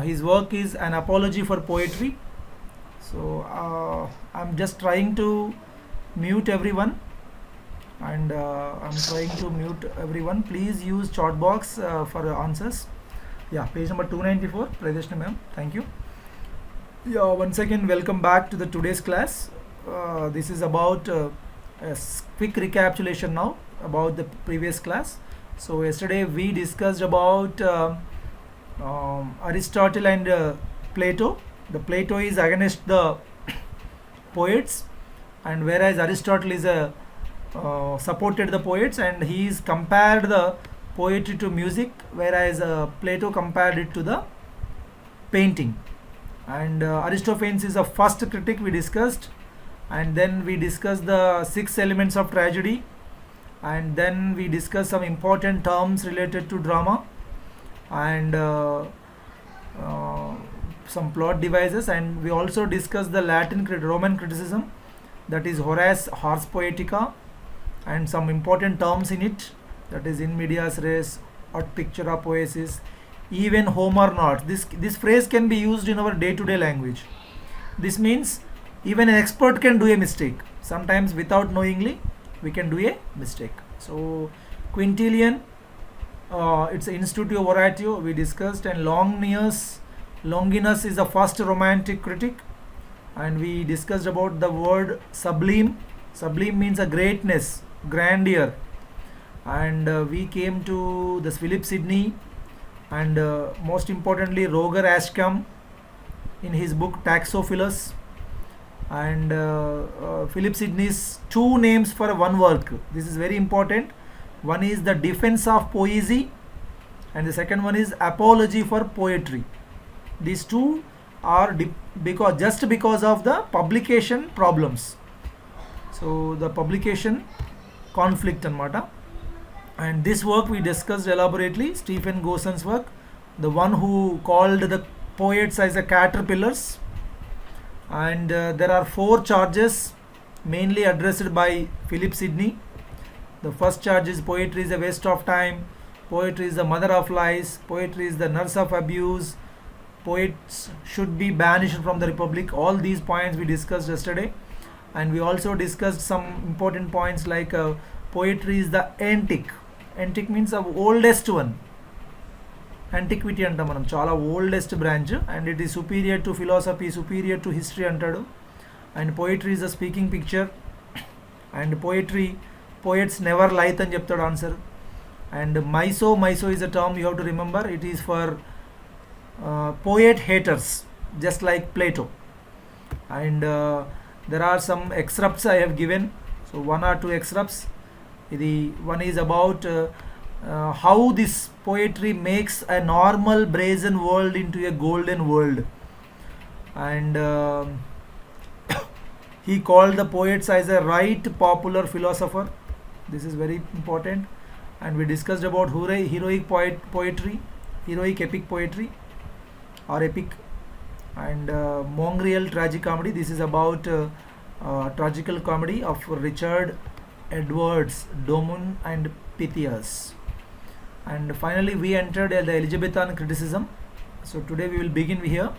His work is an apology for poetry. So I'm just trying to mute everyone, and I'm trying to mute everyone. Please use chat box for answers. Yeah, page number 294, Pradeshna ma'am. Thank you. Yeah, once again, welcome back to the today's class. This is about quick recapitulation now about the previous class. So yesterday we discussed about Aristotle and Plato. The Plato is against the poets, and whereas Aristotle is supported the poets, and he is compared the poetry to music, whereas Plato compared it to the painting. And Aristophanes is the first critic we discussed, and then we discussed the 6 elements of tragedy, and then we discussed some important terms related to drama, and some plot devices, and we also discussed the Roman criticism, that is Horace Ars Poetica, and some important terms in it, that is in medias res, aut pictura poesis, even Homer not. This phrase can be used in our day-to-day language. This means even an expert can do a mistake. Sometimes without knowingly, we can do a mistake. So Quintilian, it's Institutio Oratio we discussed, and Longinus is the first romantic critic, and we discussed about the word sublime. Sublime means a greatness, grandeur, and we came to this Philip Sidney, and most importantly Roger Ascham in his book Taxophilus, and Philip Sidney's 2 names for one work. This is very important. One is the Defense of Poesy, and the second one is Apology for Poetry. These 2 are because of the publication problems. So the publication conflict anamata. And this work we discussed elaborately, Stephen Gossen's work, the one who called the poets as a caterpillars. And there are 4 charges mainly addressed by Philip Sidney. The first charge is poetry is a waste of time, poetry is the mother of lies, poetry is the nurse of abuse, poets should be banished from the republic. All these points we discussed yesterday, and we also discussed some important points like poetry is the antique. Antique means the oldest one. Antiquity అంటాం మనం, చాలా oldest branch, and it is superior to philosophy, superior to history అంటాడు. And poetry is a speaking picture, and poets never lieth అని చెప్తాడు answer. And miso is a term you have to remember. It is for poet haters, just like Plato. And there are some excerpts I have given, so 1 or 2 excerpts. One is about how this poetry makes a normal brazen world into a golden world, and he called the poets as a right popular philosopher. This is very important. And we discussed about heroic poetry, heroic epic poetry or epic, and Mongrel tragicomedy. This is about tragical comedy of Richard Edwards, Domun and Pythias. And finally we entered the Elizabethan criticism. So today we will begin here,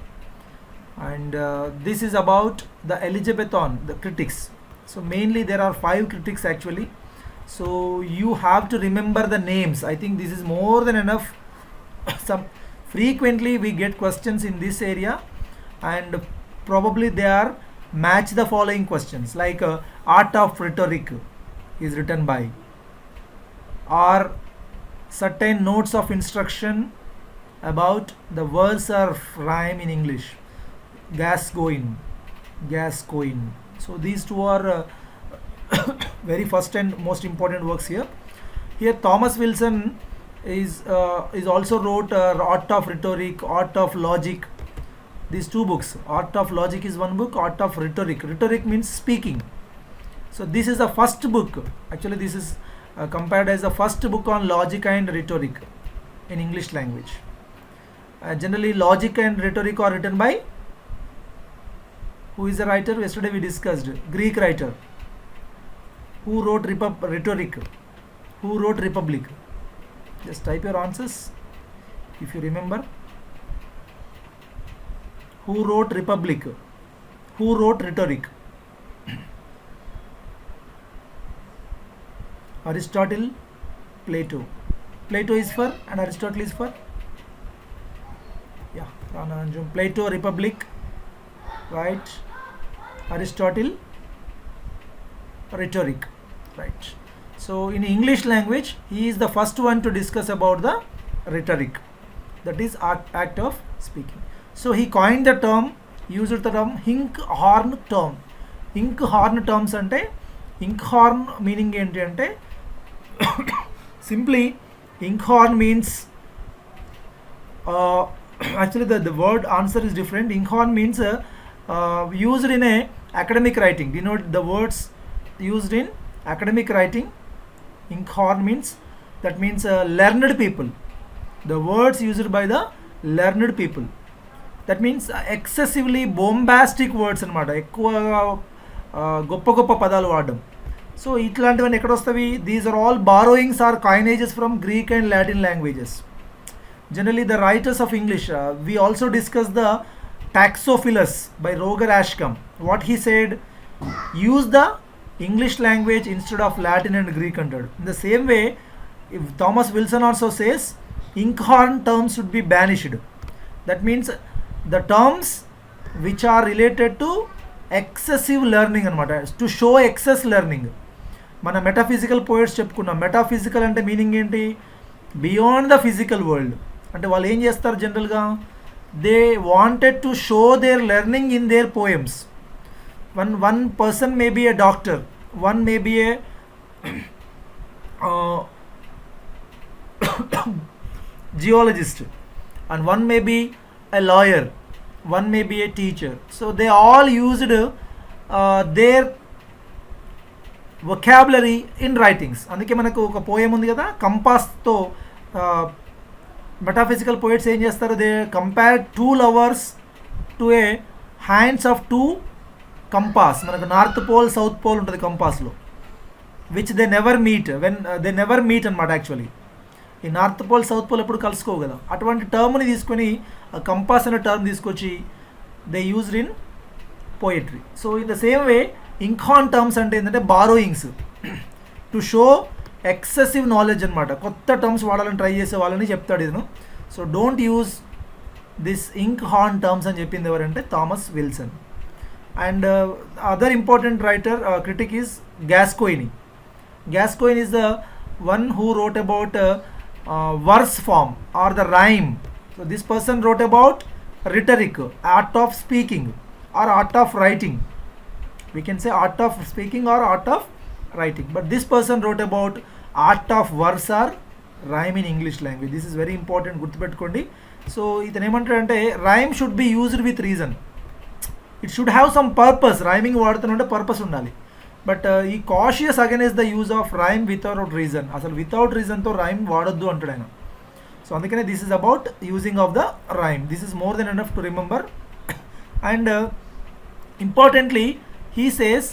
and this is about the Elizabethan, the critics. So mainly there are 5 critics actually, so you have to remember the names. I think this is more than enough. Some frequently we get questions in this area, and probably they are match the following questions, like art of rhetoric is written by, or certain notes of instruction about the verse or rhyme in English, Gascoigne. So these 2 are very first and most important works here. Thomas Wilson is also wrote Art of Rhetoric, Art of Logic. These 2 books. Art of Logic is one book, Art of Rhetoric. Rhetoric means speaking. So this is the first book. Actually this is compared as the first book on logic and rhetoric in English language. Generally logic and rhetoric are written by, who is the writer? Yesterday we discussed Greek writer. Who wrote rhetoric? Who wrote Republic? Just type your answers if you remember. Who wrote Republic? Who wrote Rhetoric? Aristotle, Plato. Plato is for and Aristotle is for? Yeah, Plato, Republic, right? Aristotle, Rhetoric, right? So in English language, he is the first one to discuss about the rhetoric, that is act of speaking. So he coined the term, used the term Inkhorn term. Inkhorn terms ante, Inkhorn meaning enti ante simply Inkhorn means actually the word answer is different. Inkhorn means used in a academic writing. Denote the words used in academic writing. Inkhorn means, that means learned people. The words used by the learned people. That means excessively bombastic words అనమాట, ఎక్కువగా గొప్ప గొప్ప పదాలు వాడడం. So ఇట్లాంటివన్నీ ఎక్కడ వస్తాయి? These are all borrowings or coinages from Greek and Latin languages. Generally the writers of English, we also discussed the Taxophilus by Roger Ascham. What he said, use the English language instead of Latin and Greek antaడు. In the same way, if Thomas Wilson also says Inkhorn terms should be banished. That means the terms which are related to excessive learning అనమాట, to show excess learning. మన metaphysical poets చెప్పుకున్నాం. Metaphysical అంటే meaning ఏంటి? Beyond the physical world. అంటే వాళ్ళు ఏం చేస్తారు జనరల్గా? They wanted to show their learning in their poems. one person may be a doctor, one may be a geologist, and one may be a lawyer, one may be a teacher. So they all used their vocabulary in writings. అందుకే మనకు ఒక poem ఉంది కదా, కంపాస్తో metaphysical poets ఏం చేస్తారు? They compare two lovers to a hands of two compass. మనకు north pole south pole ఉంటుంది కంపాస్లో, which they never meet, when they never meet అనమాట. యాక్చువల్లీ ఈ నార్త్ పోల్ సౌత్ పోల్ ఎప్పుడు కలుసుకోవు కదా. అటువంటి టర్మ్ని తీసుకొని కంపాస్ అనే టర్మ్ తీసుకొచ్చి they used in poetry. So in the same way inkhorn terms అంటే ఏంటంటే borrowings, to show excessive knowledge అనమాట. కొత్త టర్మ్స్ వాడాలని ట్రై చేసే వాళ్ళని చెప్తాడు ఇతను. So don't use this inkhorn terms అని చెప్పింది ఎవరంటే Thomas Wilson. And other important writer critic is Gascoigne. Gascoigne is the one who wrote about verse form or the rhyme. So this person wrote about rhetoric, art of speaking or art of writing. We can say art of speaking or art of writing, but this person wrote about art of verse or rhyme in English language. This is very important, గుర్తుపెట్టుకోండి. So ఇతను ఏమంటాడంటే rhyme should be used with reason. It should have some purpose. Rhyming వాడుతుంటే purpose ఉండాలి. But ఈ cautions against the use of rhyme without reason. అసలు without రీజన్తో rhyme వాడొద్దు అంటాడు ఆయన. సో అందుకనే this is about using of the rhyme. This is more than enough to remember. And importantly he says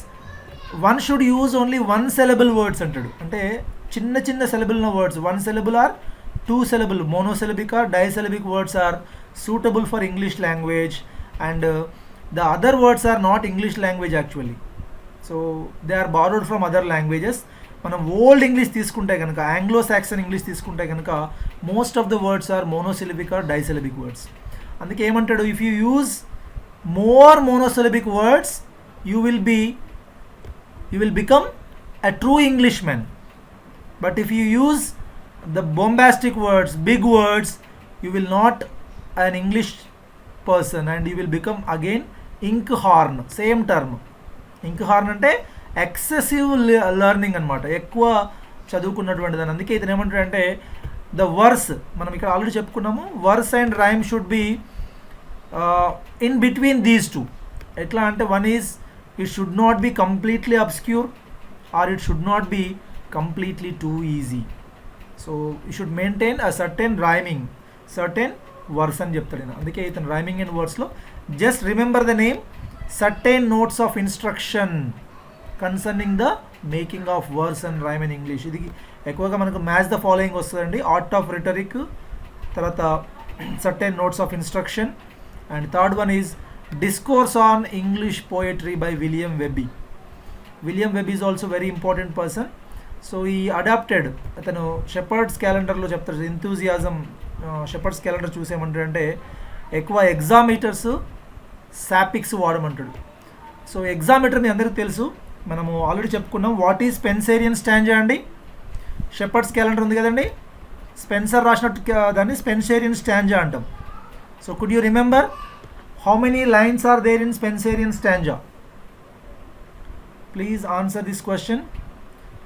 one should use only one syllable words అంటాడు. అంటే చిన్న చిన్న సెలబుల్ ఉన్న words, one syllable or two syllable, monosyllabic or disyllabic words or suitable for English language. And the other words are not English language actually, so they are borrowed from other languages. మనం old English తీసుకుంటే కనుక, Anglo Saxon English తీసుకుంటే కనుక most of the words are monosyllabic or disyllabic words. అందుకే ఏమంటాడు, if you use more monosyllabic words you will become a true Englishman. But if you use the bombastic words, big words, you will not an English person and you will become again inkhorn. Same term inkhorn అంటే excessive learning అనమాట, ఎక్కువ చదువుకున్నటువంటి దాన్ని. అందుకే ఇతను ఏమంటాడంటే the verse, మనం ఇక్కడ ఆల్రెడీ చెప్పుకున్నాము, verse and rhyme should be in between these two. ఎట్లా అంటే one is it should not be completely obscure or it should not be completely too easy. So you should maintain a certain rhyming, certain verse అని చెప్తాడు నేను. అందుకే ఇతను rhyming and వర్డ్స్లో just remember the name, certain notes of instruction concerning the making of verse and rhyme in English. ఇది ఎక్కువగా మనకు match the following వస్తుందండి. ఆర్ట్ ఆఫ్ రిటరిక్, తర్వాత certain notes of instruction And third one is Discourse on English Poetry by William Webby. William Webby is also very important person. So ఈ adapted అతను shepherd's క్యాలెండర్లో చెప్తారు enthusiasm shepherd's calendar చూసేమంటాడంటే ఎక్కువ ఎగ్జామీటర్స్ సాపిక్స్ వాడమంటాడు. So ఎగ్జామీటర్ మీ అందరికీ తెలుసు, మనము already చెప్పుకున్నాం. వాట్ ఈజ్ స్పెన్సేరియన్ స్టాంజా అండి? షెపర్డ్స్ క్యాలెండర్ ఉంది కదండి, స్పెన్సర్ రాసినట్టు దాన్ని స్పెన్సేరియన్ స్టాంజా అంటాం. So could you remember how many lines are there in Spenserian stanza? Please answer this question.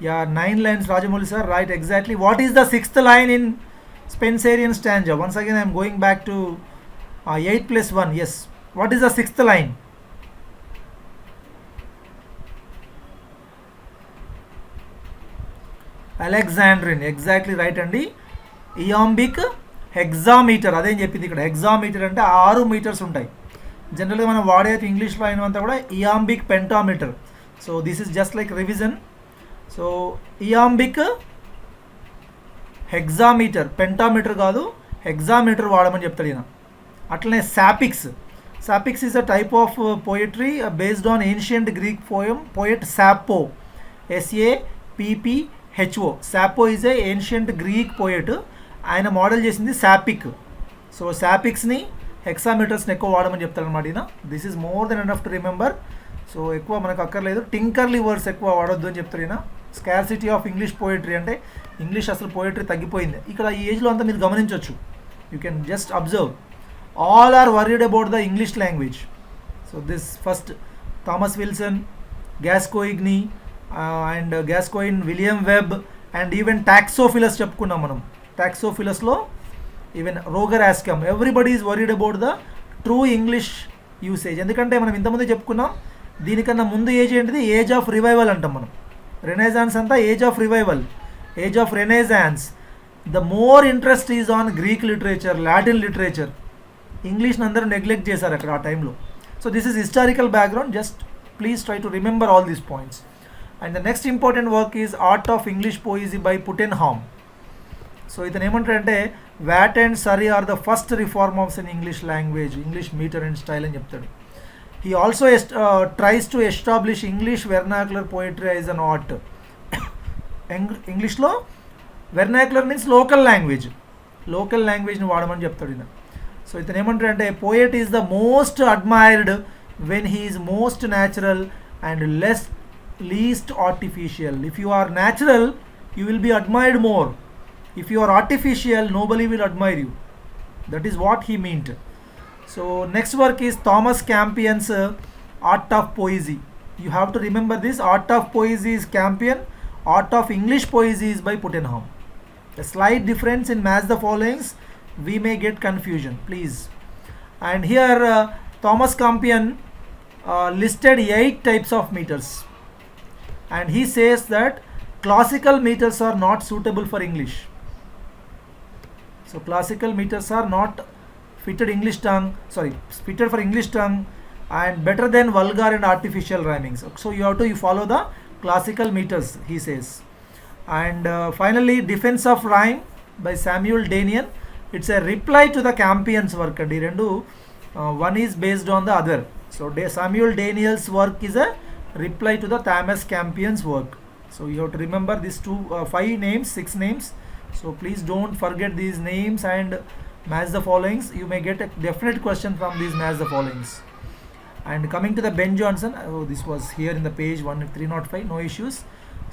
Yeah, 9 lines, Rajamouli sir, right, exactly. What is the 6th line in Spenserian stanza? Once again I am going back to 8 plus 1. Yes, what is the 6th line? Alexandrine, exactly right అండి. ఇయాంబిక్ హెగ్జామీటర్, అదేం చెప్పింది ఇక్కడ. హెగ్జామీటర్ అంటే 6 metres ఉంటాయి. జనరల్గా మనం వాడే ఇంగ్లీష్లో అయినంతా కూడా iambic pentameter. So this is just like revision. So iambic hexameter, pentameter కాదు, హెగ్జామీటర్ వాడమని చెప్తాడు ఈయన. అట్లనే Sapphics. Sapphics is a type of poetry based on ancient Greek poet Sappho, SAPPHO. Sappho is a ancient Greek poet. ఆయన model చేసింది Sapphic. సో సాపిక్స్ని హెక్సామీటర్స్ని ఎక్కువ వాడమని చెప్తారనమాట ఈయన. This is more than enough to remember. So ఎక్కువ మనకు అక్కర్లేదు. టింకర్లీ వర్డ్స్ ఎక్కువ వాడొద్దు అని చెప్తారు ఈయన. స్కార్సిటీ ఆఫ్ ఇంగ్లీష్ పోయిటరీ అంటే ఇంగ్లీష్ అసలు పోయిటరీ తగ్గిపోయింది ఇక్కడ ఈ ఏజ్లో అంతా మీరు గమనించవచ్చు. You can just observe. All are worried about the English language. So this first Thomas Wilson, Gascoigne and Gascoigne, William Webbe and even Toxophilus చెప్పుకున్నాం మనం. టాక్సోఫిలస్లో even Roger Ascham, everybody is worried about the true English usage. ఎందుకంటే మనం ఇంతకుముందే చెప్పుకున్నాం, దీనికన్నా ముందు age ఏంటిది? ఏజ్ ఆఫ్ రివైవల్ అంటాం మనం. రెనేజాన్స్ అంతా age of revival, age of Renaissance. The more interest is on Greek literature, Latin literature. ఇంగ్లీష్ని అందరూ నెగ్లెక్ట్ చేశారు అక్కడ ఆ టైంలో. So this is historical background. Just please try to remember all these points. And the next important work is Art of English Poesie by Puttenham. So ఇతను ఏమంటాడంటే Wyatt and Surrey are the first reformers in English language, English meter and style అని చెప్తాడు. He also tries to establish English vernacular poetry as an art. ఇంగ్లీష్లో vernacular means local language. Local లాంగ్వేజ్ని వాడమని చెప్తాడు ఈయన. So ఇతను ఏమంటాడంటే poet is the most admired when he is most natural and least artificial. If you are natural you will be admired more. If you are artificial nobody will admire you. That is what he meant. So next work is Thomas Campion's Art of Poesy. You have to remember this. Art of Poesy is Campion. Art of English Poesy is by Putenham. A slight difference in match the followings. We may get confusion, please. And here Thomas Campion listed 8 types of meters. And he says that classical meters are not suitable for English. So classical meters are not fitted for English tongue and better than vulgar and artificial rhymings. So you have to follow the classical meters, he says. And finally Defense of Rhyme by Samuel Daniel. It's a reply to the Campion's work. One is based on the other. So Samuel Daniel's work is a reply to the Thomas Campion's work. So you have to remember these 6 names. So please don't forget these names and match the followings. You may get a definite question from these match the followings. And coming to the Ben Jonson, this was here in the page 305, no issues.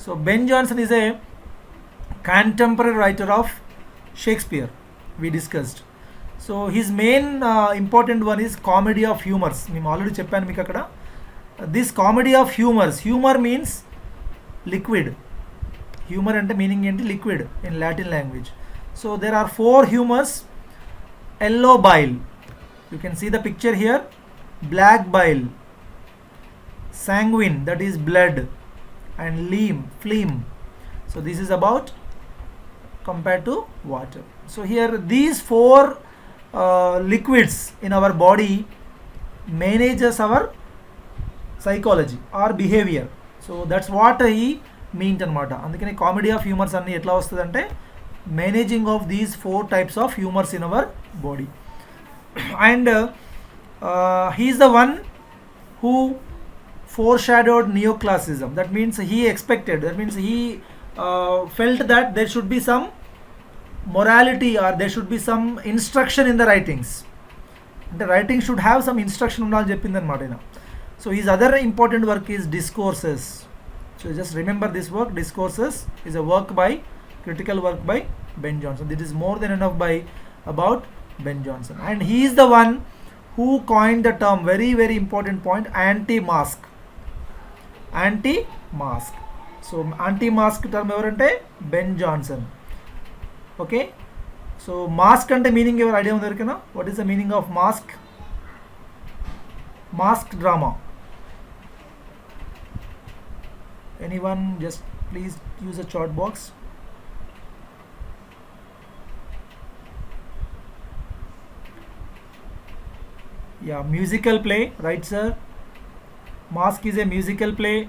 So Ben Jonson is a contemporary writer of Shakespeare, we discussed. So his main important one is comedy of humors. మేము already చెప్పాను మీకు అక్కడ. This comedy of humors, humor means liquid. Humor అంటే meaning ఏంటి? Liquid in Latin language. So there are 4 humors. Yellow bile, you can see the picture here. Black bile, sanguine, that is blood, and phlegm. So this is about compared to water. So here these 4 liquids in our body manages our psychology or behavior. So that's what he meant anamata. Andukane comedy of humors anni etla vastadante managing of these 4 types of humors in our body. And he is the one who foreshadowed neoclassicism. That means he expected, that means he felt that there should be some morality or there should be some instruction in the writings. The writing should have some instruction ఉండాలని చెప్పిందన్నమాట ఆయన. So his other important work is Discourses. So just remember this work. Discourses is a work by, critical work by Ben Jonson. This is more than enough by about Ben Jonson. And he is the one who coined the term, very very important point, anti-mask. Anti-mask. So anti-mask term evarante Ben Jonson. Okay. So mask ante meaning ever idea unda erkena? What is the meaning of mask? Mask drama. Anyone, just please use a chat box. Yeah, musical play, right sir? Mask is a musical play.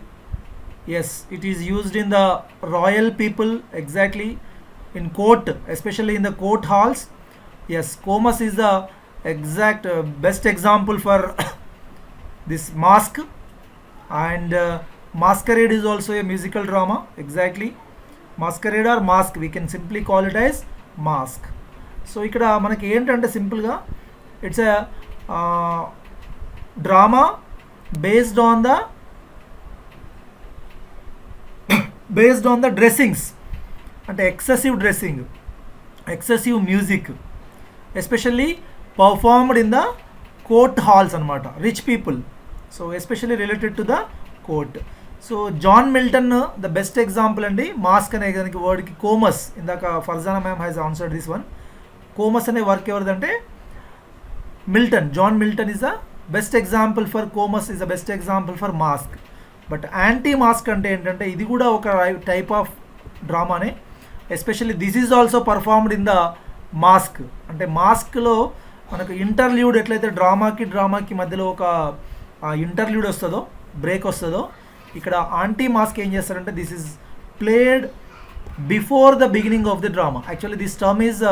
Yes, it is used in the royal people, exactly, in court, especially in the court halls. Yes, Comus is the exact best example for this mask. And Masquerade is also a musical drama, exactly. Masquerade or mask, we can simply call it as mask. So ikkada manaki entante simple ga, it's a drama based on the dressings, and excessive dressing, excessive music, especially performed in the court halls anamata, rich people, so especially related to the court. So John Milton, the best example andi mask ane daniki word ki Comus, indaka Farzana ma'am has answered this one. Comus ane work evaradante Milton. John Milton is the best example for Comus, is the best example for mask. But anti-mask ante entante idi kuda oka type of drama ne, especially this is also performed in the mask. Ante mask lo manaku interlude etlaithe drama ki madhyalo oka interlude vastado, break vastado, ikkada anti-mask em chestarante this is played before the beginning of the drama. Actually this term is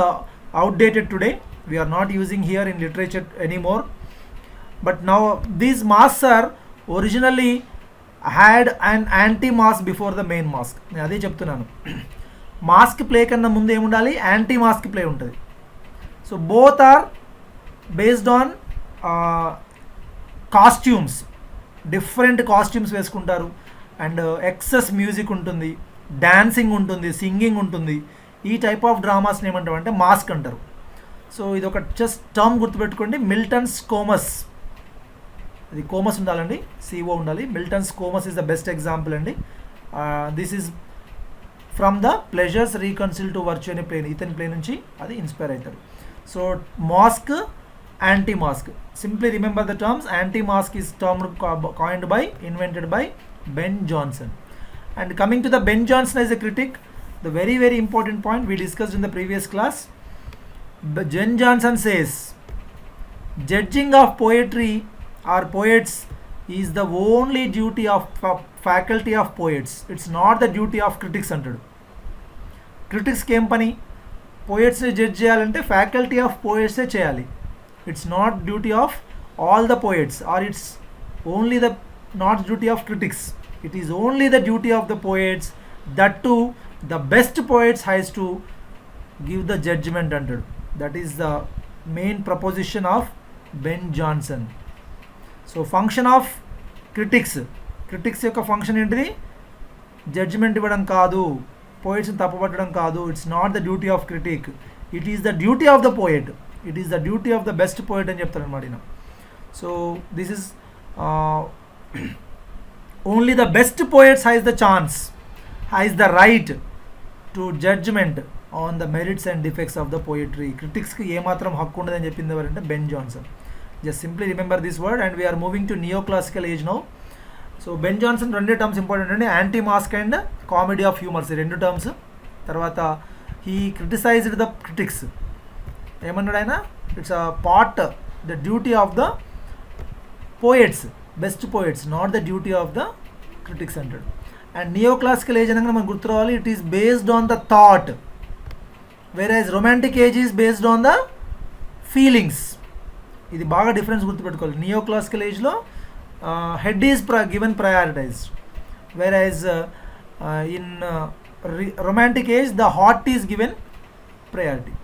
outdated today. We are not using here in literature anymore. But now these masks are originally had an anti-mask before the main mask. నేను అదే చెప్తున్నాను. Mask play కన్నా ముందు ఏముండాలి, anti masque play ఉంటుంది. So both are based on costumes, different costumes వేసుకుంటారు, and excess music ఉంటుంది, dancing ఉంటుంది, సింగింగ్ ఉంటుంది. ఈ టైప్ ఆఫ్ డ్రామాస్ని ఏమంటారు అంటే మాస్క్ అంటారు. సో ఇది ఒక జస్ట్ టర్మ్ గుర్తుపెట్టుకోండి, మిల్టన్స్ కోమస్. ఇది కోమస్ ఉండాలండి, సిఓ ఉండాలి. Miltons komus is the best example అండి. This is from the pleasures reconcile to virtue అనే ప్లే, ఇతని ప్లే నుంచి అది ఇన్స్పైర్ అవుతారు. So mask, anti mask, simply remember the terms. Anti mask is term coined by, invented by Ben Jonson. And coming to the Ben Jonson as a critic, the very very important point we discussed in the previous class. Ben Jonson says judging of poetry or poets is the only duty of faculty of poets. It's not the duty of critics అంటాడు. క్రిటిక్స్కి ఏం పని? పోయట్స్ని judge చేయాలంటే faculty of పోయట్సే చేయాలి. It's not duty of all the poets, or it's only the not duty of critics. It is only the duty of the poets. That too, the best poets has to give the judgment under. That is the main proposition of Ben Jonson. So function of critics యొక్క function ఏంటిది? Judgement ఇవ్వడం కాదు, పోయిట్స్ని తప్పుపట్టడం కాదు. It's not the duty of critic, it is the duty of the poet, it is the duty of the best poet అని చెప్తారు అనమాట. So this is only the best poets has the chance, has the right to judgment on the merits and defects of the poetry. Critics ki ఏ మాత్రం హక్కు ఉండదని చెప్పింది ఎవరంటే Ben Johnson. Just simply remember this word, and we are moving to neoclassical age now. So Ben Jonson రెండే terms important అండి, anti mask and comedy of humours, రెండు terms. తర్వాత he criticised the critics. ఏమన్నాడు ఆయన? It's a part, the duty of the poets, best poets, not the duty of the critics అంటాడు. And neoclassical age అనగా మనకు గుర్తు రావాలి, it is based on the thought, where as romantic age is based on the feelings. ఇది బాగా difference గుర్తుపెట్టుకోవాలి. Neo classical ఏజ్లో head is given prioritised, whereas in romantic age the heart is given priority.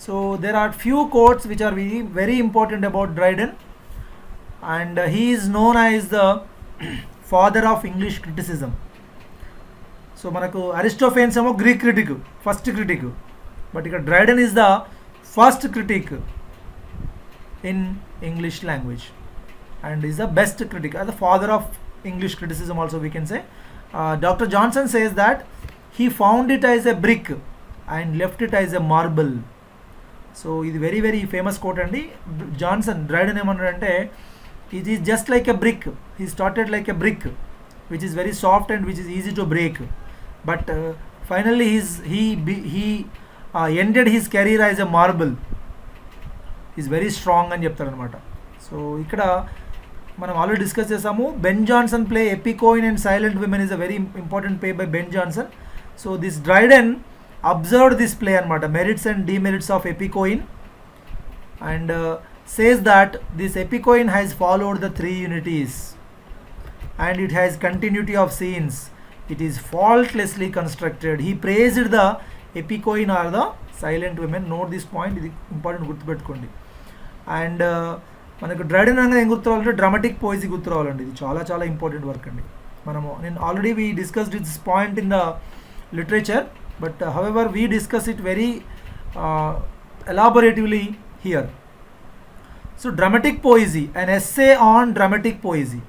So there are few quotes which are very, very important about Dryden, and he is known as the father of English criticism. So మనకు Aristophanes ఏమో Greek critic, first critic, but ఇక్కడ Dryden is the first critic in English language and is the best critic, as the father of English criticism also we can say. Dr. Johnson says that he found it as a brick and left it as a marble. So ఇది very very famous coat అండి. Johnson డ్రైడెన్ ఏమన్నాడంటే it is just like a brick, he started like a brick which is very soft and which is easy to break, but finally he ended his career as a marble, is very strong అని చెప్తారనమాట. So ఇక్కడ మనం already discuss చేసాము. Ben Jonson play Epicoene and silent women is a very important play by Ben Jonson. So this Dryden observed this play అనమాట, merits and demerits of Epicoene, and says that this Epicoene has followed the 3 unities and it has continuity of scenes, it is faultlessly constructed. He praised the epicoin or the silent women. Note this point, ఇది important గుర్తుపెట్టుకోండి. And మనకు డ్రైడెన్ అనగా ఏం గుర్తురావాలంటే dramatic పోయిజీ గుర్తురావాలండి. ఇది చాలా చాలా important work అండి. నేను already we discussed this point in the literature, but however we discuss it very elaboratively here. So dramatic poesy, an essay on dramatic poesy.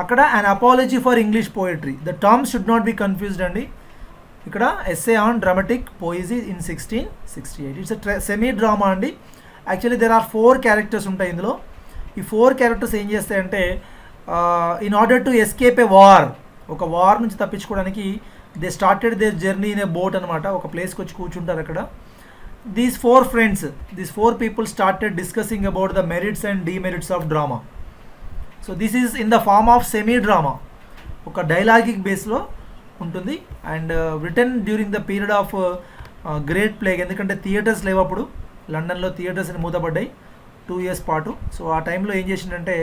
అక్కడ an apology for English poetry. The terms should not be confused అండి. ఇక్కడ essay on dramatic poesy in 1668. It's a semi drama అండి. Actually there are 4 characters ఉంటాయి ఇందులో. ఈ 4 characters ఏం చేస్తాయంటే in order to escape a war, ఒక war నుంచి తప్పించుకోవడానికి they started they journey in a boat అనమాట. ఒక ప్లేస్కి వచ్చి కూర్చుంటారు అక్కడ. These 4 friends, these 4 people started discussing about the merits and demerits of drama. So this is in the form of semi drama, ఒక డైలాగిక్ బేస్లో ఉంటుంది. And return during the period of great plague, ఎందుకంటే theatres లేవు అప్పుడు, లండన్లో theatres అని మూతపడ్డాయి 2 years పాటు. So ఆ టైంలో ఏం చేసిందంటే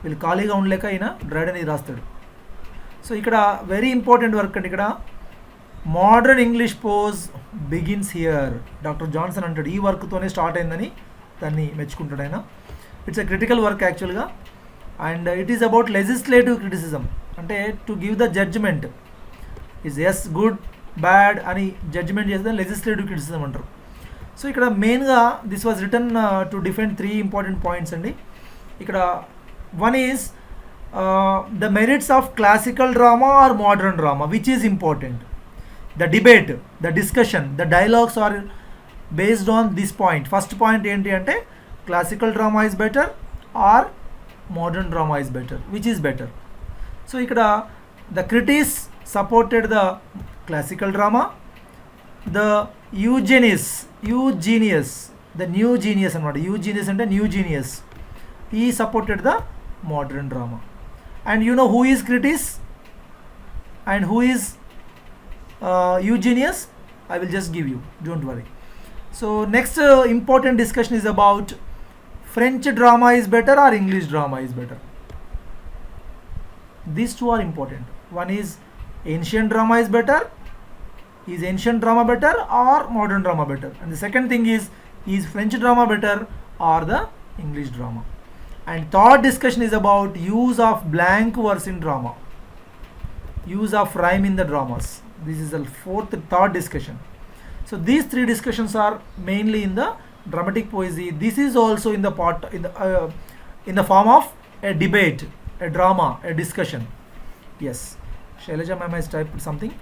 వీళ్ళు ఖాళీగా ఉండలేక ఈయన డ్రైడెన్ ఇది రాస్తాడు. సో ఇక్కడ వెరీ ఇంపార్టెంట్ వర్క్ అండి. ఇక్కడ modern English prose begins here. Doctor Johnson అంటాడు ఈ వర్క్తోనే స్టార్ట్ అయిందని దాన్ని మెచ్చుకుంటాడు ఆయన. ఇట్స్ ఎ క్రిటికల్ వర్క్ యాక్చువల్గా, and it is about legislative criticism, అంటే to give the judgement is as good bad అని జడ్జ్మెంట్ చేస్తే లెజిస్లేటివ్ క్రిటిసిజం అంటారు. సో ఇక్కడ మెయిన్గా this was written to defend 3 important points అండి. ఇక్కడ one is the merits of classical drama or modern drama, which is important. The debate, the discussion, the dialogues are based on this point. First point ఏంటి అంటే classical drama is better or modern drama is better, which is better. So ఇక్కడ the critics supported the classical drama, the Eugenius, the new genius అనమాట. Eugenius అంటే new genius, he supported the modern drama. And you know who is critics and who is Eugenius? I will just give you, don't worry. So next important discussion is about French drama is better or English drama is better. These 2 are important. One is ancient drama is better. Is ancient drama better or modern drama better? And the second thing is French drama better or the English drama? And third discussion is about use of blank verse in drama, use of rhyme in the dramas. This is the third discussion. So these 3 discussions are mainly in the dramatic poesy. This is also in the part in the form of a debate, a drama, a discussion. Yes, Shailaja ma'am has typed something.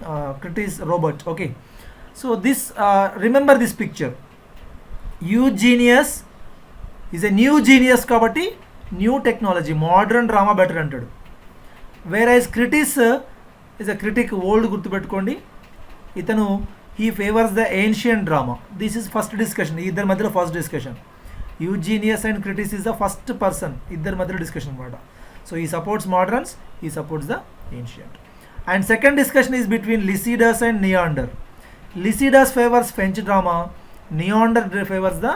Critis Robert. Okay. So this remember this picture. Eugenius is a new genius kabatti new technology, modern drama better అంటాడు. Whereas Critis is a critic, old గుర్తుపెట్టుకోండి. ఇతను he favors the ancient drama. This is first discussion. ఇద్దరి మధ్యలో first discussion. Eugenius and Critis is the first person. ఇద్దరి మధ్యలో discussion అన్నమాట. So he supports moderns, he supports the ancient. And second discussion is between Lycidas and Neander. Lycidas favors French drama, Neander favors the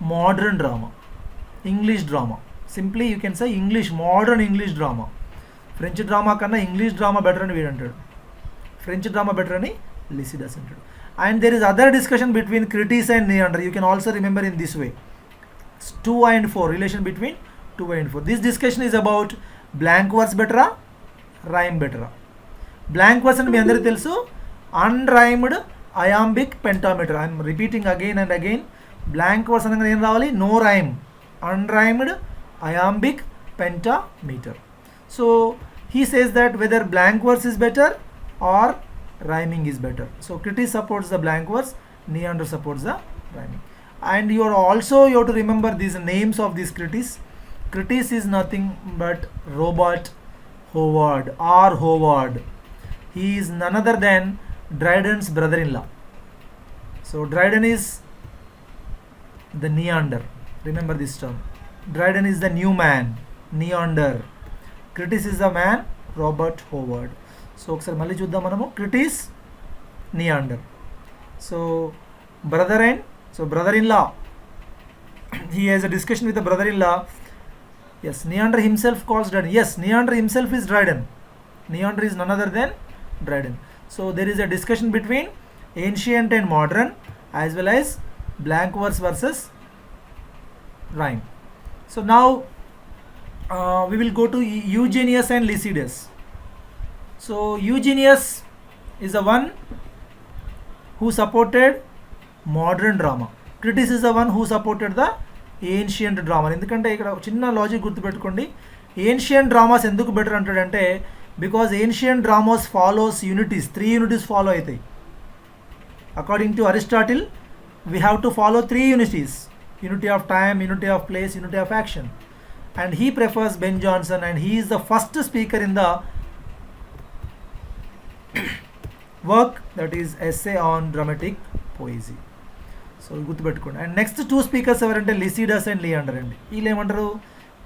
modern drama, English drama. Simply you can say English, modern English drama. French drama kanna English drama better అని వీడు అంటాడు, French drama better అని Lycidas అంటాడు. And there is other discussion between Critics and Neander. You can also remember in this way. 2 and 4, relation between 2 and 4. This discussion is about blank verse better, rhyme better. Blank verse అంటే మీ అందరికీ తెలుసు, unrhymed iambic pentameter. I am repeating again and again. Blank verse అనగా ఏం రావాలి? No rhyme, unrhymed iambic pentameter. So he says that whether blank verse is better or rhyming is better. So Critics supports the blank verse, Neander supports the rhyming. And you have to remember these names of these Critics. Critics is nothing but Robert Howard, R. Howard. He is none other than Dryden's brother-in-law. So Dryden is the Neander. Remember this term. Dryden is the new man, Neander. Critics is the man, Robert Howard. So ఒకసారి మళ్ళీ చూద్దాం మనము. Critics, Neander. So brother-in-law. He has a discussion with the brother-in-law. Yes, Neander himself calls Dryden. Yes, Neander himself is Dryden. Neander is none other than Dryden. So there is a discussion between ancient and modern, as well as blank verse versus rhyme. So now we will go to Eugenius and Lycidas. So Eugenius is the one who supported modern drama. Critics is the one who supported the ancient drama. ఎందుకంటే ఇక్కడ చిన్న logic గుర్తుపెట్టుకోండి. Ancient dramas ఎందుకు better అంటాడంటే, because ancient dramas follows unities, 3 unities follow అవుతాయి. According to Aristotle we have to follow 3 unities: unity of time, unity of place, unity of action. And he prefers Ben Jonson, and he is the first speaker in the work that is essay on dramatic poesy. So గుర్తుపెట్టుకోండి. And next 2 speakers ఎవరంటే Lisideius and Leander అండి. వీళ్ళు ఏమంటారు?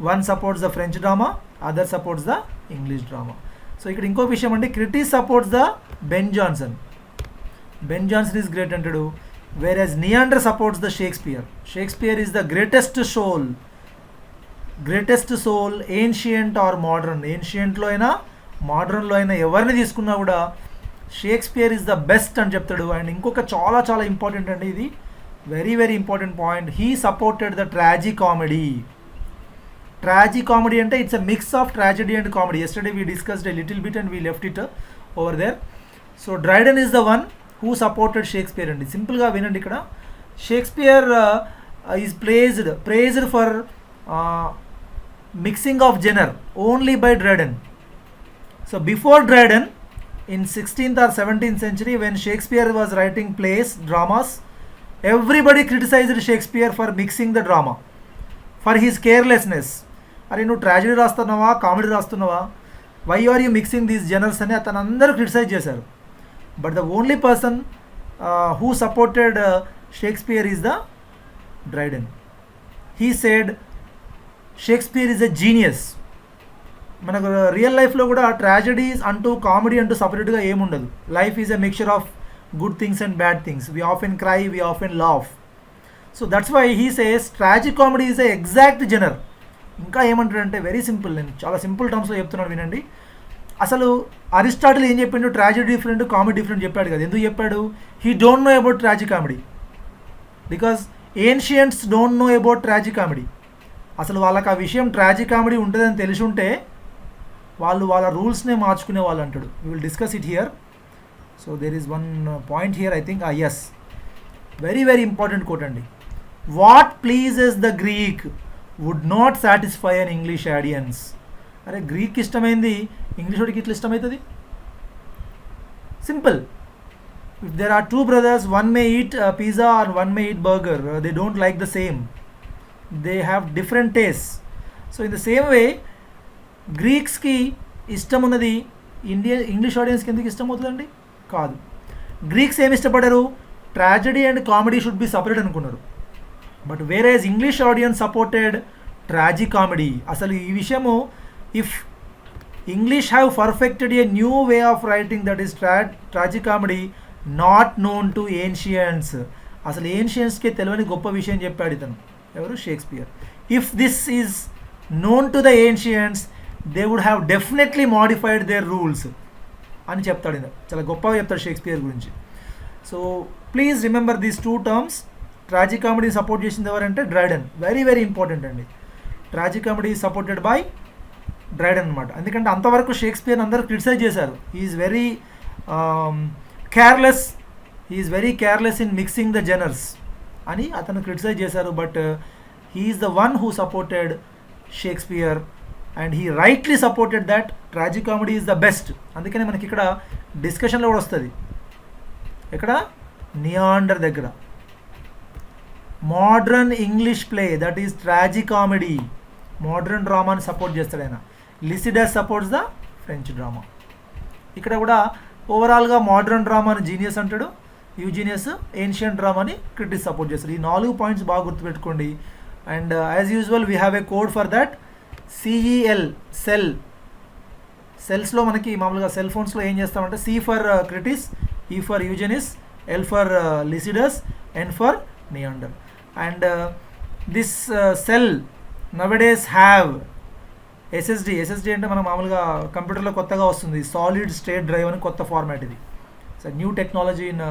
One supports the French drama, other supports the English drama. So ఇక్కడ ఇంకో విషయం అండి, critics supports the Ben Jonson. Ben Jonson is great అంటాడు, where Neander supports the Shakespeare. Shakespeare is the greatest soul, ancient or modern. ఏన్షియంట్లో అయినా మోడర్న్లో అయినా ఎవరిని తీసుకున్నా కూడా షేక్స్పియర్ ఈజ్ ద బెస్ట్ అని చెప్తాడు. అండ్ ఇంకొక చాలా చాలా ఇంపార్టెంట్ అండి, ఇది very very important point. He supported the tragicomedy. Tragicomedy అంటే it's a mix of tragedy and comedy. Yesterday we discussed a little bit and we left it over there. So Dryden is the one who supported Shakespeare అండి. సింపుల్గా వినండి, ఇక్కడ Shakespeare is praised for mixing of genre only by Dryden. So before Dryden, in 16th or 17th century, when Shakespeare was writing plays, dramas, everybody criticized Shakespeare for mixing the drama, for his carelessness. అరే నువ్వు tragedy రాస్తున్నావా, comedy రాస్తున్నావా, why are you mixing these genres అని అతను అందరూ criticise చేశారు. But the only person who supported Shakespeare is the Dryden. He said Shakespeare is a genius. మనకు real లైఫ్లో కూడా ట్రాజడీస్ అంటూ కామెడీ అంటూ సపరేట్గా ఏముండదు. Life is a mixture of good things and bad things. We often cry, we often laugh. So that's why he says tragic comedy is a exact జనర్. ఇంకా ఏమంటాడంటే very simple, నేను చాలా సింపుల్ టర్మ్స్లో చెప్తున్నాను వినండి. అసలు అరిస్టాటిల్ ఏం చెప్పిండు? ట్రాజడీ డిఫరెంట్, కామెడీ డిఫరెంట్ చెప్పాడు కదా. ఎందుకు చెప్పాడు? He don't know about tragic comedy because ancients don't know about tragic comedy. అసలు వాళ్ళకి ఆ విషయం ట్రాజిక్ కామెడీ ఉంటుందని తెలిసి ఉంటే వాళ్ళు వాళ్ళ రూల్స్నే మార్చుకునే వాళ్ళు అంటాడు. We will discuss it here. So there is one point here, I think. Yes, very very important quote అండి. What pleases the Greek would not satisfy an English audience. అరే గ్రీక్ ఇష్టమైంది ఇంగ్లీష్ వాడికి ఇట్లా ఇష్టమవుతుంది? Simple. If there are 2 brothers, one may eat pizza or one may eat burger, they don't like the same. They have different tastes. So in the same way, గ్రీక్స్కి ఇష్టం ఉన్నది English ఆడియన్స్కి ఎందుకు ఇష్టం అవుతుందండి? కాదు. గ్రీక్స్ ఏమి ఇష్టపడరు? Tragedy and comedy should be separate అనుకున్నారు. But average English audience supported tragic comedy. అసలు ఈ విషయము, if English have perfected a new way of writing that is tragic comedy not known to ancients. అసలు ఏన్షియన్స్కి తెలియని గొప్ప విషయం చెప్పాడు ఇతను. ఎవరు? Shakespeare. If this is known to the ancients, they would have definitely modified their rules అని చెప్తాడు. ఈయన చాలా గొప్పగా చెప్తాడు షేక్స్పియర్ గురించి. So please remember these two terms. Tragic comedy support చేసింది ఎవరంటే డ్రైడెన్. వెరీ వెరీ ఇంపార్టెంట్ అండి. Tragic comedy supported by Dryden అనమాట. ఎందుకంటే అంతవరకు షేక్స్పియర్ అందరూ క్రిటిసైజ్ చేశారు. He's very careless, he's very careless in mixing the genres అని అతను క్రిటిసైజ్ చేశారు. But he's the one who supported Shakespeare and he rightly supported that tragic comedy is the best. అందుకనే మనకి ఇక్కడ డిస్కషన్లో కూడా వస్తుంది. ఇక్కడ నియాండర్ దగ్గర modern English play that is tragic comedy, modern డ్రామాని సపోర్ట్ చేస్తాడు ఆయన. Lisideius supports the French drama. ఇక్కడ కూడా ఓవరాల్గా మోడ్రన్ డ్రామాని జీనియస్ అంటాడు, యూజీనియస్ ఏన్షియంట్ డ్రామాని క్రిటిక్స్ సపోర్ట్ చేస్తాడు. ఈ 4 పాయింట్స్ బాగా గుర్తుపెట్టుకోండి. And as usual we have a code for that. CEL, cell. సెల్స్లో మనకి మామూలుగా సెల్ ఫోన్స్లో ఏం చేస్తామంటే C for Crites, E for Eugenius, L for Lisideius, N for Neander. And this cell nowadays have SSD. SSD అంటే మనం మామూలుగా కంప్యూటర్లో కొత్తగా వస్తుంది సాలిడ్ స్టేట్ డ్రైవ్ అని కొత్త ఫార్మాట్ ఇది. So new technology in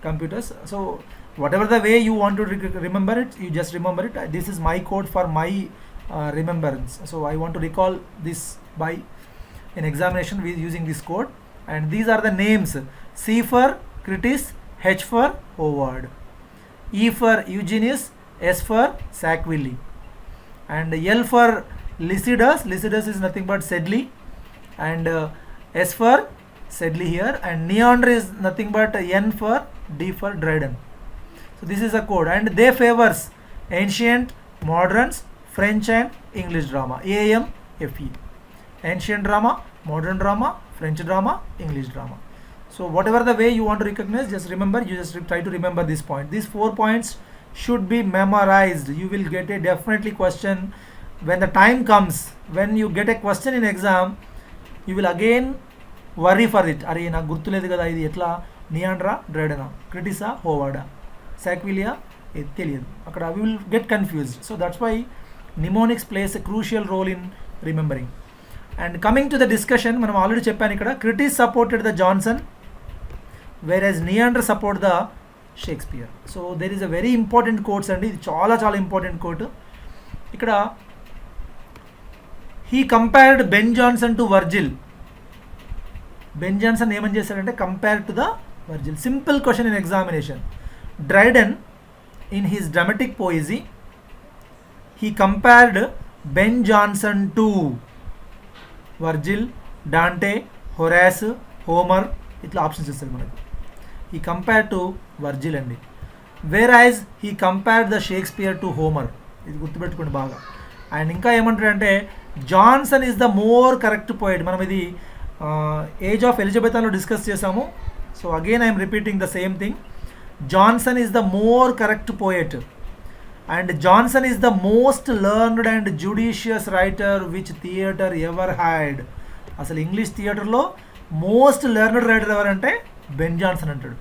computers. So whatever the way you want to remember it, you just remember it. This is my code for my remembrance. So I want to recall this by in examination with using this code. And these are the names: C for Critis, H for Howard, E for Eugenius, S for Sackville, and L for Lycidas. Lycidas is nothing but Sidney, and S for Sidney here, and Neander is nothing but N for D for Dryden. So this is a code, and they favors ancient, moderns, French and English drama. AMFE. Ancient drama, modern drama, French drama, English drama. So whatever the way you want to recognize, just remember, you just try to remember this point. These 4 points should be memorized. You will get a definitely question when the time comes. When you get a question in exam, you will again worry for it. అరే నాకు గుర్తులేదు కదా ఇది ఎట్లా, నియాండ్రా, డ్రైడెనా, క్రిటిసా, హోవార్డా, సాక్విలియా, ఇది తెలియదు అక్కడ. we will get confused. So that's why mnemonics plays a crucial role in remembering. And coming to the discussion, మనం ఆల్రెడీ చెప్పాను ఇక్కడ Crites supported the Jonson whereas Neander support the Shakespeare. So there is a very important quotes అండి. ఇది చాలా చాలా important quote. ఇక్కడ he compared Ben Jonson to Virgil. Ben Jonson ఏమని చేశాడంటే compare to the Virgil. Simple question in examination. Dryden in his dramatic poesy he compared Ben Jonson to Virgil, Dante, Horace, Homer. ఇట్లా options ఇస్తారు మనకు. he compared to Virgil అండి. whereas he compared the Shakespeare to Homer. ఇది గుర్తుపెట్టుకోండి బాగా. And ఇంకా ఏమంటాడంటే Johnson is the more correct poet. మనం ఇది ఏజ్ ఆఫ్ ఎలిజబెత్లో డిస్కస్ చేసాము. So again I'm repeating the same thing. Johnson is the more correct poet. And Johnson is the most learned and judicious writer which theatre ever had. అసలు English థియేటర్లో most learned writer ఎవరంటే Ben Jonson అంటాడు.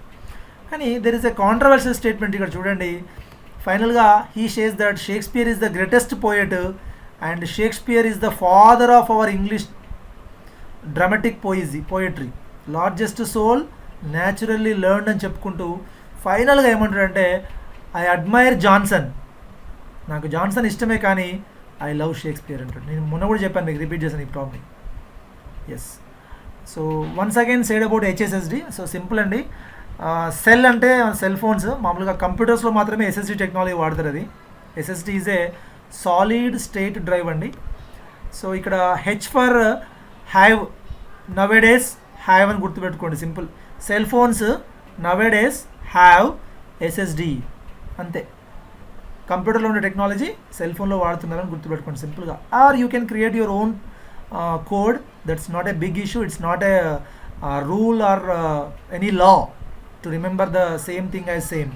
కానీ there is a controversial statement ఇక్కడ చూడండి. ఫైనల్గా he says that Shakespeare is the greatest poet and Shakespeare is the father of our English dramatic poetry, largest soul, naturally learned అని చెప్పుకుంటూ ఫైనల్గా ఏమంటాడంటే ఐ అడ్మైర్ జాన్సన్. నాకు జాన్సన్ ఇష్టమే కానీ ఐ లవ్ షేక్స్పియర్ అంటాడు. నేను మొన్న కూడా చెప్పాను మీకు, రిపీట్ చేశాను ఈ problem. Yes. So once again said about HSSD. So simple అండి. సెల్ అంటే సెల్ ఫోన్స్. మామూలుగా కంప్యూటర్స్లో మాత్రమే ఎస్ఎస్డి టెక్నాలజీ వాడతారు. అది SSD is a solid state drive అండి. సో ఇక్కడ H for have, nowadays have అని గుర్తుపెట్టుకోండి. Simple. Cell phones nowadays have SSD అంతే. కంప్యూటర్లో ఉండే టెక్నాలజీ సెల్ ఫోన్లో వాడుతున్నారని గుర్తుపెట్టుకోండి సింపుల్గా. Or you can create your own code. That's not a big issue. It's not a rule or any law to remember the same thing as same.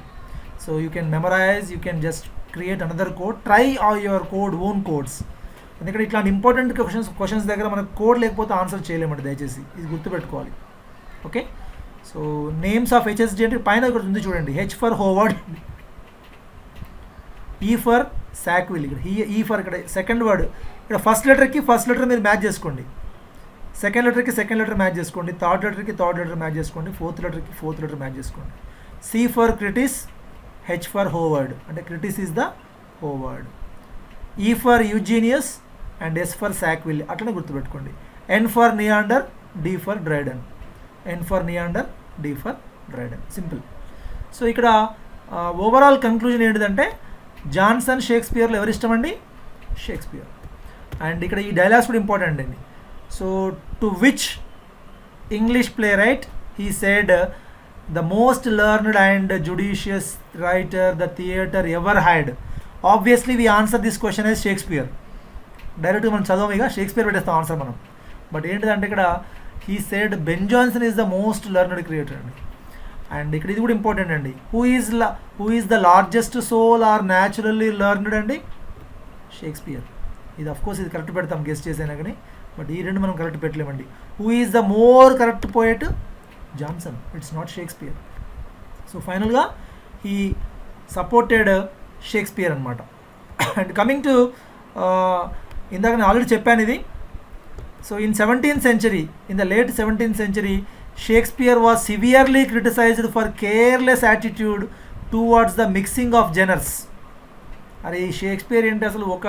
So you can memorize, you can just create another code. Try all your own codes. ఎందుకంటే ఇట్లాంటి important questions దగ్గర మనకు code లేకపోతే answer చేయలేమండి. దయచేసి ఇది గుర్తుపెట్టుకోవాలి. Okay. So names of HSD అంటే పైన ఒకటి ఉంది చూడండి. H for Howard, E for Sackville. ఇక్కడ ఈ ఫర్ ఇక్కడ సెకండ్ వర్డ్, ఇక్కడ ఫస్ట్ లెటర్కి ఫస్ట్ లెటర్ మీరు మ్యాచ్ చేసుకోండి, సెకండ్ లెటర్కి సెకండ్ లెటర్ మ్యాచ్ చేసుకోండి, థర్డ్ లెటర్కి థర్డ్ లెటర్ మ్యాచ్ చేసుకోండి, ఫోర్త్ లెటర్కి ఫోర్త్ లెటర్ మ్యాచ్ చేసుకోండి. C for Crites, H for Howard, అంటే Crites is the Howard. E for Eugenius and S for సాక్విల్, అట్లనే గుర్తుపెట్టుకోండి. N for Neander, D for Dryden, N for Neander, D for Dryden, simple. So ఇక్కడ overall conclusion ఏంటిదంటే Jonson షేక్స్పియర్లో ఎవరు ఇష్టం అండి? Shakespeare. And ఇక్కడ ఈ డైలాగ్స్ కూడా ఇంపార్టెంట్ అండి. So to which English play right he said the most learned and judicious writer the theatre ever had. Obviously we answer this question is Shakespeare. డైరెక్ట్గా మనం చదవం, ఇక షేక్స్పియర్ పెట్టేస్తాం ఆన్సర్ మనం. But ఏంటిదంటే ఇక్కడ he said Ben Jonson is the most learned creator అండి. And ఇక్కడ ఇది కూడా ఇంపార్టెంట్ అండి. Who is the largest soul or naturally learned అండి? షేక్స్పియర్. ఇది అఫ్కోర్స్ ఇది కరెక్ట్ పెడతాం గెస్ట్ చేసైనా కానీ, బట్ ఈ రెండు మనం కరెక్ట్ పెట్టలేమండి. Who is the more correct poet? Jonson, it's not Shakespeare. So ఫైనల్గా హీ సపోర్టెడ్ షేక్స్పియర్ అనమాట. అండ్ కమింగ్ టు ఇందాక నేను ఆల్రెడీ చెప్పాను ఇది. So in 17th century, in the late 17th century, Shakespeare was severely criticized for careless attitude towards the mixing of genres. అరే ఈ Shakespeare ఏంటి అసలు ఒక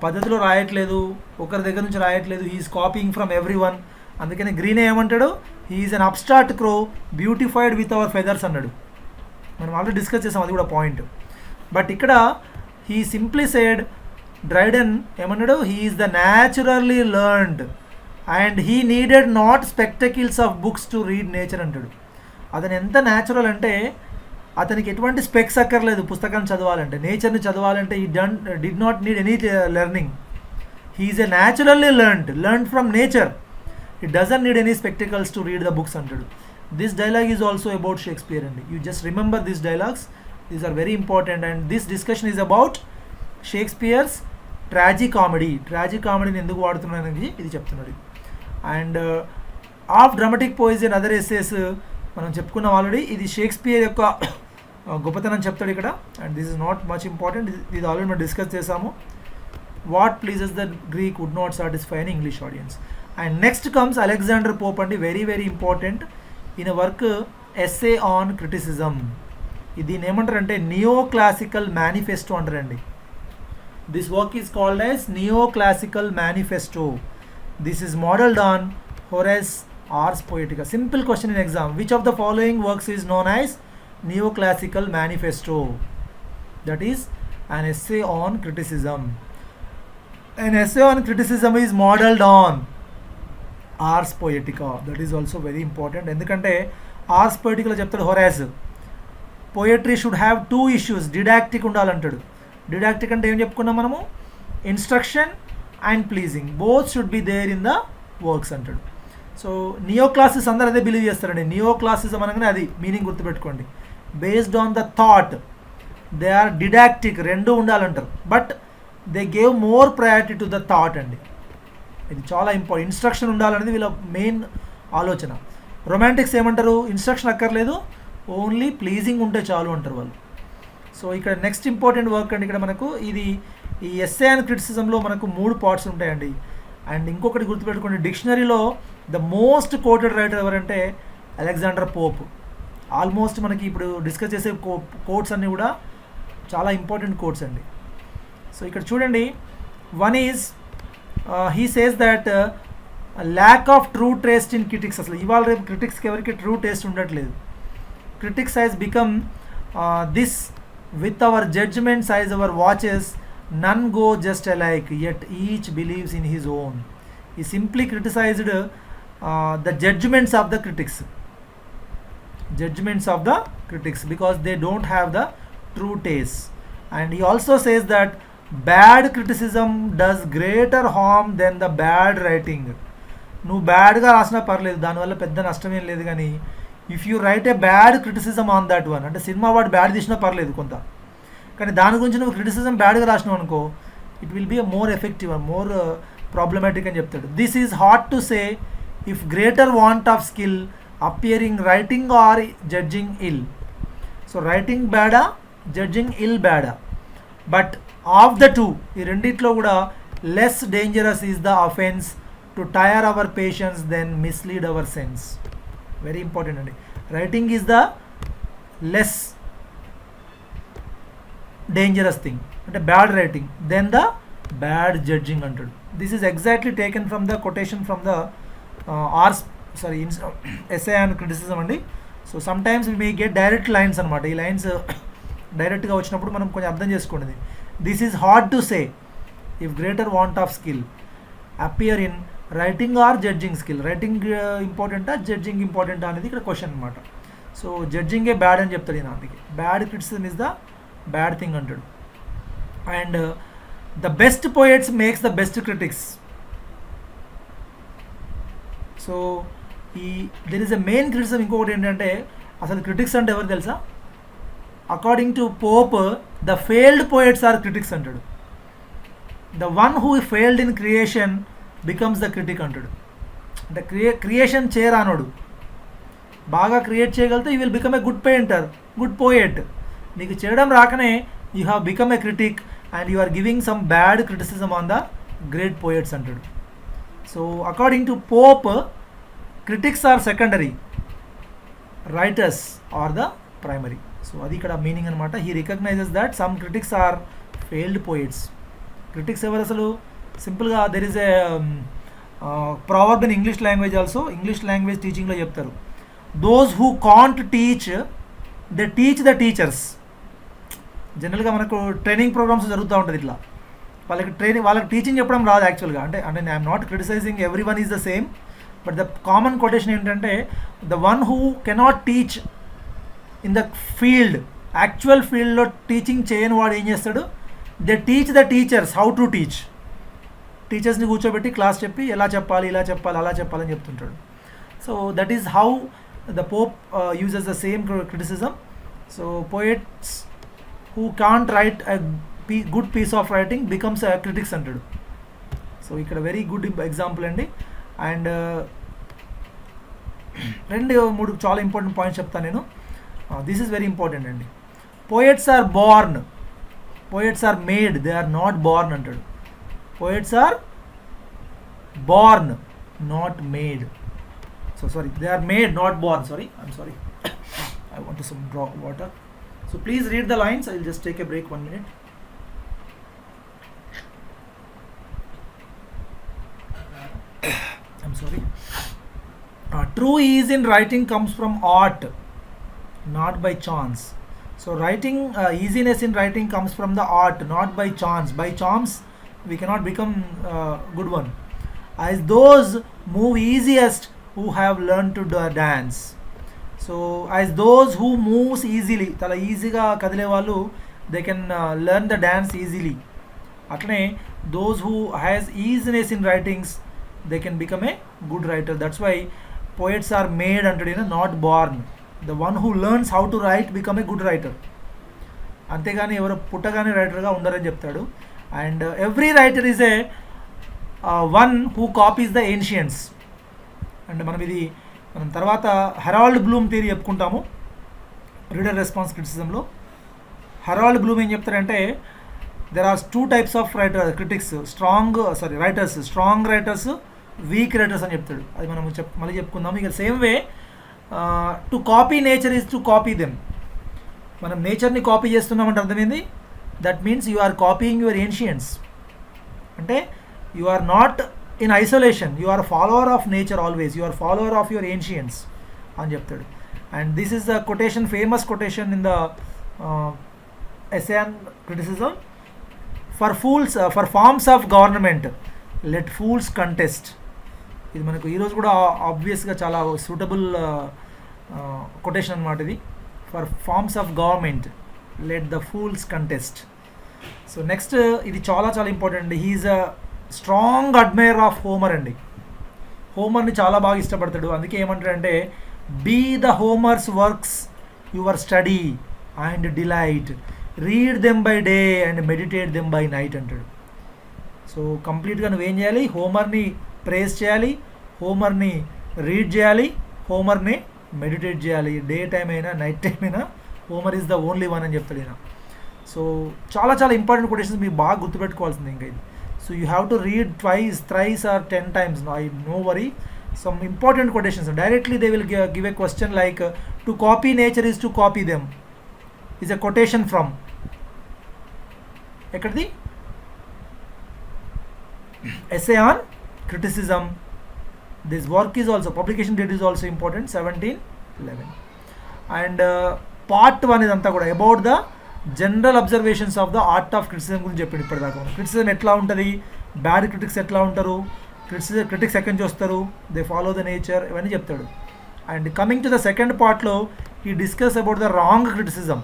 పద్ధతిలో రాయట్లేదు, ఒకరి దగ్గర నుంచి రాయట్లేదు, he's copying from everyone. అందుకని గ్రీన్ ఏమంటాడు? He's an abstract crow beautified with our feathers అన్నాడు. మనం ఆల్రెడీ డిస్కస్ చేసాం, అది కూడా పాయింట్. బట్ ఇక్కడ హీ సింప్లీ సెడ్, డ్రైడన్ ఏమన్నాడు? He is the naturally learned and he needed not spectacles of books to read nature అంటాడు. అతను ఎంత న్యాచురల్ అంటే అతనికి ఎటువంటి స్పెక్స్ అక్కర్లేదు పుస్తకాన్ని చదవాలంటే, నేచర్ని చదవాలంటే. He did not need any learning. He is a naturally learned from nature. He doesn't need any spectacles to read the books అంటాడు. This dialogue is also about Shakespeare అండి. You just remember this dialogues, these are very important. And this discussion is about Shakespeare's ట్రాజికామెడీని ఎందుకు వాడుతున్నాను అనేది ఇది చెప్తున్నాడు. And of dramatic poesy and other essays మనం చెప్పుకున్నాం ఆల్రెడీ. ఇది షేక్స్పియర్ యొక్క గొప్పతనం చెప్తాడు ఇక్కడ. And this is not much important, ఇది ఆల్రెడీ మనం డిస్కస్ చేసాము. What pleases the Greek would not satisfy an English audience. And next comes Alexander Pope అండి, వెరీ వెరీ ఇంపార్టెంట్. ఈయన వర్క్ ఎస్సే ఆన్ క్రిటిసిజం. దీన్ని ఏమంటారంటే నియో క్లాసికల్ మేనిఫెస్టో అంటారండి. This work is called as Neoclassical Manifesto. This is modeled on Horace Ars Poetica. Simple question in exam. Which of the following works is known as Neoclassical Manifesto? That is an essay on criticism. An essay on criticism is modeled on Ars Poetica. That is also very important. ఎందుకంటే Ars Poetica చెప్తాడు Horace, poetry should have 2 issues. Didactic ఉండాలంటాడు. Didactic అంటే ఏం చెప్పుకున్నాం మనము? Instruction and pleasing, both should be there in the works అంటాడు. So neo classes అందరూ అదే బిలీవ్ చేస్తారండి. నియో క్లాసెస్ అనగానే అది మీనింగ్ గుర్తుపెట్టుకోండి. Based on the thought, they are didactic, రెండు ఉండాలంటారు. But they gave more priority to the thought అండి. ఇది చాలా ఇంపార్టెంట్. ఇన్స్ట్రక్షన్ ఉండాలనేది వీళ్ళ మెయిన్ ఆలోచన. రొమాంటిక్స్ ఏమంటారు? ఇన్స్ట్రక్షన్ అక్కర్లేదు, ఓన్లీ ప్లీజింగ్ ఉంటే చాలు అంటారు వాళ్ళు. సో ఇక్కడ నెక్స్ట్ ఇంపార్టెంట్ వర్క్ అండి. ఇక్కడ మనకు ఇది ఈ ఎస్సే అండ్ క్రిటిసిజంలో మనకు 3 పార్ట్స్ ఉంటాయండి. అండ్ ఇంకొకటి గుర్తుపెట్టుకోండి, డిక్షనరీలో ద మోస్ట్ కోటెడ్ రైటర్ ఎవరంటే అలెగ్జాండర్ పోప్. ఆల్మోస్ట్ మనకి ఇప్పుడు డిస్కస్ చేసే కోట్స్ అన్నీ కూడా చాలా ఇంపార్టెంట్ కోట్స్ అండి. సో ఇక్కడ చూడండి, one is he says that lack of true taste in critics. అసలు ఇవాళ రేపు క్రిటిక్స్కి ఎవరికి ట్రూ టేస్ట్ ఉండట్లేదు. Critics has become this with our judgments as our watches, none go just alike, yet each believes in his own. He simply criticized the judgments of the critics because they don't have the true taste. And he also says that bad criticism does greater harm than the bad writing. నువ్వు బ్యాడ్గా రాసినా పర్లేదు, దానివల్ల పెద్ద నష్టమేం లేదు. కానీ if you right A bad criticism on that one, అంటే cinema వాడు బ్యాడ్ తీసినా పర్లేదు కొంత, కానీ దాని గురించి నువ్వు క్రిటిసిజం బ్యాడ్గా రాసినావు అనుకో, it will be more effective, more problematic అని చెప్తాడు. This is hard to say if greater want of skill appearing writing or judging ill. So writing బ్యాడా, జడ్జింగ్ ఇల్ బ్యాడా, బట్ ఆఫ్ ద టూ, ఈ రెండిట్లో కూడా less dangerous is the offence to tire our patience than mislead our sense. Very important అండి. Writing is the less dangerous thing, అంటే bad writing, than the bad judging అంటాడు. This is exactly taken from the quotation from the essay and criticism అండి. So some times we may get direct lines అనమాట. ఈ lines డైరెక్ట్గా వచ్చినప్పుడు మనం కొంచెం అర్థం చేసుకోండి. This is hard to say if greater want of skill appear in writing or judging skill. Writing ఇంపార్టెంటా జడ్జింగ్ ఇంపార్టెంటా అనేది ఇక్కడ క్వశ్చన్ అనమాట. సో జడ్జింగే బ్యాడ్ అని చెప్తాడు ఈయన. అందుకే bad criticism is the bad thing అంటాడు. And the best poets makes the best critics. So ఈ there is a main criticism. ఇంకొకటి ఏంటంటే అసలు క్రిటిక్స్ అంటే ఎవరు తెలుసా? According to Pope the failed poets are critics అంటాడు. The one who failed in creation becomes the critic అంటాడు. అంటే క్రియేషన్ చేయరానోడు బాగా క్రియేట్ చేయగలిగితే you will become a good painter, good poet. నీకు చేయడం రాకనే you have become a critic and you are giving some bad criticism on the great poets అంటాడు. So according to Pope critics are secondary, writers are the primary. So అది ఇక్కడ meaning అనమాట. He recognises that some critics are failed poets. Critics ఎవరు అసలు? సింపుల్గా there is a proverb in English language also. English language టీచింగ్లో చెప్తారు, those who can't teach they teach the teachers. జనరల్గా మనకు ట్రైనింగ్ ప్రోగ్రామ్స్ జరుగుతూ ఉంటుంది. ఇట్లా వాళ్ళకి టీచింగ్ చెప్పడం రాదు యాక్చువల్గా. అంటే I'm not criticising every one is the same, but the common quotation ఏంటంటే the one who cannot teach in the field, actual ఫీల్డ్లో టీచింగ్ చేయని వాడు ఏం చేస్తాడు? They teach the teachers how to teach. టీచర్స్ని కూర్చోబెట్టి క్లాస్ చెప్పి ఎలా చెప్పాలి, ఇలా చెప్పాలి, అలా చెప్పాలని చెప్తుంటాడు. So that is how the Pope uses the same criticism. So poets who can't write a good piece of writing becomes critics అంటాడు. సో ఇక్కడ వెరీ గుడ్ ఎగ్జాంపుల్ అండి. అండ్ మూడు చాలా ఇంపార్టెంట్ పాయింట్స్ చెప్తాను నేను. దిస్ ఈజ్ వెరీ ఇంపార్టెంట్ అండి. Poets are born, poets are made, they are not born అంటాడు. Poets are born not made. So sorry, they are made not born. Sorry, I'm sorry, I want to some drop water. So please read the lines. I will just take a break 1 minute. I'm sorry. True ease in writing comes from art, not by chance. So writing, easiness in writing comes from the art, not by chance. By chance we cannot become good one. As those move easiest who have learned to dance. So as those who moves easily, చాలా ఈజీగా కదిలే వాళ్ళు they can learn the dance easily. అట్లనే those who has easiness in writings they can become a good writer. That's why poets are made అంటాడు, not born. The one who learns how to write become a good writer. అంతేగాని ఎవరు పుట్టగానే రైటర్గా ఉండరని చెప్తాడు. And every writer is a one who copies the ancients. And మనం తర్వాత Harold Bloom theory చెప్పుకుంటాము రీడర్ రెస్పాన్స్ క్రిటిసిజంలో. హెరాల్డ్ బ్లూమ్ ఏం చెప్తారంటే there are 2 types of critics, writers, strong writers, weak writers అని చెప్తాడు. అది మనం మళ్ళీ చెప్పుకుందాము. ఇక same way to copy nature is to copy them. మనం నేచర్ని కాపీ చేస్తున్నామంటే అర్థమైంది, that means you are copying your ancients. అంటే you are not in isolation, you are a follower of nature always, you are follower of your ancients అని చెప్తాడు. And this is the quotation, famous quotation in the essay and criticism. For forms of government let fools contest. ఇది మనకు ఈరోజు కూడా ఆబ్వియస్గా చాలా suitable quotation అనమాట ఇది. For forms of government let the fools contest. So next ఇది చాలా చాలా ఇంపార్టెంట్ అండి. He's a strong admirer of Homer అండి. హోమర్ని చాలా బాగా ఇష్టపడతాడు. అందుకే ఏమంటాడంటే be the Homer's works your study and delight, read them by day and meditate them by night అంటాడు. సో కంప్లీట్గా నువ్వేం చేయాలి? హోమర్ని ప్రేజ్ చేయాలి, హోమర్ని రీడ్ చేయాలి, హోమర్ని మెడిటేట్ చేయాలి. డే టైం అయినా నైట్ టైం అయినా Homer is the only one అని చెప్తాడు ఈయన. సో చాలా చాలా ఇంపార్టెంట్ కొటేషన్స్ మీరు బాగా గుర్తుపెట్టుకోవాల్సింది ఇంకా ఇది. So you have to read twice, thrice or 10 times. I no worry. Some important quotations. Directly they will give a question like, to copy nature is to copy them. Is a quotation from ekkadi essay on criticism. This work is also, publication date is also important, 1711. And part 1 is anta kuda about the general observations of the art of criticism guరించి చెప్పిండు ఇప్పటిదాకా. Criticism ఎట్లా ఉంటుంది, bad critics ఎట్లా ఉంటారు, critics ఎక్కడి నుంచి వస్తారు, they follow the nature, ఇవన్నీ చెప్తాడు. And coming to the second పార్ట్లో he discuss about the wrong criticism.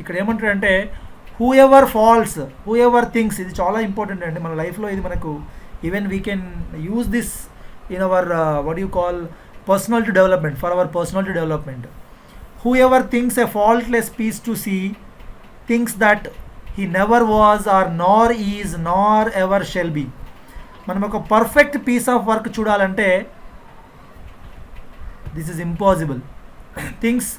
ఇక్కడ ఏమంటాడంటే whoever falls, whoever thinks, ఇది చాలా ఇంపార్టెంట్ అండి మన లైఫ్లో. ఇది మనకు even we can use this in our what you call personality development, for our personality development. Whoever thinks a faultless piece to see thinks that he never was or nor is nor ever shall be. మనం ఒక perfect piece of work చూడాలంటే this is impossible. Things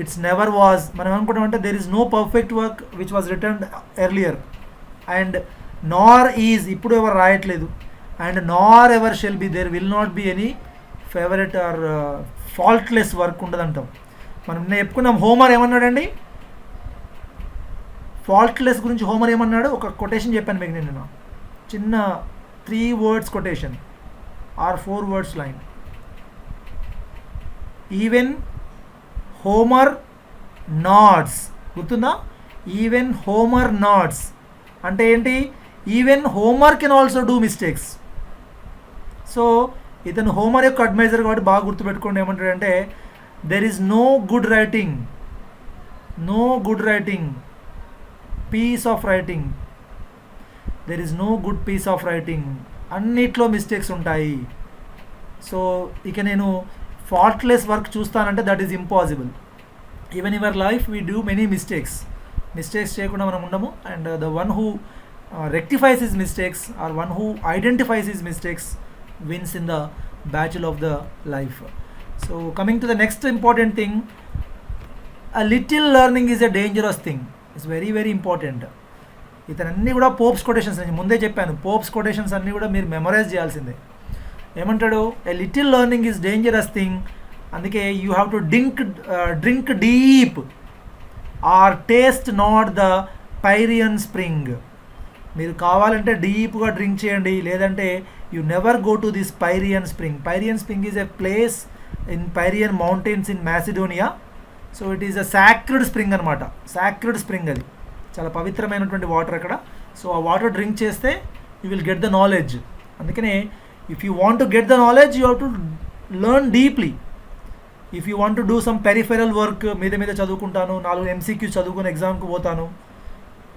it's never was, మనం అనుకుంటామంటే there is no perfect work which was written earlier. And nor is, ఇప్పుడు ఎవరు రాయట్లేదు. And nor ever shall be, there will not be any favourite or faultless work ఉండదంటాం. మనం నేను చెప్పుకున్నాం. Homer ఏమన్నాడండి ఫాల్ట్లెస్ గురించి? హోమర్ ఏమన్నాడు? ఒక కొటేషన్ చెప్పాను మీకు నేను, చిన్న 3 words quotation or 4 words line. Even Homer nods, గుర్తుందా? ఈవెన్ హోమర్ నాడ్స్ అంటే ఏంటి? Even Homer can also do mistakes. So ఇతను హోమర్ యొక్క అడ్మైజర్ కాబట్టి బాగా గుర్తుపెట్టుకోండి. ఏమంటాడంటే there is no good writing, no good writing, piece of writing, there is no good piece of writing, అన్నిట్లో మిస్టేక్స్ ఉంటాయి. సో ఇక నేను ఫాల్ట్లెస్ వర్క్ చూస్తానంటే that is impossible. Even your life we do many mistakes, mistakes చేయకుండా మనం ఉండము. And the one who rectifies his mistakes are one who identifies his mistakes wins in the battle of the life. So coming to the next important thing, a little learning is a dangerous thing. It's very very important. ఇతనన్నీ కూడా Pope's quotations, నేను ముందే చెప్పాను Pope's quotations అన్నీ కూడా మీరు memorise చేయాల్సిందే. ఏమంటాడు? A little learning is dangerous thing. అందుకే you have to drink deep or taste not the Pierian spring. మీరు కావాలంటే డీప్గా డ్రింక్ చేయండి, లేదంటే you never go to this Pierian spring. Pierian spring is a place in Pierian mountains in Macedonia. So it is a sacred spring అనమాట, sacred spring, అది చాలా పవిత్రమైనటువంటి water అక్కడ. సో ఆ వాటర్ డ్రింక్ చేస్తే you will get the knowledge. అందుకనే if you want to get the knowledge you have to learn deeply. If you want to do some peripheral work, మీద చదువుకుంటాను, 4 MCQs చదువుకుని ఎగ్జామ్కి పోతాను,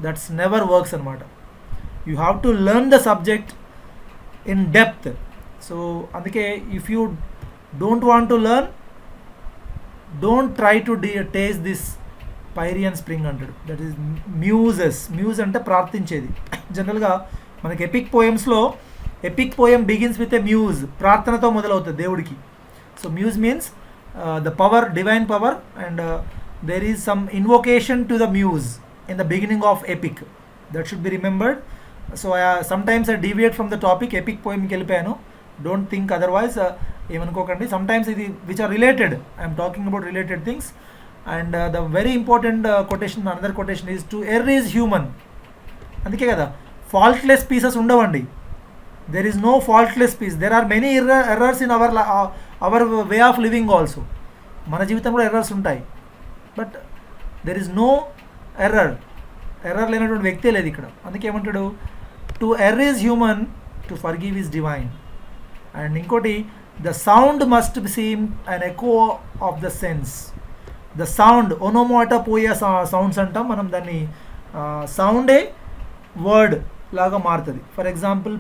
దట్స్ నెవర్ వర్క్స్ అనమాట. You have to learn the subject in depth. So అందుకే if you don't want to learn, don't try to taste this Pierian spring అంటాడు. That is muses. Muse అంటే ప్రార్థించేది. జనరల్గా మనకి ఎపిక్ పోయమ్స్లో epic poem begins with a muse, ప్రార్థనతో మొదలవుతుంది దేవుడికి. So muse means the power, divine power, and there is some invocation to the muse in the beginning of epic. That should be remembered. So sometimes I deviate from the topic, epic పోయంకి వెళ్ళిపోయాను, don't think otherwise, ఏమనుకోకండి. Sometimes ఇది which are related, I'm talking about related things. And the very important quotation, another quotation is, to err is human. అందుకే కదా faultless pieces ఉండవండి. There is no faultless piece. There are many errors in our way of living also. మన జీవితం కూడా errors ఉంటాయి, but there is no error లేనటువంటి వ్యక్తే లేదు ఇక్కడ. అందుకే ఏమంటాడు? To err is human, to forgive is divine. And ఇంకోటి, the sound must seem an echo of the sense. The sound, onomatopoeia sounds అంటాం మనం దాన్ని, సౌండే వర్డ్ లాగా మారుతుంది. ఫర్ ఎగ్జాంపుల్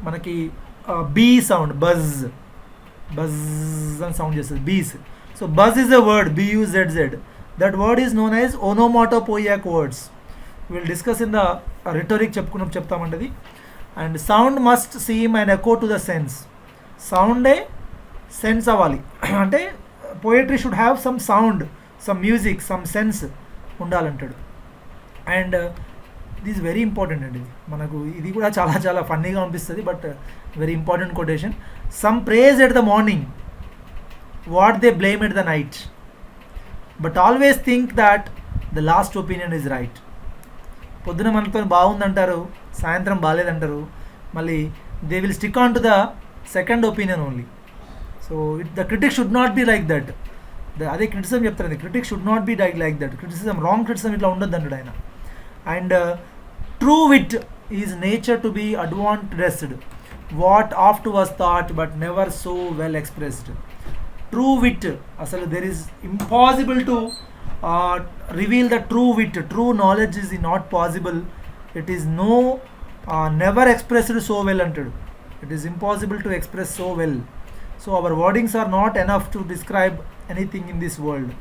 మనకి బీ సౌండ్, బజ్ అని సౌండ్ చేస్తుంది, bees. So buzz is a word, BUZZ. That word is known as onomatopoeic words. Will discuss in the rhetoric చెప్తామంటది. And sound must seem and echo to the sense. సౌండే sense అవ్వాలి అంటే poetry should have some sound, some music, some sense ఉండాలంటాడు. And this very important అండి. మనకు ఇది కూడా చాలా చాలా ఫన్నీగా అనిపిస్తుంది, but very important quotation. Some praise at the morning, what they blame at the night, but always think that the last opinion is right. పొద్దున మనతో బాగుందంటారు, సాయంత్రం బాగాలేదంటారు, మళ్ళీ they will stick on to the second opinion only. So the critic should not be like that. అదే criticism చెప్తారు, critic should not be like that. Criticism, wrong criticism ఇట్లా ఉండొద్దు అంటాడు ఆయన. And true wit is nature to be advantaged, what oft was thought but never so well expressed. True wit, అసలు there is impossible to reveal the true wit. True knowledge is not possible, it is no never expressed so well అంటాడు. It is impossible to express so well. So our wordings are not enough to describe anything in this world.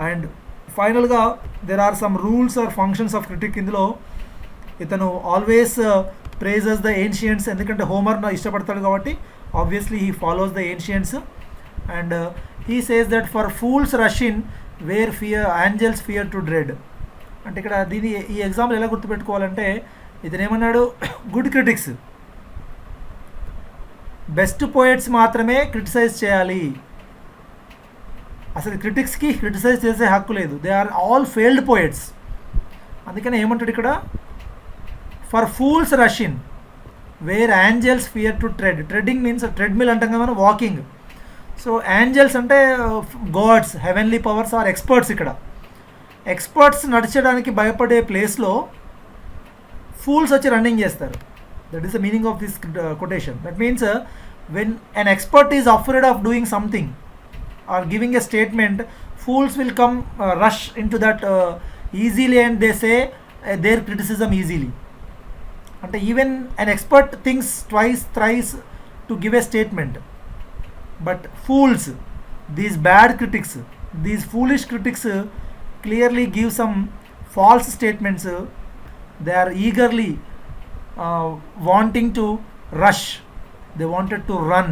And ఫైనల్గా there are some rules or functions of critic. ఇందులో ఇతను always prices the ancients, ఎందుకంటే హోమర్ను ఇష్టపడతాడు కాబట్టి obviously he follows the ancients. And he says that for fools rush in where fear angels fear to dread. అంటే ఇక్కడ దీని ఈ ఎగ్జాంపుల్ ఎలా గుర్తుపెట్టుకోవాలంటే, ఇతను ఏమన్నాడు, గుడ్ క్రిటిక్స్, బెస్ట్ పోయట్స్ మాత్రమే క్రిటిసైజ్ చేయాలి. అసలు క్రిటిక్స్కి క్రిటిసైజ్ చేసే హక్కు లేదు, they are all failed poets. అందుకని ఏమంటాడు ఇక్కడ, for fools rush in where angels fear to tread. Treading means treadmill అంటాం కదా మనం, వాకింగ్. సో ఏంజల్స్ అంటే gods, heavenly powers or experts. ఇక్కడ ఎక్స్పర్ట్స్ నడిచడానికి భయపడే ప్లేస్లో ఫూల్స్ వచ్చి రన్నింగ్ చేస్తారు. That is the meaning of this quotation. That means when an expert is afraid of doing something or giving a statement, fools will come rush into that easily and they say their criticism easily. And even an expert thinks twice thrice to give a statement, but fools, these bad critics, these foolish critics clearly give some false statements. They are eagerly wanting to rush, they wanted to run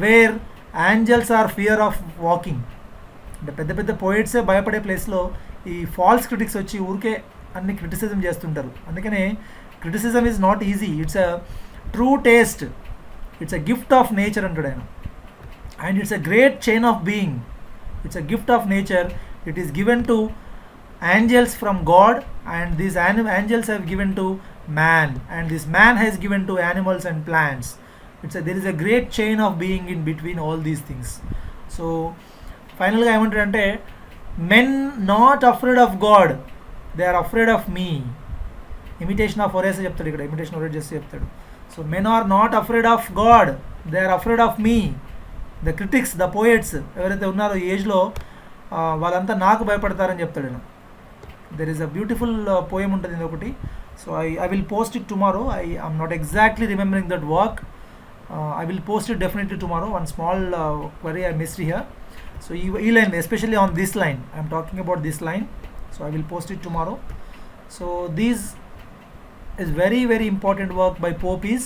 where angels or fear of walking. అంటే పెద్ద పెద్ద పోయిట్సే భయపడే ప్లేస్లో ఈ falls critics వచ్చి ఊరికే అన్ని criticism చేస్తుంటారు. అందుకనే criticism is not easy, it's a true taste, it's a gift of nature అంటాడు ఆయన. And it's a great chain of being, it's a gift of nature. It is given to angels from God, and these angels have given to man, and this man has given to animals and plants. There is a great chain of being in between all these things. So finally ఏమంటాడంటే, men not afraid of God, they are afraid of me. Imitation of Horace చెప్తాడు ఇక్కడ, imitation Horace చేసి చెప్తాడు. So men are not afraid of God, they are afraid of me. The critics, the poets ఎవరైతే ఉన్నారో ఈ ఏజ్లో వాళ్ళంతా నాకు భయపడతారని చెప్తాడు నేను. There is a beautiful poem ఉంటుంది ఇది ఒకటి. So I will post it tomorrow. I am not exactly remembering that work. I will post it definitely tomorrow. One small query I missed here. So e line, especially on this line, I am talking about this line. So I will post it tomorrow. So this is very very important work by Pope, is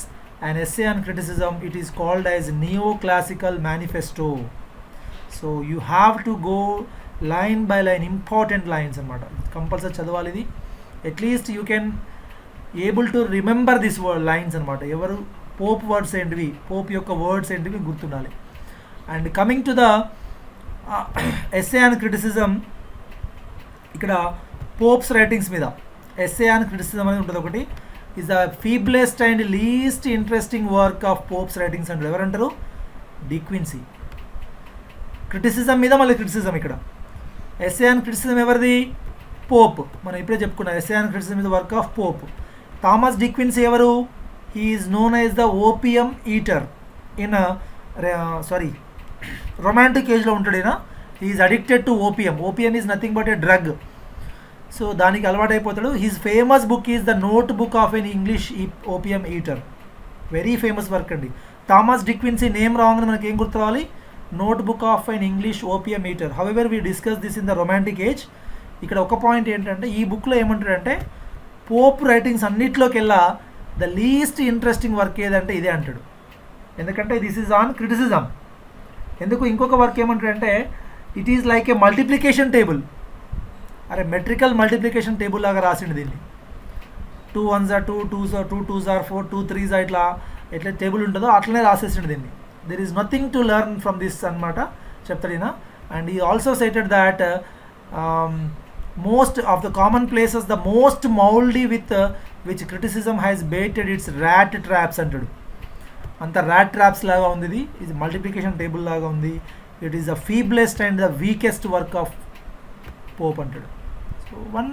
an essay on criticism. It is called as Neoclassical Manifesto. So you have to go line by line, important lines anamata. Compulsory chadavali idi. At least you can able to remember this word lines anamata. Evaru Pope words ఏంటివి, Pope యొక్క words ఏంటివి గుర్తుండాలి. And coming to the essay on criticism, ఇక్కడ Pope's writings మీద essay on criticism అనేది ఉంటుంది ఒకటి. Is the feeblest and least interesting work of Pope's writings అంటారు. ఎవరంటారు? De Quincey. క్రిటిసిజం మీద మళ్ళీ క్రిటిసిజం. ఇక్కడ ఎస్సే ఆన్ క్రిటిసిజం ఎవరిది? పోప్. మనం ఇప్పుడే చెప్పుకున్నాం ఎస్సే ఆన్ క్రిటిసిజం మీద work of Pope. Thomas De Quincey ఎవరు? He is known as the opium eater in a romantic age లో ఉంటాడు ఈయన. He is addicted to opium. Opium is nothing but a drug. So దానికి అలవాటు అయిపోతాడు. His famous book is the note book of an English opium eater. Very famous work అండి. Thomas De Quincey name wrong మనకి ఏం గుర్తు రావాలి? Note book of an English opium eater. However we discuss this in the romantic age. ఇక్కడ ఒక point ఏంటంటే, ఈ బుక్లో ఏమంటాడంటే, పోప్ రైటింగ్స్ అన్నిట్లోకెల్లా ద లీస్ట్ ఇంట్రెస్టింగ్ వర్క్ ఏదంటే ఇదే అంటాడు. ఎందుకంటే దిస్ ఈజ్ ఆన్ క్రిటిసిజం. ఎందుకు? ఇంకొక వర్క్ ఏమంటాడంటే, it is like A multiplication table. అరే మెట్రికల్ మల్టిప్లికేషన్ టేబుల్ లాగా రాసిండు దీన్ని. 2 1s are 2, 2s are 2, 2s are 4, 2 3s ఇట్లా ఎట్లా టేబుల్ ఉంటుందో అట్లనే రాసేసిండు దీన్ని. There is nothing to learn from this అనమాట చెప్తాడు ఈయన. And he also cited that most of the common places the most mouldy with which criticism has baited its rat traps అంటాడు. అంత rat traps లాగా ఉంది ఇది. ఇది మల్టిప్లికేషన్ టేబుల్ లాగా ఉంది. It is the feeblest and the weakest work of Pope అంటాడు. So one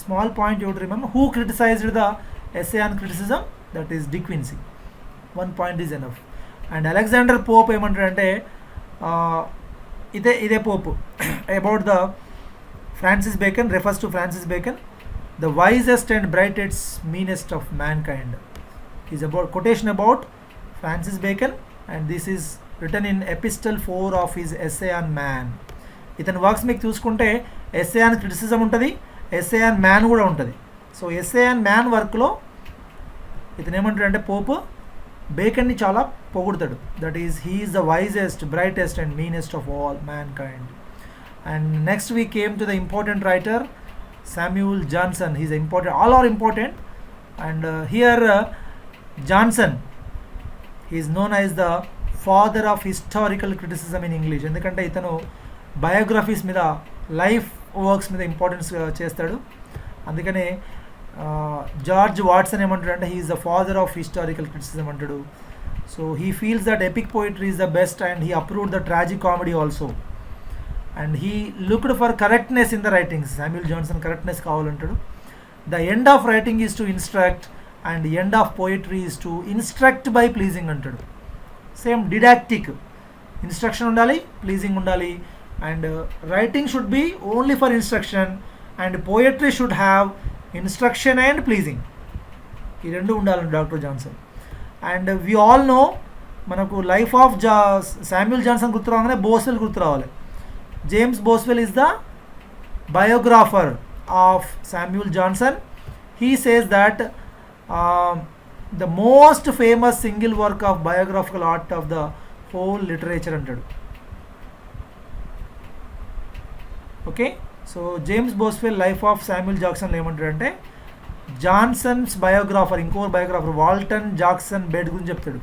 small point you would remember, who criticized the essay on criticism, that is De Quincey. One point is enough. And Alexander Pope ఏమంటాడంటే ఇదే Pope about the Francis Bacon, refers to Francis Bacon, the wisest and brightest meanest of mankind. Is about quotation about Francis Bacon, and this is written in epistle 4 of his essay on man. ఇతని works మీకు చూసుకుంటే essay on criticism ఉంటుంది, essay on man కూడా ఉంటుంది. So essay on man వర్క్లో ఇతను ఏమంటాడంటే Pope బేకన్ని చాలా పొగుడతాడు. That is he is the wisest, brightest and meanest of all mankind. And next we came to the important writer Samuel Johnson. He's important, all are important. And here Johnson, he is known as the father of historical criticism in English. ఎందుకంటే ఇతను biographies మీద, life works మీద importance చేస్తాడు. అందుకనే George Watson ఏమంటాడంటే he is the father of historical criticism అంటాడు. So he feels that epic poetry is the best and he approved the tragic comedy also. And he looked for correctness in the writings. Samuel Johnson correctness కావాలంటాడు. The end of writing is to instruct and the end of poetry is to instruct by pleasing అంటాడు. Same didactic, instruction ఉండాలి, pleasing ఉండాలి. And writing should be only for instruction and poetry should have instruction and pleasing. ఈ రెండు ఉండాలండి doctor Johnson. And we all know, మనకు life of Samuel Johnson గుర్తు రాగానే బోస్వెల్ గుర్తు రావాలి. James Boswell is the biographer of Samuel Johnson. He says that the most famous single work of biographical art of the whole literature అంటాడు. Okay, so James Boswell life of Samuel Jackson ఏమంటాడంటే Johnson's biographer, ఇంకో biographer Walton Jackson bed గురించి చెప్తాడు.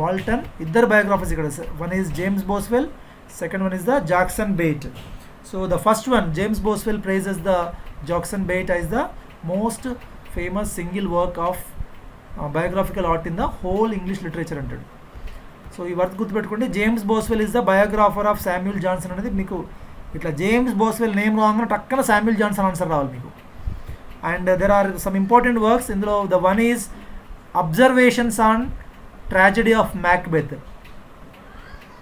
Walton, ఇద్దరు biographers ఇక్కడ. One is James Boswell, second one is the Jackson Bate. So the first one, James Boswell praises the Jackson Bate as the most famous single work of biographical art in the whole English literature అంటాడు. So ఈ work గుర్తుపెట్టుకోండి, James Boswell is the biographer of Samuel Johnson అనేది మీకు ఇట్లా James బోస్వెల్ name రాగానే టక్కన Samuel Johnson answer రావాలి మీకు. And there are some important works ఇందులో. The one is observations on tragedy of Macbeth.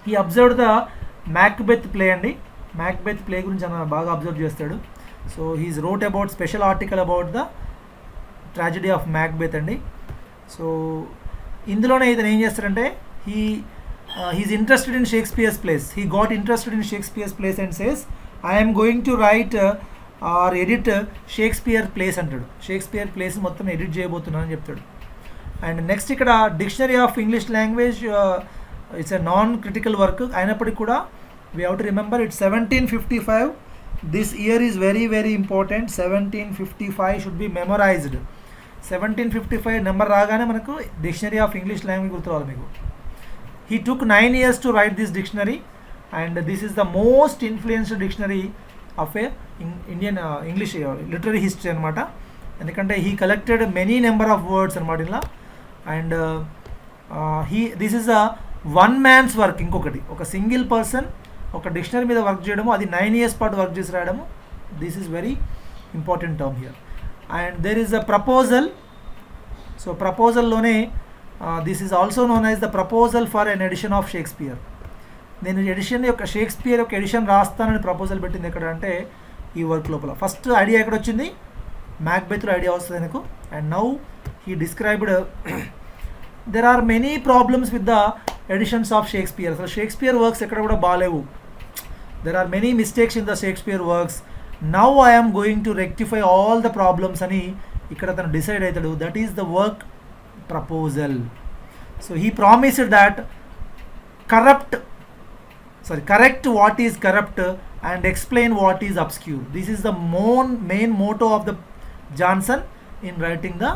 He observed the Macbeth play అండి. Macbeth play గురించి చాలా బాగా అబ్జర్వ్ చేస్తాడు. So he's wrote about special article about the tragedy of Macbeth అండి. So ఇందులోనే ఇతను ఏం చేస్తాడంటే he is interested in Shakespeare's plays. He got interested in Shakespeare's plays and says I'm going to write or edit Shakespeare place అంటాడు. Shakespeare plays మొత్తం edit చేయబోతున్నాను అని చెప్తాడు. అండ్ నెక్స్ట్ ఇక్కడ dictionary of English language, it's a non critical work అయినప్పటికీ కూడా we have to remember it's 1755. This year is very very important. 1755 should be memorised. 1755 number రాగానే మనకు డిక్షనరీ ఆఫ్ ఇంగ్లీష్ లాంగ్వేజ్ గుర్తురావాలి మీకు. He took 9 years to write this dictionary and this is the most influenced dictionary of a Indian English literary history అనమాట. ఎందుకంటే he collected many number of words అనమాట ఇలా. And this is a one man's work. ఇంకొకటి, ఒక single person ఒక dictionary మీద work చేయడము, అది 9 years పాటు వర్క్ చేసి రాయడము. This is very important term here. And there is a proposal. So ప్రపోజల్లోనే this is also known as the proposal for an edition of Shakespeare. నేను ఎడిషన్ యొక్క షేక్స్పియర్ యొక్క ఎడిషన్ రాస్తానని ప్రపోజల్ పెట్టింది ఎక్కడ అంటే ఈ వర్క్ లోపల. ఫస్ట్ ఐడియా ఎక్కడ వచ్చింది, మ్యాక్బెత్లో ఐడియా వస్తుంది నాకు. And now he described there are many problems with the editions of Shakespeare. So Shakespeare works ఎక్కడ కూడా బాలేవు. There are many mistakes in the Shakespeare works. Now I am going to rectify all the problems అని ఇక్కడ తను decide అవుతాడు. That is the work proposal. So he promised that correct what is corrupt and explain what is obscure. This is the main motto of the Johnson in writing the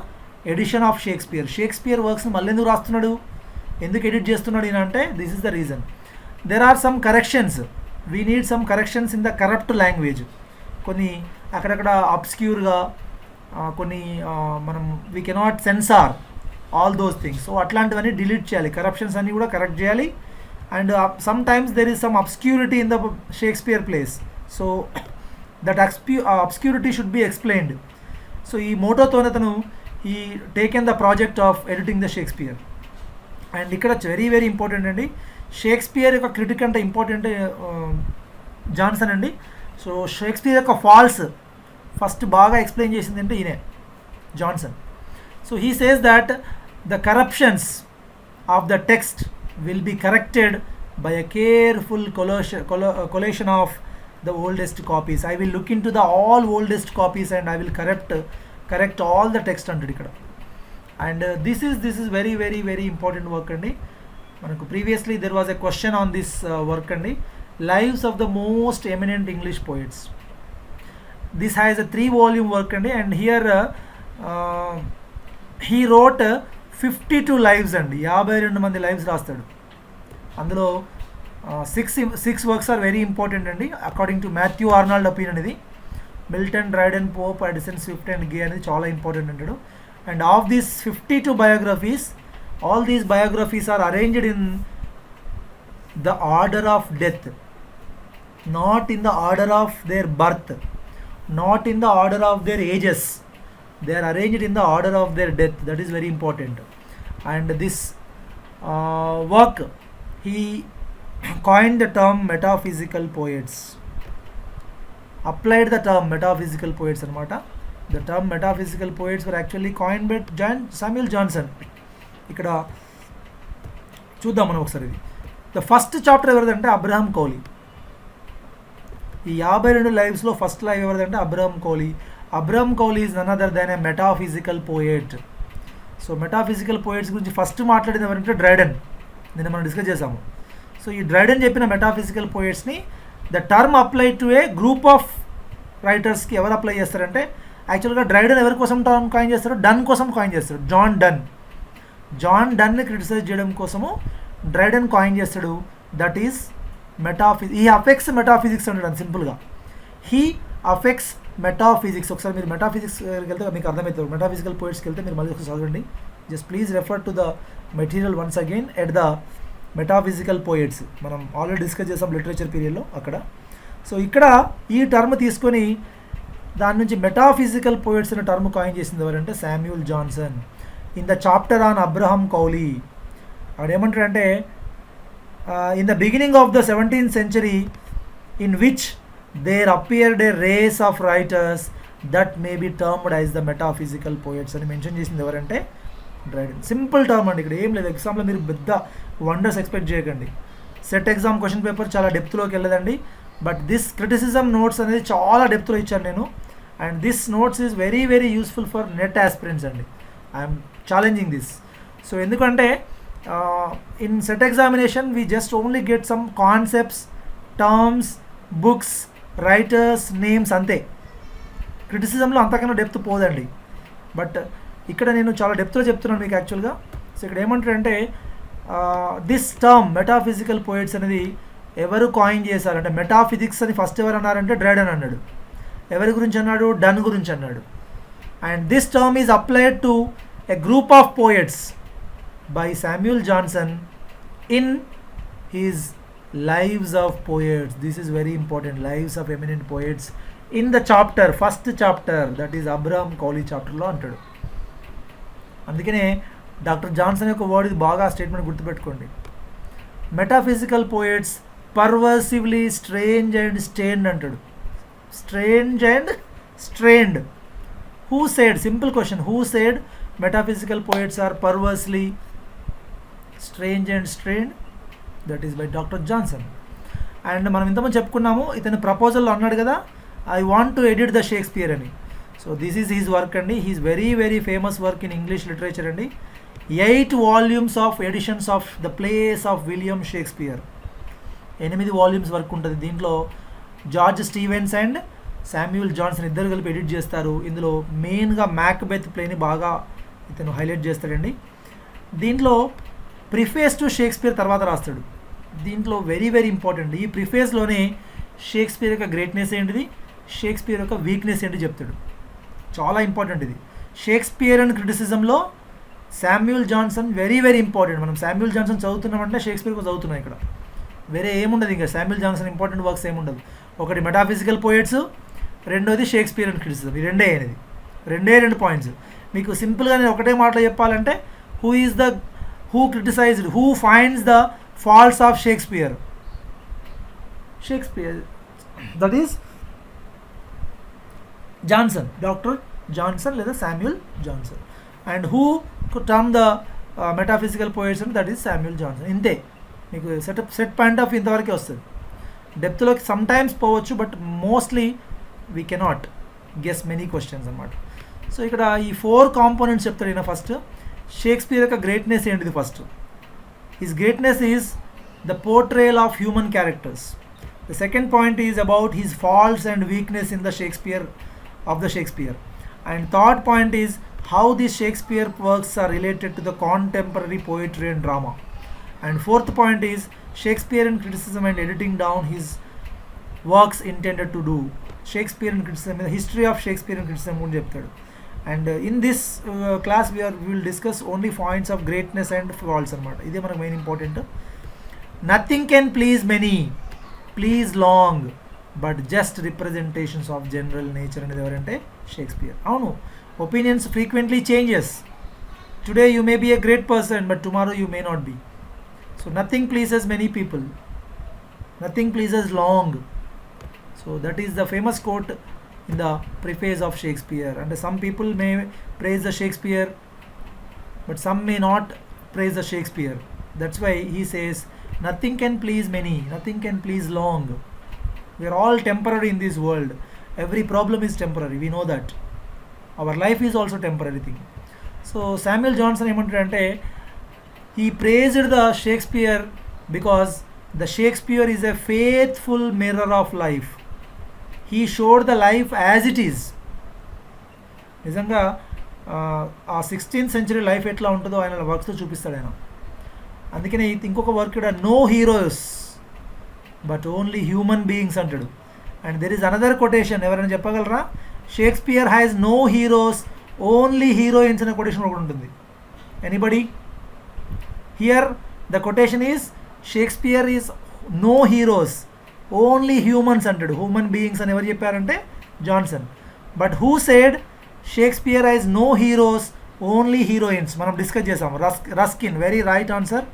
edition of Shakespeare. Shakespeare works మళ్ళీ ఎందుకు రాస్తున్నాడు, ఎందుకు edit చేస్తున్నాడు ఈయన అంటే this is the reason. There are some corrections, we need some corrections in the corrupt language. కొన్ని అక్కడక్కడ అబ్స్క్యూర్గా కొన్ని మనం we cannot censor all those things. So అట్లాంటివన్నీ డిలీట్ చేయాలి, కరప్షన్స్ అన్నీ కూడా కరెక్ట్ చేయాలి. And sometimes there is some obscurity in the Shakespeare plays, so that obscurity should be explained. So ఈ మోటోతోనే అతను ఈ taken the project of editing the Shakespeare. And ఇక్కడ వెరీ వెరీ ఇంపార్టెంట్ అండి, Shakespeare యొక్క critic అంటే important Johnson అండి. So Shakespeare యొక్క ఫాల్స్ ఫస్ట్ బాగా ఎక్స్ప్లెయిన్ చేసింది అంటే ఈయనే Johnson. So he says that the corruptions of the text will be corrected by a careful collation of the oldest copies. I will look into the all oldest copies and I will correct all the text under ikkada. And this is very very very important work andi. Manaku previously there was a question on this work andi, lives of the most eminent English poets. This has a 3-volume work andi, and here he wrote 52 lives అండి, 52 మంది lives రాస్తాడు. అందులో 6 works are very important అండి according to Matthew Arnold opinion. ఇది Milton, Dryden, Pope, Addison, Swift and Gay అనేది చాలా ఇంపార్టెంట్ అంటాడు. And of these 52 biographies, all these biographies are arranged in the order of death, not in the order of their birth, not in the order of their ages. They are arranged in the order of their death. That is very important. And this work, he coined the term metaphysical poets, applied the term metaphysical poets anamata. The term metaphysical poets were actually coined by Samuel Johnson. ఇక్కడ చూద్దాం మనం ఒకసారి. ఇది the first chapter ఎవరిదంటే Abraham Cowley. ఈ 52 లైవ్స్లో first live ఎవరిదంటే Abraham Cowley. Abraham Cowley is none other than a metaphysical poet. So metaphysical poets గురించి ఫస్ట్ మాట్లాడింది ఎవరంటే డ్రైడెన్, నిన్న మనం డిస్కస్ చేసాము. సో ఈ డ్రైడెన్ చెప్పిన మెటాఫిజికల్ పోయెట్స్ని the term apply to a group of రైటర్స్కి ఎవరు అప్లై చేస్తారంటే, యాక్చువల్గా డ్రైడెన్ ఎవరి కోసం టర్మ్ కాయిన్ చేస్తాడు, డన్ కోసం కాయిన్ చేస్తాడు. జాన్ డన్ని క్రిటిసైజ్ చేయడం కోసము డ్రైడెన్ కాయిన్ చేస్తాడు. That is he affects metaphysics అంటాడు సింపుల్గా. He affects metaphysics. ఒకసారి మీరు మెటాఫిజిక్స్ వెళ్తే మీకు అర్థమవుతుంది. మెటాఫిజికల్ పోయిట్స్కి వెళ్తే మీరు మళ్ళీ ఒకసారి చదవండి. Just please refer to the material once again at the metaphysical poets. మనం ఆల్రెడీ డిస్కస్ చేసాం లిటరేచర్ పీరియడ్లో అక్కడ. సో ఇక్కడ ఈ టర్మ్ తీసుకొని దాని నుంచి మెటాఫిజికల్ పోయిట్స్ అనే టర్మ్ కాయిన్ చేసింది ఎవరంటే Samuel Johnson in the chapter on Abraham కౌలీ. అక్కడ ఏమంటారంటే in the beginning of the 17th century in which there appeared a race of writers that may be termed as the metaphysical poets అని mention చేసింది ఎవరంటే డ్రైడెన్. Simple term అండి, ఇక్కడ ఏం లేదు. ఎగ్జామ్లో మీరు పెద్ద వండర్స్ ఎక్స్పెక్ట్ చేయకండి. సెట్ ఎగ్జామ్ క్వశ్చన్ పేపర్ చాలా డెప్త్లోకి వెళ్ళదండి, బట్ దిస్ క్రిటిసిజం నోట్స్ అనేది చాలా డెప్త్లో ఇచ్చాను నేను. And this notes is very very useful for NET aspirants అండి. I'm challenging this. సో ఎందుకంటే in SET examination we just only get some concepts, terms, books, writers names అంతే. క్రిటిసిజంలో అంతకన్నా డెప్త్ పోదండి. బట్ ఇక్కడ నేను చాలా డెప్త్లో చెప్తున్నాను మీకు యాక్చువల్గా. సో ఇక్కడ ఏమంటారంటే దిస్ టర్మ్ మెటాఫిజికల్ పోయిట్స్ అనేది ఎవరు కాయిన్ చేశారంటే, మెటాఫిజిక్స్ అని ఫస్ట్ ఎవరు అన్నారంటే డ్రైడెన్ అన్నాడు. ఎవరి గురించి అన్నాడు? డన్ గురించి అన్నాడు. And this term is applied to a group of poets by Samuel Johnson in his lives of poets. This is very important, lives of eminent poets in the chapter, first chapter, that is Abraham కౌలీ చాప్టర్లో అంటాడు. అందుకనే doctor Johnson యొక్క word ఇది బాగా statement గుర్తుపెట్టుకోండి. Metaphysical poets perversively strange and stained అంటాడు. Strange and strained. Who said, simple question, who said metaphysical poets are perversely strange and strained? That is by Doctor Johnson. And మనం ఇంతమంది చెప్పుకున్నాము, ఇతని ప్రపోజల్లో అన్నాడు కదా, I want to edit the Shakespeare అని. So this is his work అండి. He's very very famous work in English literature అండి. 8 volumes of editions of the plays of William Shakespeare. 8 volumes work ఉంటుంది. దీంట్లో George Stevens and Samuel Johnson ఇద్దరు కలిపి edit చేస్తారు. ఇందులో మెయిన్గా మ్యాక్బెత్ ప్లేని బాగా ఇతను హైలైట్ చేస్తాడండి. దీంట్లో ప్రిఫేస్ టు షేక్స్పియర్ తర్వాత రాస్తాడు. దీంట్లో వెరీ వెరీ ఇంపార్టెంట్. ఈ ప్రిఫేస్లోనే షేక్స్పియర్ యొక్క గ్రేట్నెస్ ఏంటిది, షేక్స్పియర్ యొక్క వీక్నెస్ ఏంటి చెప్తాడు. చాలా ఇంపార్టెంట్ ఇది. షేక్స్పియర్ అండ్ క్రిటిసిజంలో Samuel Johnson very very important. మనం శామ్యూల్ జాన్సన్ చదువుతున్నామంటే షేక్స్పియర్ కూడా చదువుతున్నాం ఇక్కడ. వేరే ఏముండదు ఇంకా. శామ్యూల్ జాన్సన్ ఇంపార్టెంట్ వర్క్స్ ఏముండదు. ఒకటి మెటాఫిజికల్ పోయట్స్, రెండోది షేక్స్పియర్ అండ్ క్రిటిసిజం. ఈ రెండే అనేది రెండు పాయింట్స్. మీకు సింపుల్గా నేను ఒకటే మాటలో చెప్పాలంటే who criticised, who finds the faults of Shakespeare, that is Johnson, Dr. Johnson లేదా Samuel Johnson. And who termed the metaphysical poets, that is Samuel Johnson. ఇంతే మీకు సెట్ పాయింట్ ఆఫ్ ఇంతవరకే వస్తుంది. డెప్త్లోకి సమ్ టైమ్స్ పోవచ్చు, but mostly we cannot guess many questions అనమాట. So ఇక్కడ ఈ 4 components చెప్తాడు ఈయన. ఫస్ట్ షేక్స్పియర్ యొక్క గ్రేట్నెస్ ఏంటిది. First his greatness is the portrayal of human characters. The second point is about his faults and weakness in the Shakespeare. And third point is how these Shakespeare works are related to the contemporary poetry and drama. And fourth point is Shakespeare and criticism and editing down his works intended to do. Shakespeare and criticism, the history of Shakespeare and criticism guరించి చెప్తాడు. And in this class we will discuss only points of greatness and faults అనమాట. ఇదే మనకు main important. Nothing can please many, please long, but just representations of general nature అనేది ఎవరంటే Shakespeare. అవును, opinions frequently changes. Today you may be a great person, but tomorrow you may not be. So nothing pleases many people, nothing pleases long. So that is the famous quote in the preface of Shakespeare. And some people may praise the Shakespeare, but some may not praise the Shakespeare. That's why he says nothing can please many, nothing can please long. We are all temporary in this world. Every problem is temporary, we know that. Our life is also temporary thing. So Samuel Johnson ఏమంటాడంటే he praised the Shakespeare because the Shakespeare is a faithful mirror of life. He showed the life as it is. నిజంగా ఆ 16th century life ఎట్లా ఉంటుందో ఆయన వర్క్స్లో చూపిస్తాడు ఆయన. అందుకనే ఇంకొక వర్క్ ఇక్కడ no heroes but only human beings అంటాడు. And there is another quotation, ఎవరైనా చెప్పగలరా? Shakespeare has no heroes, only heroines అనే కొటేషన్ ఒకటి ఉంటుంది. Anybody? Here the quotation is Shakespeare is no heroes, only humans అంటాడు. హ్యూమన్ బీయింగ్స్ అని ఎవరు చెప్పారంటే Johnson. But who said Shakespeare has no heroes, only heroines? మనం డిస్కస్ చేసాం. Ruskin, very right answer.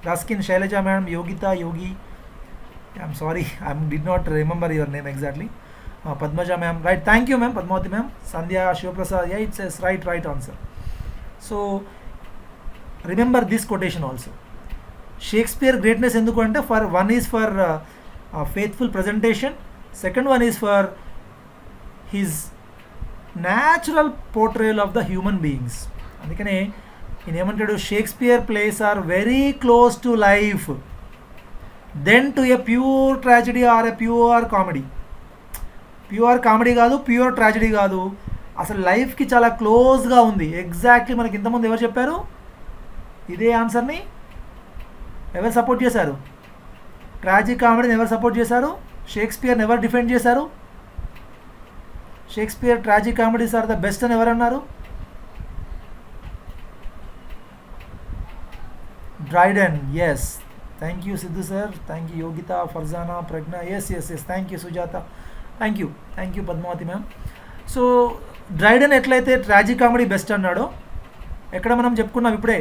Ruskin, Shailaja ma'am, Yogita, Yogi, I'm sorry, I did not remember your name exactly. Padmaja ma'am, right, thank you ma'am. Padmavathi ma'am, Sandhya, Shivaprasad, yeah it's yes right answer. So remember this quotation also. Shakespeare greatness ఎందుకు అంటే one is for faithful presentation, second one is for his natural portrayal of the human beings. అందుకనే ఈయన ఏమంటాడు, Shakespeare plays are very close to life then to a pure tragedy or a pure comedy. Pure comedy కాదు, pure tragedy కాదు, అసలు లైఫ్కి చాలా క్లోజ్గా ఉంది. ఎగ్జాక్ట్లీ మనకి ఇంతకుముందు ఎవరు చెప్పారు ఇదే ఆన్సర్ని? ఎవరు సపోర్ట్ చేశారు? ట్రాజిక్ కామెడీని ఎవరు సపోర్ట్ చేశారు? షేక్స్పియర్ని ఎవరు డిఫెండ్ చేశారు? Shakespeare tragic comedies are the best అని ఎవరన్నారు? Dryden, yes, thank you Siddhu sir, thank you Yogita, Farzana, Pragya, yes, thank you Sujata, thank you Padmavati ma'am. So Dryden ఎట్లయితే ట్రాజిక్ కామెడీ బెస్ట్ అన్నాడో, ఎక్కడ మనం చెప్పుకున్నాం ఇప్పుడే,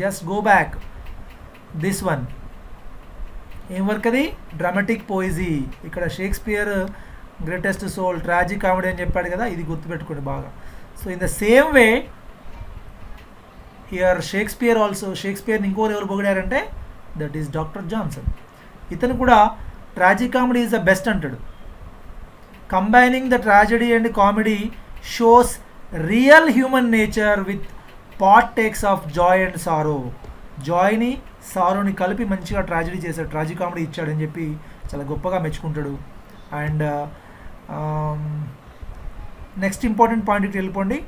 just go back this one. ఏం వర్క్ అది? Dramatic poesy. ఇక్కడ Shakespeare greatest soul, tragic comedy అని చెప్పాడు కదా, ఇది గుర్తుపెట్టుకోండి బాగా. So in the same way here Shakespeare also, షేక్స్పియర్ని ఇంకోరు ఎవరు పొగిడారంటే దట్ ఈస్ డాక్టర్ జాన్సన్. ఇతను కూడా tragic comedy is the best అంటాడు. Combining the tragedy and comedy shows real human nature with partakes of joy and sorrow. జాయ్ని సారోని కలిపి మంచిగా ట్రాజడీ చేశాడు, ట్రాజిక్ కామెడీ ఇచ్చాడని చెప్పి చాలా గొప్పగా మెచ్చుకుంటాడు. అండ్ నెక్స్ట్ ఇంపార్టెంట్ పాయింట్కి వెళ్ళిపోండి.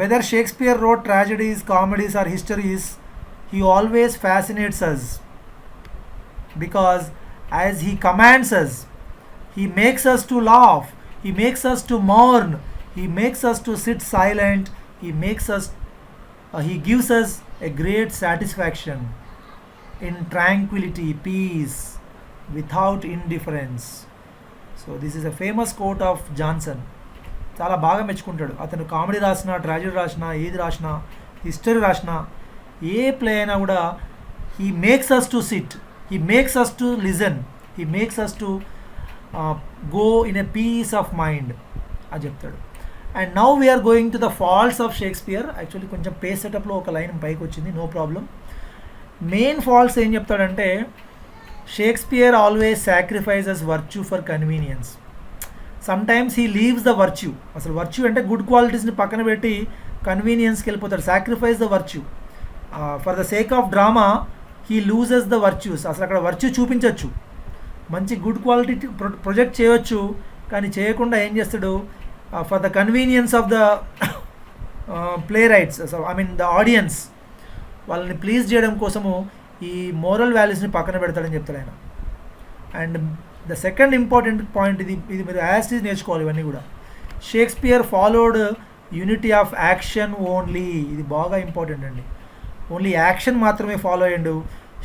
Whether Shakespeare wrote tragedies, comedies or histories, he always fascinates us because as he commands us, he makes us to laugh, he makes us to mourn, he makes us to sit silent, he gives us a great satisfaction in tranquility, peace, without indifference. So this is a famous quote of Johnson. చాలా బాగా మెచ్చుకుంటాడు. అతను comedy రాసినా, tragedy రాసినా, ఏది రాసినా, history రాసినా, ఏ play అయినా కూడా he makes us to sit, he makes us to listen, he makes us to go in a piece of mind అని చెప్తాడు. And now we're going to the faults of Shakespeare. Actually కొంచెం page సెటప్లో ఒక line పైకి వచ్చింది, no problem. Main faults ఏం చెప్తాడంటే, Shakespeare always sacrifices virtue for convenience. Sometimes he leaves the virtue. అసలు వర్చ్యూ అంటే గుడ్ క్వాలిటీస్ని పక్కన పెట్టి కన్వీనియన్స్కి వెళ్ళిపోతాడు. Sacrifice the virtue for the sake of drama, he loses the virtues. అసలు అక్కడ వర్చ్యూ చూపించవచ్చు, మంచి గుడ్ క్వాలిటీ ప్రొజెక్ట్ చేయొచ్చు, కానీ చేయకుండా ఏం చేస్తాడు, for the convenience of the play rights, I mean the audience, వాళ్ళని ప్లీజ్ చేయడం కోసము ఈ మోరల్ వాల్యూస్ని పక్కన పెడతాడని చెప్తాడు ఆయన. And the second important point, ఇది మీరు యాస్టీస్ నేర్చుకోవాలి ఇవన్నీ కూడా. Shakespeare followed unity of action only. ఇది బాగా ఇంపార్టెంట్ అండి. ఓన్లీ యాక్షన్ మాత్రమే ఫాలో అయ్యండు.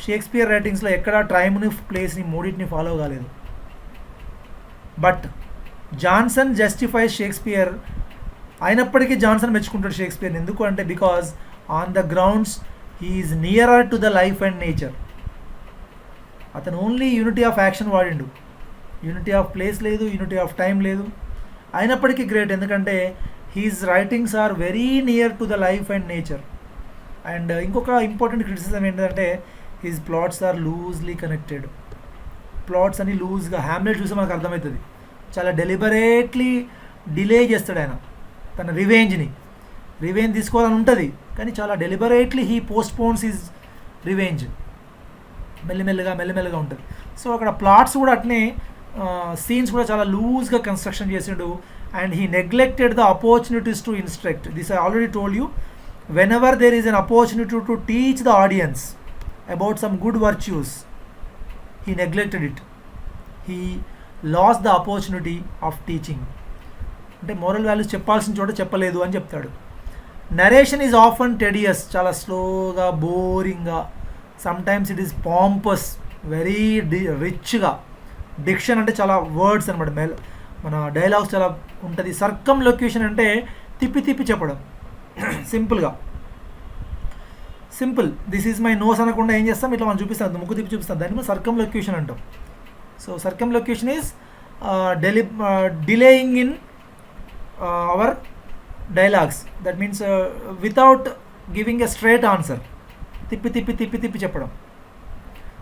షేక్స్పియర్ రైటింగ్స్లో ఎక్కడా టైమ్ని, ప్లేస్ని, మూడింటిని ఫాలో కాలేదు. But Johnson justifies Shakespeare. అయినప్పటికీ జాన్సన్ మెచ్చుకుంటాడు షేక్స్పియర్ని. ఎందుకు అంటే, because on the grounds he is nearer to the life and nature. అతను ఓన్లీ యూనిటీ ఆఫ్ యాక్షన్ వాడిండు, యూనిటీ ఆఫ్ ప్లేస్ లేదు, యూనిటీ ఆఫ్ టైం లేదు. అయినప్పటికీ గ్రేట్, ఎందుకంటే his writings are very near to the life and nature. And ఇంకొక important criticism ఏంటంటే, his plots are loosely connected. Plots అని లూజ్గా, హ్యామ్లెట్ చూస్తే మనకు అర్థమవుతుంది, చాలా డెలిబరేట్లీ డిలే చేస్తాడు ఆయన తన రివెంజ్ తీసుకోవాలని ఉంటుంది, కానీ చాలా డెలిబరేట్లీ హీ పోస్ట్పోన్స్ హిజ్ రివెంజ్. మెల్లమెల్లగా ఉంటుంది. సో అక్కడ ప్లాట్స్ కూడా అట్నే, సీన్స్ కూడా చాలా లూజ్గా కన్స్ట్రక్షన్ చేసిండు. And he neglected the opportunities to instruct. This I already told you, whenever there is an opportunity to teach the audience about some good virtues, he neglected it. He lost the opportunity of teaching. అంటే moral values చెప్పాల్సిన చోట చెప్పలేదు అని చెప్తాడు. Narration is often tedious. చాలా స్లోగా, బోరింగ్గా, sometimes it is pompous, very రిచ్గా. డిక్షన్ అంటే చాలా వర్డ్స్ అనమాట, మన డైలాగ్స్ చాలా ఉంటుంది. సర్కమ్ లొక్యూషన్ అంటే తిప్పి చెప్పడం, simple. This is my nose అనకుండా ఏం చేస్తాం, ఇట్లా మనం చూపిస్తాం, ముక్కు తిప్పి చూపిస్తాం, దాన్ని మనం సర్కమ్ లొక్యూషన్ అంటాం. So circumlocution is delaying in our dialogues. That means without giving a straight answer, తిప్పి చెప్పడం.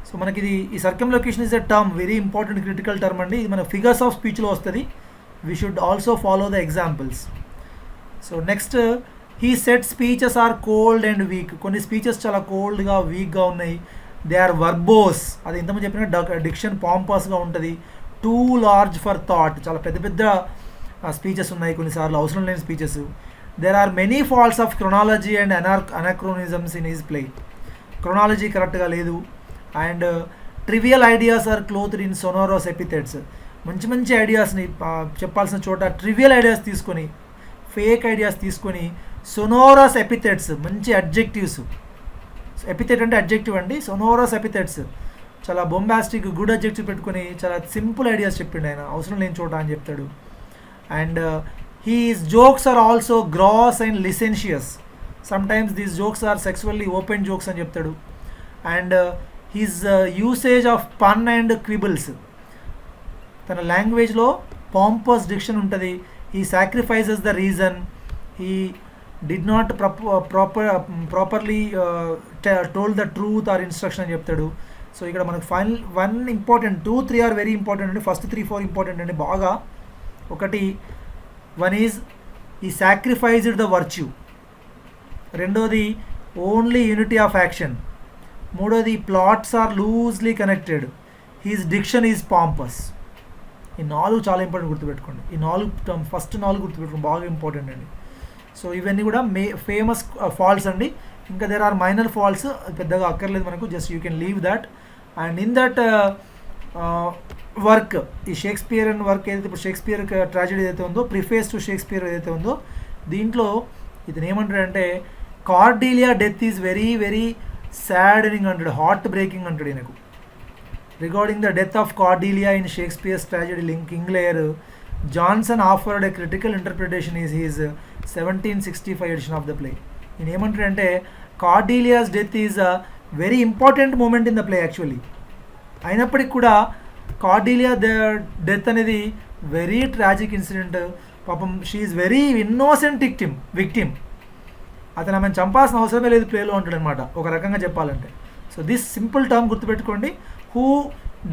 సో మనకి ఈ circumlocution is a term, very important critical term అండి. ఇది మన ఫిగర్స్ ఆఫ్ స్పీచ్లో వస్తుంది. We should also follow the examples. So next, he said speeches are cold and weak. కొన్ని స్పీచెస్ చాలా కోల్డ్గా, వీక్గా ఉన్నాయి. They are verbose. అది ఇంతకుముందు చెప్పిన డిక్షన్ పాంపాస్గా ఉంటుంది. Two large for thought. చాలా పెద్ద స్పీచెస్ ఉన్నాయి, కొన్నిసార్లు అవసరం లేని speeches. There are many faults of chronology and anachronisms in his play. Chronology కరెక్ట్గా లేదు. And trivial ideas are clothed in sonorous epithets. మంచి ఐడియాస్ని చెప్పాల్సిన చోట ట్రివియల్ ఐడియాస్ తీసుకొని, ఫేక్ ఐడియాస్ తీసుకొని, సొనోరస్ ఎపిథెట్స్, మంచి అడ్జెక్టివ్స్. ఎపిథెట్ అంటే అడ్జెక్టివ్ అండి. సొనోరస్ ఎపిథెట్స్, చాలా బొంబాస్టిక్, గుడ్ అడ్జెక్టివ్ పెట్టుకొని చాలా సింపుల్ ఐడియాస్ చెప్పిండు ఆయన, అవసరం లేని చోట అని చెప్తాడు. And his jokes are also gross and licentious. Sometimes these jokes are sexually open jokes అని చెప్తాడు. And his usage of pun and quibbles. తన లాంగ్వేజ్లో పాంపస్ డిక్షన్ ఉంటుంది. He sacrifices the reason. He did not properly told the truth or instruction అని చెప్తాడు. So ఇక్కడ మనకు final one important, 2, 3 are very important అండి. ఫస్ట్ 3, 4 ఇంపార్టెంట్ అండి బాగా. ఒకటి, వన్ ఈజ్ ఈ సాక్రిఫైజ్డ్ ద వర్చ్యూ. రెండోది ఓన్లీ యూనిటీ ఆఫ్ యాక్షన్. మూడోది plots are loosely connected. His diction is pompous. ఈ 4 చాలా ఇంపార్టెంట్ గుర్తుపెట్టుకోండి. ఈ 4 ఫస్ట్ 4 గుర్తుపెట్టుకోండి, బాగా ఇంపార్టెంట్ అండి. సో ఇవన్నీ కూడా ఫేమస్ ఫాల్ట్స్ అండి. ఇంకా దేర్ ఆర్ మైనర్ ఫాల్ట్స్, పెద్దగా అక్కర్లేదు మనకు, just you can leave that. And in that work, ఈ షేక్స్పియర్ వర్క్ ఏదైతే ఇప్పుడు షేక్స్పియర్ ట్రాజెడీ ఏదైతే ఉందో, ప్రిఫేస్ టు షేక్స్పియర్ ఏదైతే ఉందో, దీంట్లో ఇతను ఏమంటాడంటే Cordelia death is very very saddening అంటాడు, హార్ట్ బ్రేకింగ్ అంటాడు ఈయనకు. Regarding the death of Cordelia in Shakespeare's tragedy King Lear, Johnson offered a critical interpretation is his 1765 edition of the play. ఈయన ఏమంటాడంటే Cordelia's death is a very important moment in the play actually. అయినప్పటికీ కూడా Cordelia death అనేది very tragic incident. పాపం she is very innocent victim. అతను ఆమెను చంపాల్సిన అవసరమే లేదు ప్లేలో ఉంటాడు అనమాట, ఒక రకంగా చెప్పాలంటే. సో దిస్ సింపుల్ టర్మ్ గుర్తుపెట్టుకోండి. Who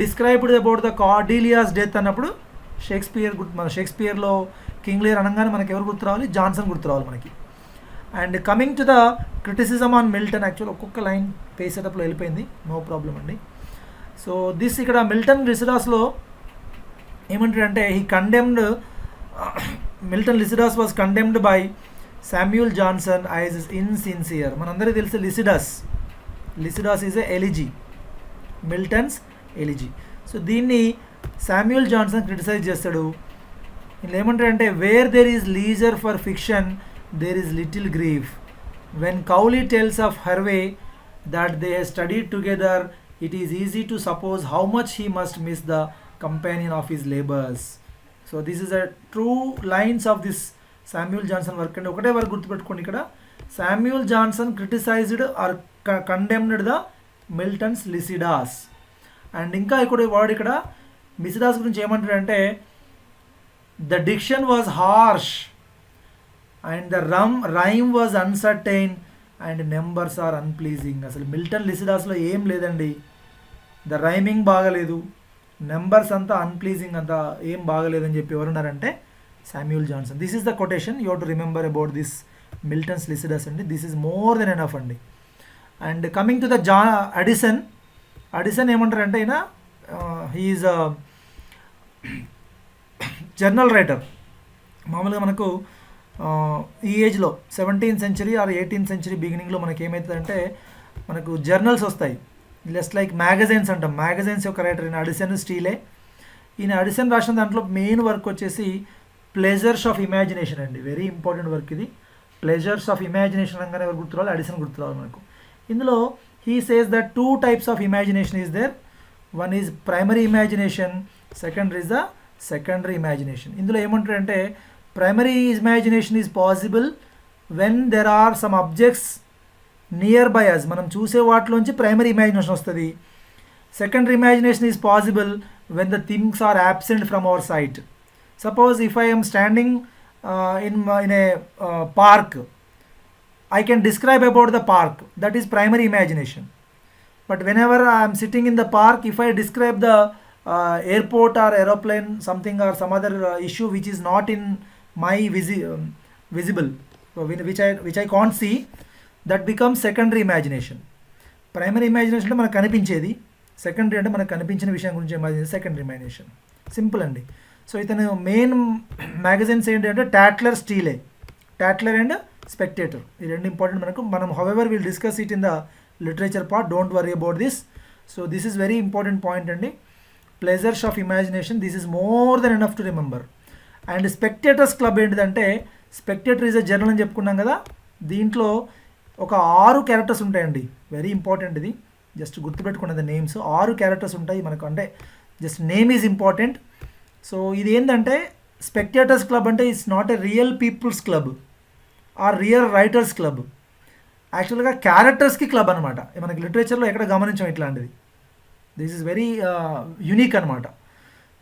described about the Cordelia's death అన్నప్పుడు మన షేక్స్పియర్లో కింగ్ లేయర్ అనగానే మనకి ఎవరు గుర్తు రావాలి? జాన్సన్ గుర్తు రావాలి మనకి. And coming to the criticism on Milton, actual ఒక్కొక్క లైన్ పేజ్ సెటప్లో వెళ్ళిపోయింది, నో ప్రాబ్లం అండి. సో దిస్ ఇక్కడ మిల్టన్ లిసిడాస్లో ఏమంటాడంటే he condemned, Milton Lycidas was condemned by Samuel Johnson as insincere. మనందరికీ తెలిసి Lycidas is a elegy, Milton's elegy. So దీన్ని శామ్యూల్ జాన్సన్ క్రిటిసైజ్ చేస్తాడు. వీళ్ళు ఏమంటారంటే where there is leisure for fiction there is little grief. When Cowley tells of Hervey that they studied together it is easy to suppose how much he must miss the companion of his labors. So this is a true lines of this Samuel Johnson work. And ఒకటే work గుర్తుపెట్టుకోండి, ఇక్కడ Samuel Johnson criticized or condemned the Milton's Lycidas. And ఇంకా ఇక్కడ word ఇక్కడ మిసిడాస్ గురించి ఏమంటాడంటే the diction was harsh and the rhyme was uncertain and numbers are unpleasing. అసలు Milton లిసిడాస్లో ఏం లేదండి, ద రైమింగ్ బాగలేదు, నెంబర్స్ అంతా అన్ప్లీజింగ్, అంతా ఏం బాగలేదని చెప్పి ఎవరున్నారంటే Samuel Johnson. This is the quotation you to remember about this Milton's Lycidas అండి. This is more than enough అండి. And coming to the Addison ఏమంటారంటే ఈయన హీఈస్ జర్నల్ రైటర్. మామూలుగా మనకు ఈ ఏజ్లో 17th century are 18th century బిగినింగ్లో మనకి ఏమవుతుందంటే మనకు జర్నల్స్ వస్తాయి, జస్ట్ లైక్ మ్యాగజైన్స్ అంటాం. మ్యాగజైన్స్ యొక్క రైటర్ ఈయన అడిసన్ స్టీలే. ఈయన అడిసన్ రాసిన దాంట్లో మెయిన్ వర్క్ వచ్చేసి ప్లెజర్స్ ఆఫ్ ఇమాజినేషన్ అండి, వెరీ ఇంపార్టెంట్ వర్క్ ఇది. ప్లెజర్స్ ఆఫ్ ఇమాజినేషన్ అనగానే ఎవరు గుర్తురావాలి? అడిసన్ గుర్తురావాలి మనకు. ఇందులో he says that 2 types of imagination is there. One is primary imagination, second is the secondary imagination. ఇందులో ఏమంటారంటే primary imagination is possible when there are some objects nearby us. మనం చూసే వాటిలోంచి ప్రైమరీ ఇమాజినేషన్ వస్తుంది. Secondary imagination is possible when the things are absent from our sight. Suppose if I am standing in a park, I can describe about the park, that is primary imagination. But whenever I am sitting in the park, if I describe the airport or aeroplane, something or some other issue which is not in my visible, so which I can't see, that becomes secondary imagination. Primary imagination అంటే మనకు కనిపించేది, secondary అంటే మనకు కనిపించిన విషయం గురించి imagination, secondary imagination. Simple అండి. So ఇతను మెయిన్ మ్యాగజైన్స్ ఏంటంటే టాట్లర్, స్టీలే. టాట్లర్ అండ్ స్పెక్టేటర్, ఈ రెండు ఇంపార్టెంట్ మనకు. మనం however will discuss it in the literature part, don't worry about this. So this is very important point అండి. Pleasures of imagination, this is more than enough to remember. And Spectator's club ఏంటిదంటే, Spectator is a journal అని చెప్పుకున్నాం కదా, దీంట్లో ఒక 6 characters ఉంటాయండి. Very important ఇది, just గుర్తుపెట్టుకున్నది నేమ్స్. 6 క్యారెక్టర్స్ ఉంటాయి మనకు, అంటే just name is important. So ఇది ఏంటంటే స్పెక్టేటర్స్ క్లబ్ అంటే it's not a real people's club or real writers club. యాక్చువల్గా క్యారెక్టర్స్కి క్లబ్ అనమాట. మనకి లిటరేచర్లో ఎక్కడ గమనించాం ఇట్లాంటిది. దిస్ ఈజ్ వెరీ యూనిక్ అనమాట.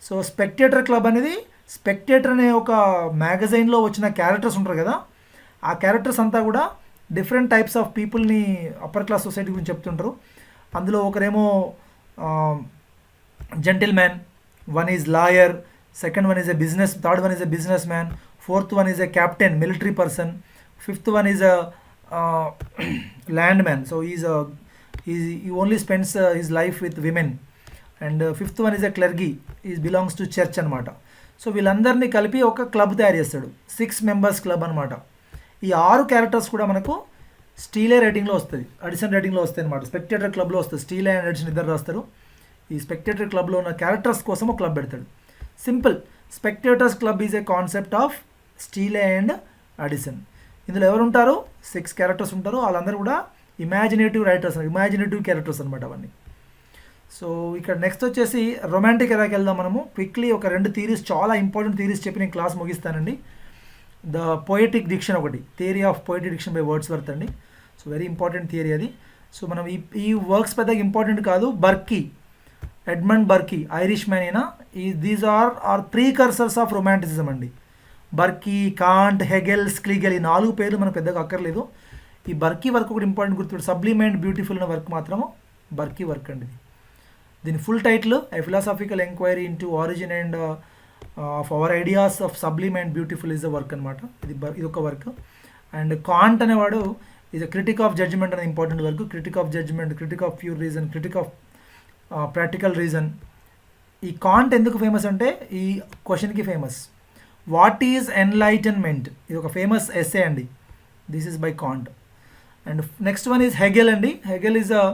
సో స్పెక్టేటర్ క్లబ్ అనేది, స్పెక్టేటర్ అనే ఒక మ్యాగజైన్లో వచ్చిన క్యారెక్టర్స్ ఉంటారు కదా, ఆ క్యారెక్టర్స్ అంతా కూడా డిఫరెంట్ టైప్స్ ఆఫ్ పీపుల్ని అప్పర్ క్లాస్ సొసైటీ గురించి చెప్తుంటారు. అందులో ఒకరేమో gentleman, one is lawyer, second one is a business, third one is a business man, fourth one is a captain, military person, fifth one is a land man. So he only spends his life with women. And fifth one is a clergy, is belongs to church అనమాట. So వీళ్ళందరినీ కలిపి ఒక club తయారు చేస్తాడు, 6 members club అనమాట. ఈ 6 characters కూడా మనకు స్టీలే రేటింగ్లో వస్తుంది, అడిసన్ రేటింగ్లో వస్తాయి అనమాట. స్పెక్టేటర్ క్లబ్లో వస్తుంది, స్టీలే అండ్ అడిసన్ ఇద్దరు రాస్తారు. ఈ స్పెక్టేటర్ క్లబ్లో ఉన్న క్యారెక్టర్స్ కోసం ఒక క్లబ్ పెడతాడు. Simple, Spectator's club is a concept of Steele and Addison. ఇందులో ఎవరు ఉంటారు? 6 క్యారెక్టర్స్ ఉంటారు. వాళ్ళందరూ కూడా ఇమాజినేటివ్ క్యారెక్టర్స్ అనమాట అవన్నీ. సో ఇక్కడ నెక్స్ట్ వచ్చేసి రొమాంటిక్ ఎరాకి వెళ్దాం మనము. క్విక్లీ ఒక 2 థీరీస్, చాలా ఇంపార్టెంట్ థీరీస్ చెప్పి నేను క్లాస్ ముగిస్తానండి. ద పోయటిక్ డిక్షన్ ఒకటి, theory of poetic diction by Wordsworth అండి. సో వెరీ ఇంపార్టెంట్ థియరీ అది. సో మనం ఈ వర్క్స్ పెద్దగా ఇంపార్టెంట్ కాదు. Burke, Edmund Burke, Irish man అయినా, these are precursors of romanticism అండి. బర్కీ, కాంట్, హెగెల్, స్క్లీగెల్, ఈ 4 పేర్లు మనకు పెద్దగా అక్కర్లేదు. ఈ బర్కీ వర్క్ ఒకటి ఇంపార్టెంట్ గుర్తుపెట్టు. సబ్లిమ్ అండ్ బ్యూటిఫుల్ అనే వర్క్ మాత్రము బర్కీ వర్క్ అండి. దీని full title a philosophical enquiry into origin and of our ideas of sublime and beautiful is the work అనమాట. ఇది ఒక వర్క్. అండ్ కాంట్ అనేవాడు is a critique of judgement అనే important work. Critique of judgement, critique of pure reason, critique of practical reason. ఈ Kant ఎందుకు famous అంటే ఈ క్వశ్చన్కి ఫేమస్. వాట్ ఈజ్ ఎన్లైటన్మెంట్, ఇది ఒక ఫేమస్ ఎస్సే అండి. This is by Kant. And next one is Hegel అండి. Hegel is a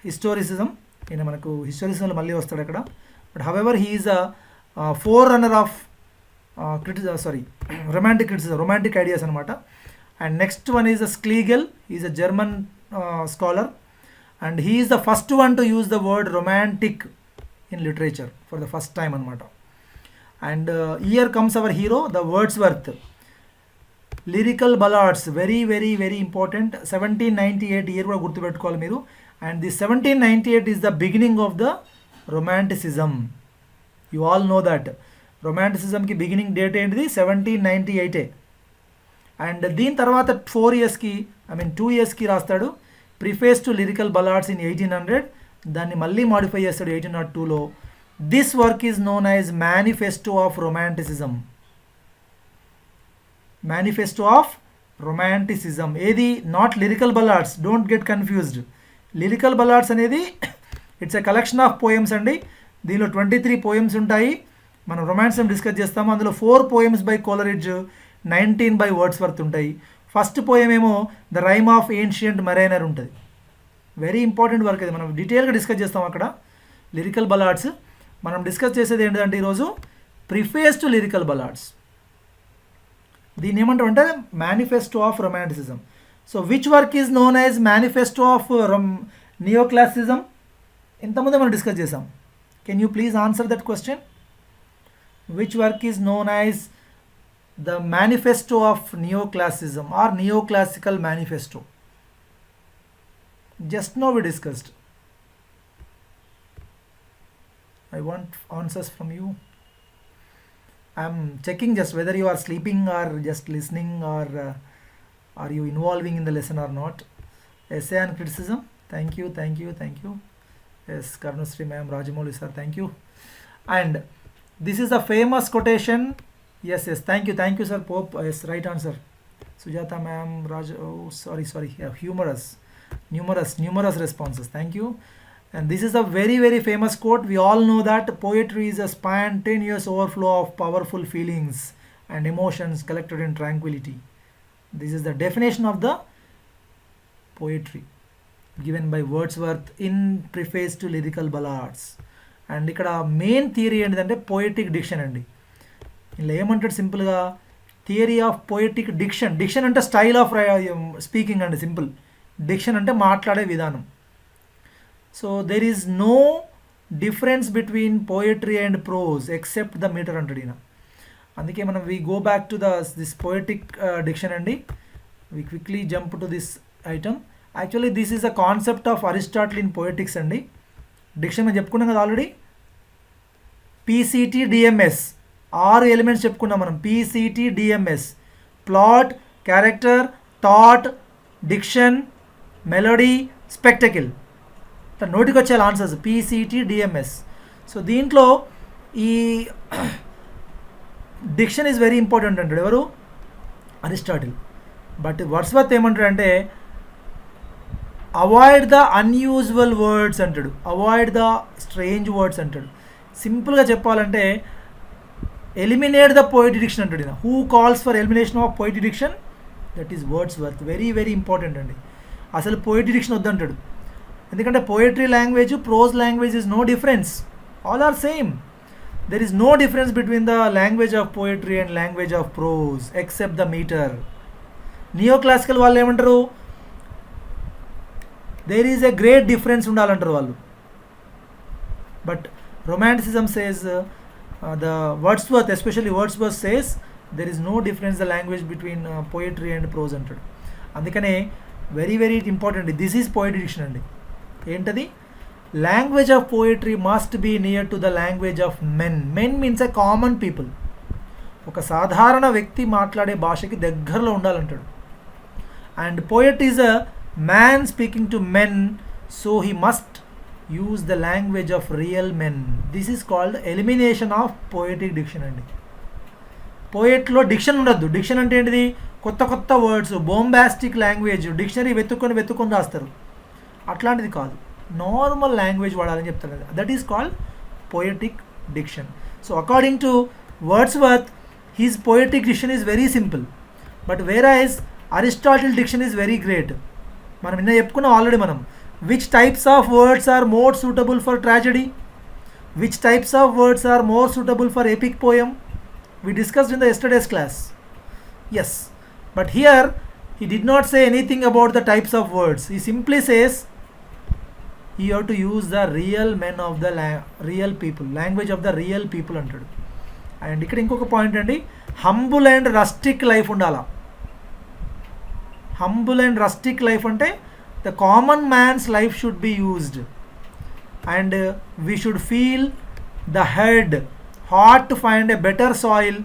historicism. ఈయన మనకు హిస్టోరిసిజంలో మళ్ళీ వస్తాడు అక్కడ. But however he is a forerunner of romantic criticism, romantic ideas అనమాట. And next one is a Schlegel, is a German scholar. And he is the first one to use the word romantic in literature for the first time అనమాట. And here comes our hero the Wordsworth. Lyrical Ballads very very very important. 1798 year కూడా గుర్తుపెట్టుకోవాలి మీరు. And the 1798 is the beginning of the romanticism. You all know that రొమాంటిసిజంకి beginning date ఏంటిది? 1798. అండ్ దీని తర్వాత 2 ఇయర్స్కి రాస్తాడు preface to Lyrical Ballads in 1800. దాన్ని మళ్ళీ మాడిఫై చేస్తాడు 1802లో. This work is known as manifesto of romanticism. Manifesto of romanticism. ఏది? Not Lyrical Ballads, don't get confused. Lyrical బలాడ్స్ అనేది it's a collection of poems అండి. దీనిలో 23 పోయమ్స్ ఉంటాయి. మనం రొమాన్సిజం డిస్కస్ చేస్తాము. అందులో 4 పోయమ్స్ బై కోలరిడ్జ్, 19 బై వర్డ్స్వర్త్ ఉంటాయి. ఫస్ట్ పోయం ఏమో ద రైమ్ ఆఫ్ ఏన్షియంట్ మరైనర్ ఉంటుంది. వెరీ ఇంపార్టెంట్ వర్క్ అది, మనం డీటెయిల్గా డిస్కస్ చేస్తాం అక్కడ. లిరికల్ బలాడ్స్ మనం డిస్కస్ చేసేది ఏంటంటే ఈరోజు ప్రిఫేస్ టు లిరికల్ బలాడ్స్. దీన్ని ఏమంటాం అంటే manifesto of romanticism. So which work is known as manifesto of neoclassicism? ఇంతకుముందే మనం డిస్కస్ చేసాం. Can you please answer that question? Which work is known as the manifesto of neoclassicism or neoclassical manifesto? Just now we discussed. I want answers from you. I am checking just whether you are sleeping or just listening, or are you involving in the lesson or not. Essay and criticism. Thank you. Yes, Karnusri ma'am, Rajamouli sir, thank you. And this is a famous quotation. Yes, thank you sir. Pope, yes, right answer. Sujata ma'am, Raj, oh sorry, yeah, numerous responses, thank you. And this is a very very famous quote. We all know that poetry is a spontaneous overflow of powerful feelings and emotions collected in tranquility. This is the definition of the poetry given by Wordsworth in preface to lyrical ballads. And ఇక్కడ main theory ఏంటంటే poetic diction అండి. ఇలా ఏమంటాడు సింపుల్గా, theory of poetic diction. Diction అంటే style of speaking అండి, simple. Diction అంటే మాట్లాడే విధానం. So there is no difference between poetry and prose except the metre అంటాడు ఈయన. అందుకే మనం we go back to this poetic diction అండి. We quickly jump to this item. Actually this is a concept of Aristotle in Poetics అండి. Diction మనం చెప్పుకున్నాం కదా already. PCT DMS 6 elements చెప్పుకున్నాం మనం. PCT DMS: plot, character, thought, diction, melody, spectacle. నోటికి వచ్చే answers PCT DMS. So దీంట్లో ఈ డిక్షన్ ఈజ్ వెరీ ఇంపార్టెంట్ అంటాడు ఎవరు? అరిస్టాటిల్. బట్ వర్డ్స్వర్త్ ఏమంటాడంటే అవాయిడ్ ద అన్యూజువల్ వర్డ్స్ అంటాడు, అవాయిడ్ ద స్ట్రేంజ్ వర్డ్స్ అంటాడు. సింపుల్గా చెప్పాలంటే ఎలిమినేట్ ద పోయిటరీ డిక్షన్ అంటాడు. Who calls for elimination of poetry diction? That is Wordsworth. Very very important అండి. అసలు పోయిటరీ డిక్షన్ వద్దంటాడు. ఎందుకంటే poetry language, prose language is no difference, all are same. There is no difference between the language of poetry and language of prose except the metre. Neoclassical వాళ్ళు ఏమంటారు? There is a great difference ఉండాలంటారు వాళ్ళు. But romanticism says, the Wordsworth, especially Wordsworth says there is no difference the language between poetry and prose అంటాడు. అందుకనే very very important. This is poetry diction అండి. ఏంటది? Language of poetry must be near to the language of men. Men means a common people. ఒక సాధారణ వ్యక్తి మాట్లాడే భాషకి దగ్గరలో ఉండాలంటాడు. And poet is a man speaking to men, so he must use the language of real men. This is called elimination of poetic diction అండి. పోయట్లో diction ఉండద్దు. డిక్షన్ అంటే ఏంటిది? కొత్త కొత్త వర్డ్స్, బోంబాస్టిక్ లాంగ్వేజ్, డిక్షనరీ వెతుక్కొని రాస్తారు. అట్లాంటిది కాదు, నార్మల్ లాంగ్వేజ్ వాడాలని చెప్తారు. That is called poetic diction. So according to Wordsworth, his poetic diction is very simple, but whereas Aristotle diction is very great. మనం నిన్న చెప్పుకున్నాం ఆల్రెడీ. మనం which types of words are more suitable for tragedy, which types of words are more suitable for epic poem, we discussed in the yesterday's class. Yes, but here he did not say anything about the types of words. He simply says you have to use the real men of the real people, language of the real people అంటాడు. And ఇక్కడ ఇంకొక point అండి, humble and rustic life ఉండాలా. Humble and rustic life అంటే the common man's life should be used, and we should feel the head heart to find a better soil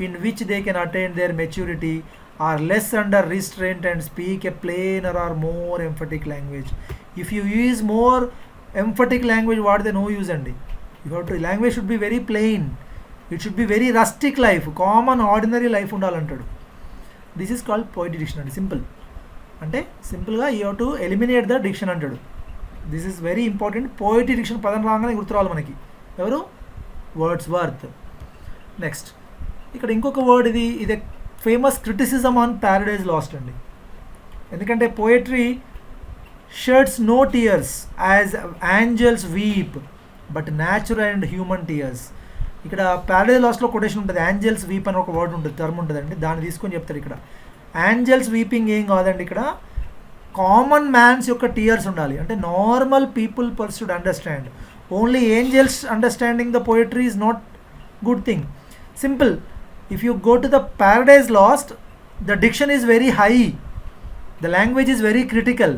in which they can attain their maturity, or less under restraint and speak a plainer or more emphatic language. If you use more emphatic language వాడితే no use అండి. You have to, language should be very plain, it should be very rustic life, common ordinary life ఉండాలంటాడు. This is called poetry diction అండి. Simple అంటే సింపుల్గా you have to eliminate the diction అంటాడు. This is very important. Poetry diction పదం రాగానే గుర్తురావాలి మనకి. ఎవరు? Wordsworth. Next ఇక్కడ ఇంకొక వర్డ్, ఇది famous criticism on Paradise Lost అండి. ఎందుకంటే poetry sheds no tears as angels weep but natural and human tears. ఇక్కడ ప్యారడైజ్ లాస్ట్లో కొటేషన్ ఉంటుంది, ఏంజల్స్ వీప్ అని ఒక వర్డ్ ఉంటుంది, టర్మ్ ఉంటుందండి. దాన్ని తీసుకొని చెప్తారు. ఇక్కడ ఏంజల్స్ వీపింగ్ ఏం కాదండి, ఇక్కడ కామన్ మ్యాన్స్ యొక్క టీయర్స్ ఉండాలి. అంటే normal people should understand. Only angels understanding the poetry is not good thing. Simple, if you go to the Paradise Lost, the diction is very high, the language is very critical,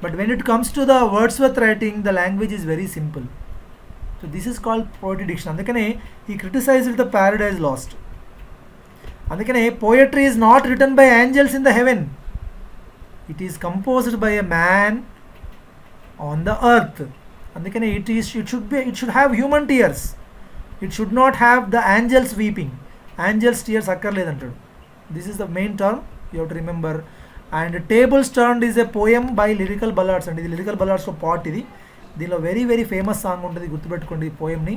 but when it comes to the Wordsworth writing, the language is very simple. So this is called poetry diction. అందుకనే he criticized the paradise lost. అందుకనే poetry is not written by angels in the heaven. It is composed by a man on the earth. అందుకనే it should have human tears. It should not have the angels weeping. Angels tears అక్కర్లేదంటాడు. This is the main term you have to remember. And Tables Turned is a poem by lyrical ballads అండి. ఇది lyrical ballads లో part ఇది. దీనిలో very very famous song ఉంటుంది, గుర్తుపెట్టుకోండి ఈ పోయంని.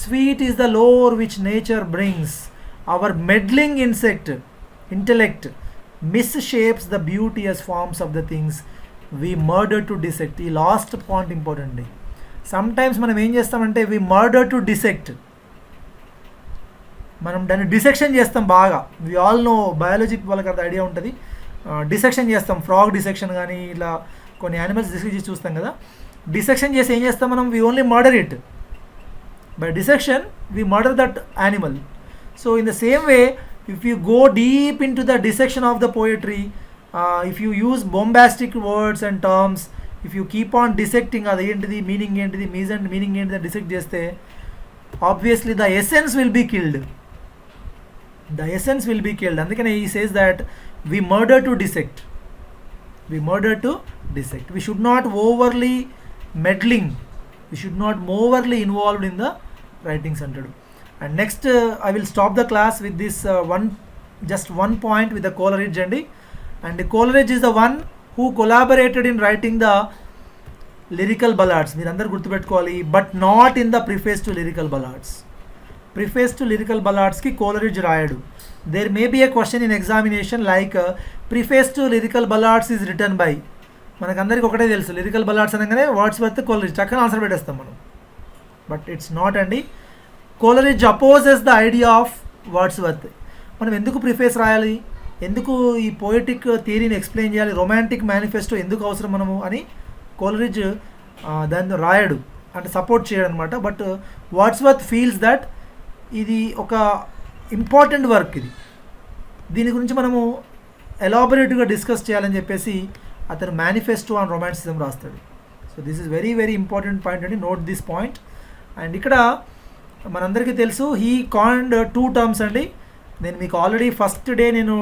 Sweet is the lore which nature brings, our meddling intellect misshapes the beauteous forms of the things we murder to dissect. ఈ లాస్ట్ పాయింట్ ఇంపార్టెంట్ అండి. Sometimes మనం ఏం చేస్తామంటే we murder to dissect, మనం దాన్ని dissection చేస్తాం బాగా. వి all no, biology వాళ్ళకి అంత ఐడియా ఉంటుంది. డిసెక్షన్ చేస్తాం, ఫ్రాగ్ డిసెక్షన్ కానీ ఇలా కొన్ని యానిమల్స్ డిసెక్ట్ చేసి చూస్తాం కదా. డిసెక్షన్ చేసి ఏం చేస్తాం మనం? We only murder it. By dissection we murder that animal. So in the same way, if you go deep into the dissection of the poetry, if you use bombastic words and terms, if you keep on dissecting, అది ఏంటిది, meaning ఏంటిది, meaning ఏంటిది dissect చేస్తే, obviously the essence will be killed. అందుకనే he says that we murder to dissect. We should not overly meddling, we should not overly involved in the writings antaru. And next I will stop the class with this just one point with the Coleridge andi. And Coleridge is the one who collaborated in writing the lyrical ballads. మీరు అందరు గుర్తుపెట్టుకోవాలి, but not in the preface to Lyrical Ballads. Preface to Lyrical బలాడ్స్కి Coleridge రాయడు. There may be a question in examination like preface to Lyrical Ballads is written by. మనకందరికి ఒకటే తెలుసు, lyrical బలాడ్స్ అనగానే Wordsworth, కోలరిడ్జ్ చక్కగా ఆన్సర్ పెట్టేస్తాం మనం. బట్ ఇట్స్ నాట్ అండి. Coleridge opposes the idea of Wordsworth. మనం ఎందుకు ప్రిఫేస్ రాయాలి, ఎందుకు ఈ పోయిటిక్ థియరీని ఎక్స్ప్లెయిన్ చేయాలి, రొమాంటిక్ మేనిఫెస్టో ఎందుకు అవసరం మనము అని కోలరిడ్జ్ దాన్ని రాయడు, అంటే సపోర్ట్ చేయడు అనమాట. బట్ వర్డ్స్వర్త్ ఫీల్స్ దట్ ఇది ఒక ఇంపార్టెంట్ వర్క్, దీని గురించి మనము ఎలాబొరేటివ్గా డిస్కస్ చేయాలని చెప్పేసి అతను మేనిఫెస్టో ఆన్ రొమాంటిసిజం రాస్తాడు. So this is very very important point అండి, నోట్ దిస్ పాయింట్. అండ్ ఇక్కడ మనందరికీ తెలుసు హీ కాయిన్డ్ 2 టర్మ్స్ అండి. నేను మీకు ఆల్రెడీ ఫస్ట్ డే నేను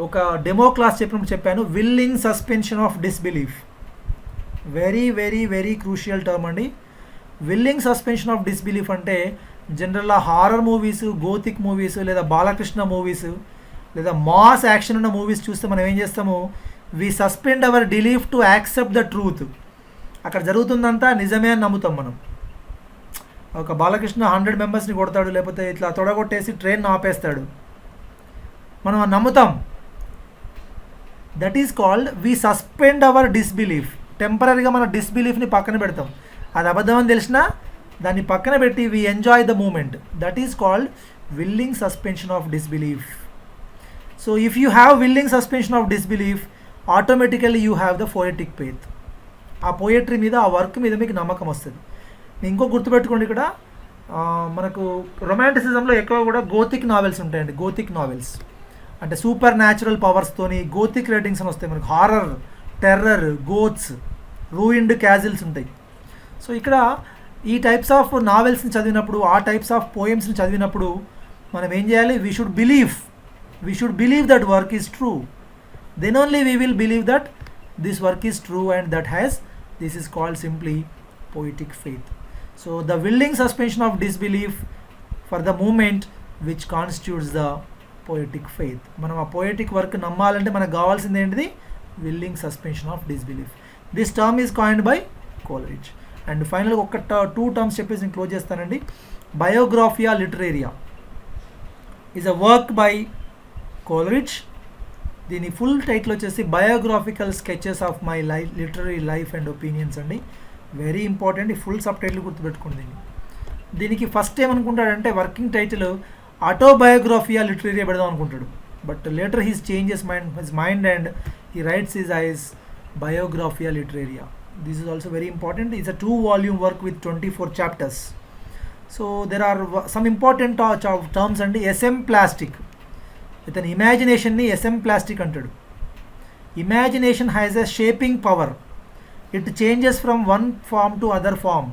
ఒక డెమో క్లాస్ చెప్పినప్పుడు చెప్పాను, willing suspension of disbelief. Very very very crucial term అండి. విల్లింగ్ సస్పెన్షన్ ఆఫ్ డిస్బిలీఫ్ అంటే జనరల్గా హారర్ మూవీస్, గోతిక్ మూవీస్, లేదా బాలకృష్ణ మూవీస్, లేదా మాస్ యాక్షన్ ఉన్న మూవీస్ చూస్తే మనం ఏం చేస్తాము, we suspend our belief to accept the truth. అక్కడ జరుగుతుందంతా నిజమే అని నమ్ముతాం మనం. ఒక బాలకృష్ణ 100 మెంబర్స్ని కొడతాడు, లేకపోతే ఇట్లా తొడగొట్టేసి ట్రైన్ ఆపేస్తాడు, మనం నమ్ముతాం. That is called we suspend our disbelief. టెంపరీగా మన డిస్బిలీఫ్ని పక్కన పెడతాం, అది అబద్ధం అని తెలిసినా దాన్ని పక్కన పెట్టి we enjoy the moment. That is called willing suspension of disbelief. So if you have willing suspension of disbelief, automatically you have the poetic faith. ఆ పోయట్రీ మీద, ఆ వర్క్ మీద మీకు నమ్మకం వస్తుంది. ఇంకో గుర్తుపెట్టుకోండి, ఇక్కడ మనకు రొమాంటిసిజంలో ఎక్కువ కూడా గోతిక్ నావెల్స్ ఉంటాయండి. గోతిక్ నావెల్స్ అంటే సూపర్ న్యాచురల్ పవర్స్తోని గోతిక్ రైటింగ్స్ అని వస్తాయి మనకు. హారర్, టెర్రర్, గోత్స్, రూయిన్డ్ క్యాజిల్స్ ఉంటాయి. సో ఇక్కడ ఈ టైప్స్ ఆఫ్ నావెల్స్ని చదివినప్పుడు, ఆ టైప్స్ ఆఫ్ పోయమ్స్ని చదివినప్పుడు మనం ఏం చేయాలి, we should believe that work is true. Then only we will believe that this work is true and that has, this is called simply poetic faith. So the willing suspension of disbelief for the moment which constitutes the poetic faith. మనం ఆ poetic work నమ్మాలంటే మనకు కావాల్సింది ఏంటిది, willing suspension of disbelief. This term is coined by Coleridge. And ఫైనల్గా ఒక 2 terms చెప్పేసి నేను close చేస్తానండి. Biographia Literaria is a work by Coleridge. దీని ఫుల్ టైటిల్ వచ్చేసి biographical sketches of my literary life and opinions అండి. వెరీ ఇంపార్టెంట్, ఈ full subtitle గుర్తుపెట్టుకోండి. దీనికి ఫస్ట్ ఏమనుకుంటాడంటే వర్కింగ్ టైటిల్ ఆటోబయోగ్రఫియా లిటరేరియా పెడదాం అనుకుంటాడు. But later he's changes his mind and he writes his eyes Biographia Literaria. This is also very important. It's a 2-volume work with 24 chapters. So there are some important terms and SM plastic. With an imagination ni SM plastic antadu. Imagination has a shaping power. It changes from one form to other form.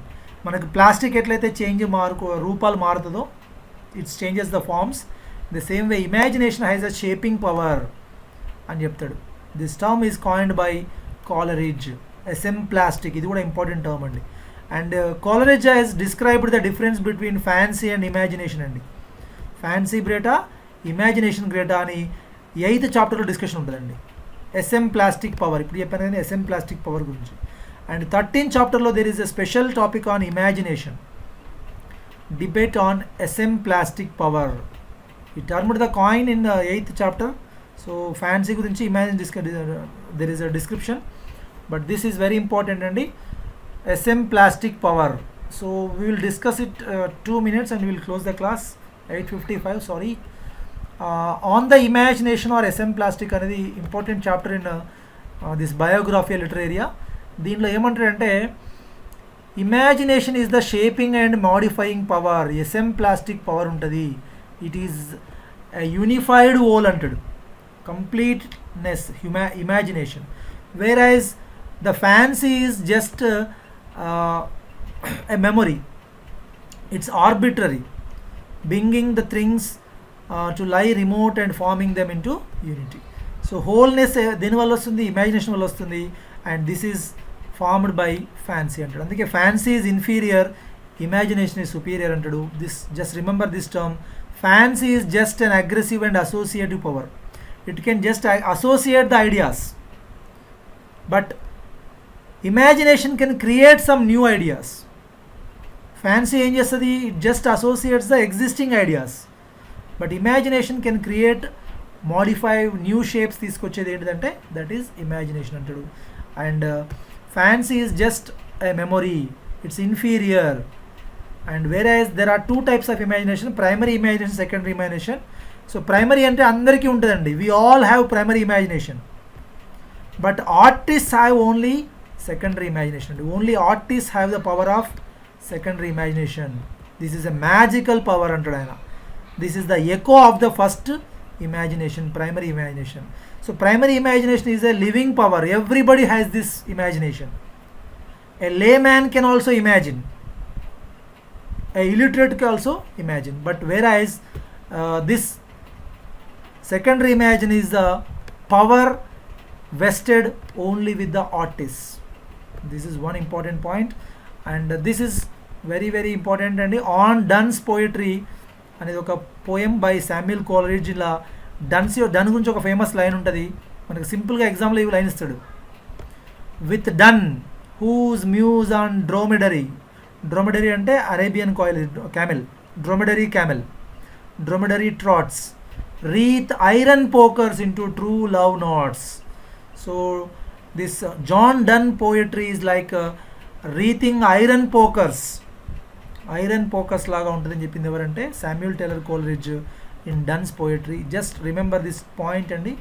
Manaku plastic etlaithe change roopalu marutudo, it changes the forms. The same way imagination has a shaping power ani cheptadu. This term is coined by Coleridge. SM plastic, ఇది కూడా important term అండి. And Coleridge has described the difference between fancy and imagination అండి. Fancy గ్రేటా, imagination గ్రేటా అని 8th చాప్టర్లో discussion ఉంటుందండి. SM plastic power, ఇప్పుడు చెప్పాను కానీ SM ప్లాస్టిక్ పవర్ గురించి. అండ్ 13th చాప్టర్లో there is a special topic on imagination, debate on SM plastic power. ఈ termed the coin in 8th chapter. So fancy గురించి imagine there is a description. But this is very important and SM plastic power. So we will discuss it 2 minutes and we will close the class. 8:55, sorry. On the imagination or SM plastic అనేది important chapter in this biography literaria. దీనిలో ఏమంటారంటే imagination is the shaping and modifying power. SM plastic power ఉంటుంది. It is a unified whole అంటాడు, completeness, imagination. Whereas the fancy is just a memory. It's arbitrary, bringing the things to lie remote and forming them into unity. So wholeness deni valla vastundi, imagination valla vastundi, and this is formed by fancy antadu. Andike fancy is inferior, imagination is superior antadu. This, just remember this term. Fancy is just an aggressive and associative power. It can just associate the ideas. But imagination can create some new ideas. Fancy ఏం చేస్తుంది, it just associates the existing ideas. But imagination can create, modify, new shapes తీసుకొచ్చేది ఏంటిదంటే that is imagination అంటాడు. And fancy is just a memory, it's inferior. And whereas there are 2 types of imagination, primary imagination, secondary imagination. So primary అంటే అందరికీ ఉంటుందండి, we all have primary imagination. But artist have only secondary imagination. Only artists have the power of secondary imagination. This is a magical power antadu ayana. This is the echo of the first imagination, primary imagination. So primary imagination is a living power. Everybody has this imagination. A layman can also imagine, a illiterate can also imagine. But whereas this secondary imagination is the power vested only with the artists. This is one important point, and this is very very important. And on Donne's poetry అనేది ఒక poem by Samuel కోలరిడ్జ్. ఇలా done గురించి ఒక famous line ఉంటుంది మనకి. సింపుల్గా example ఈ line ఇస్తాడు, with Donne whose muse on dromedary. Dromedary అంటే Arabian camel, dromedary camel, dromedary trots, wreathe iron pokers into true love knots. So this John Donne poetry is like wreathing iron pokers లాగా ఉంటుందని చెప్పింది ఎవరంటే Samuel Taylor Coleridge in Donne's poetry. Just remember this point అండి.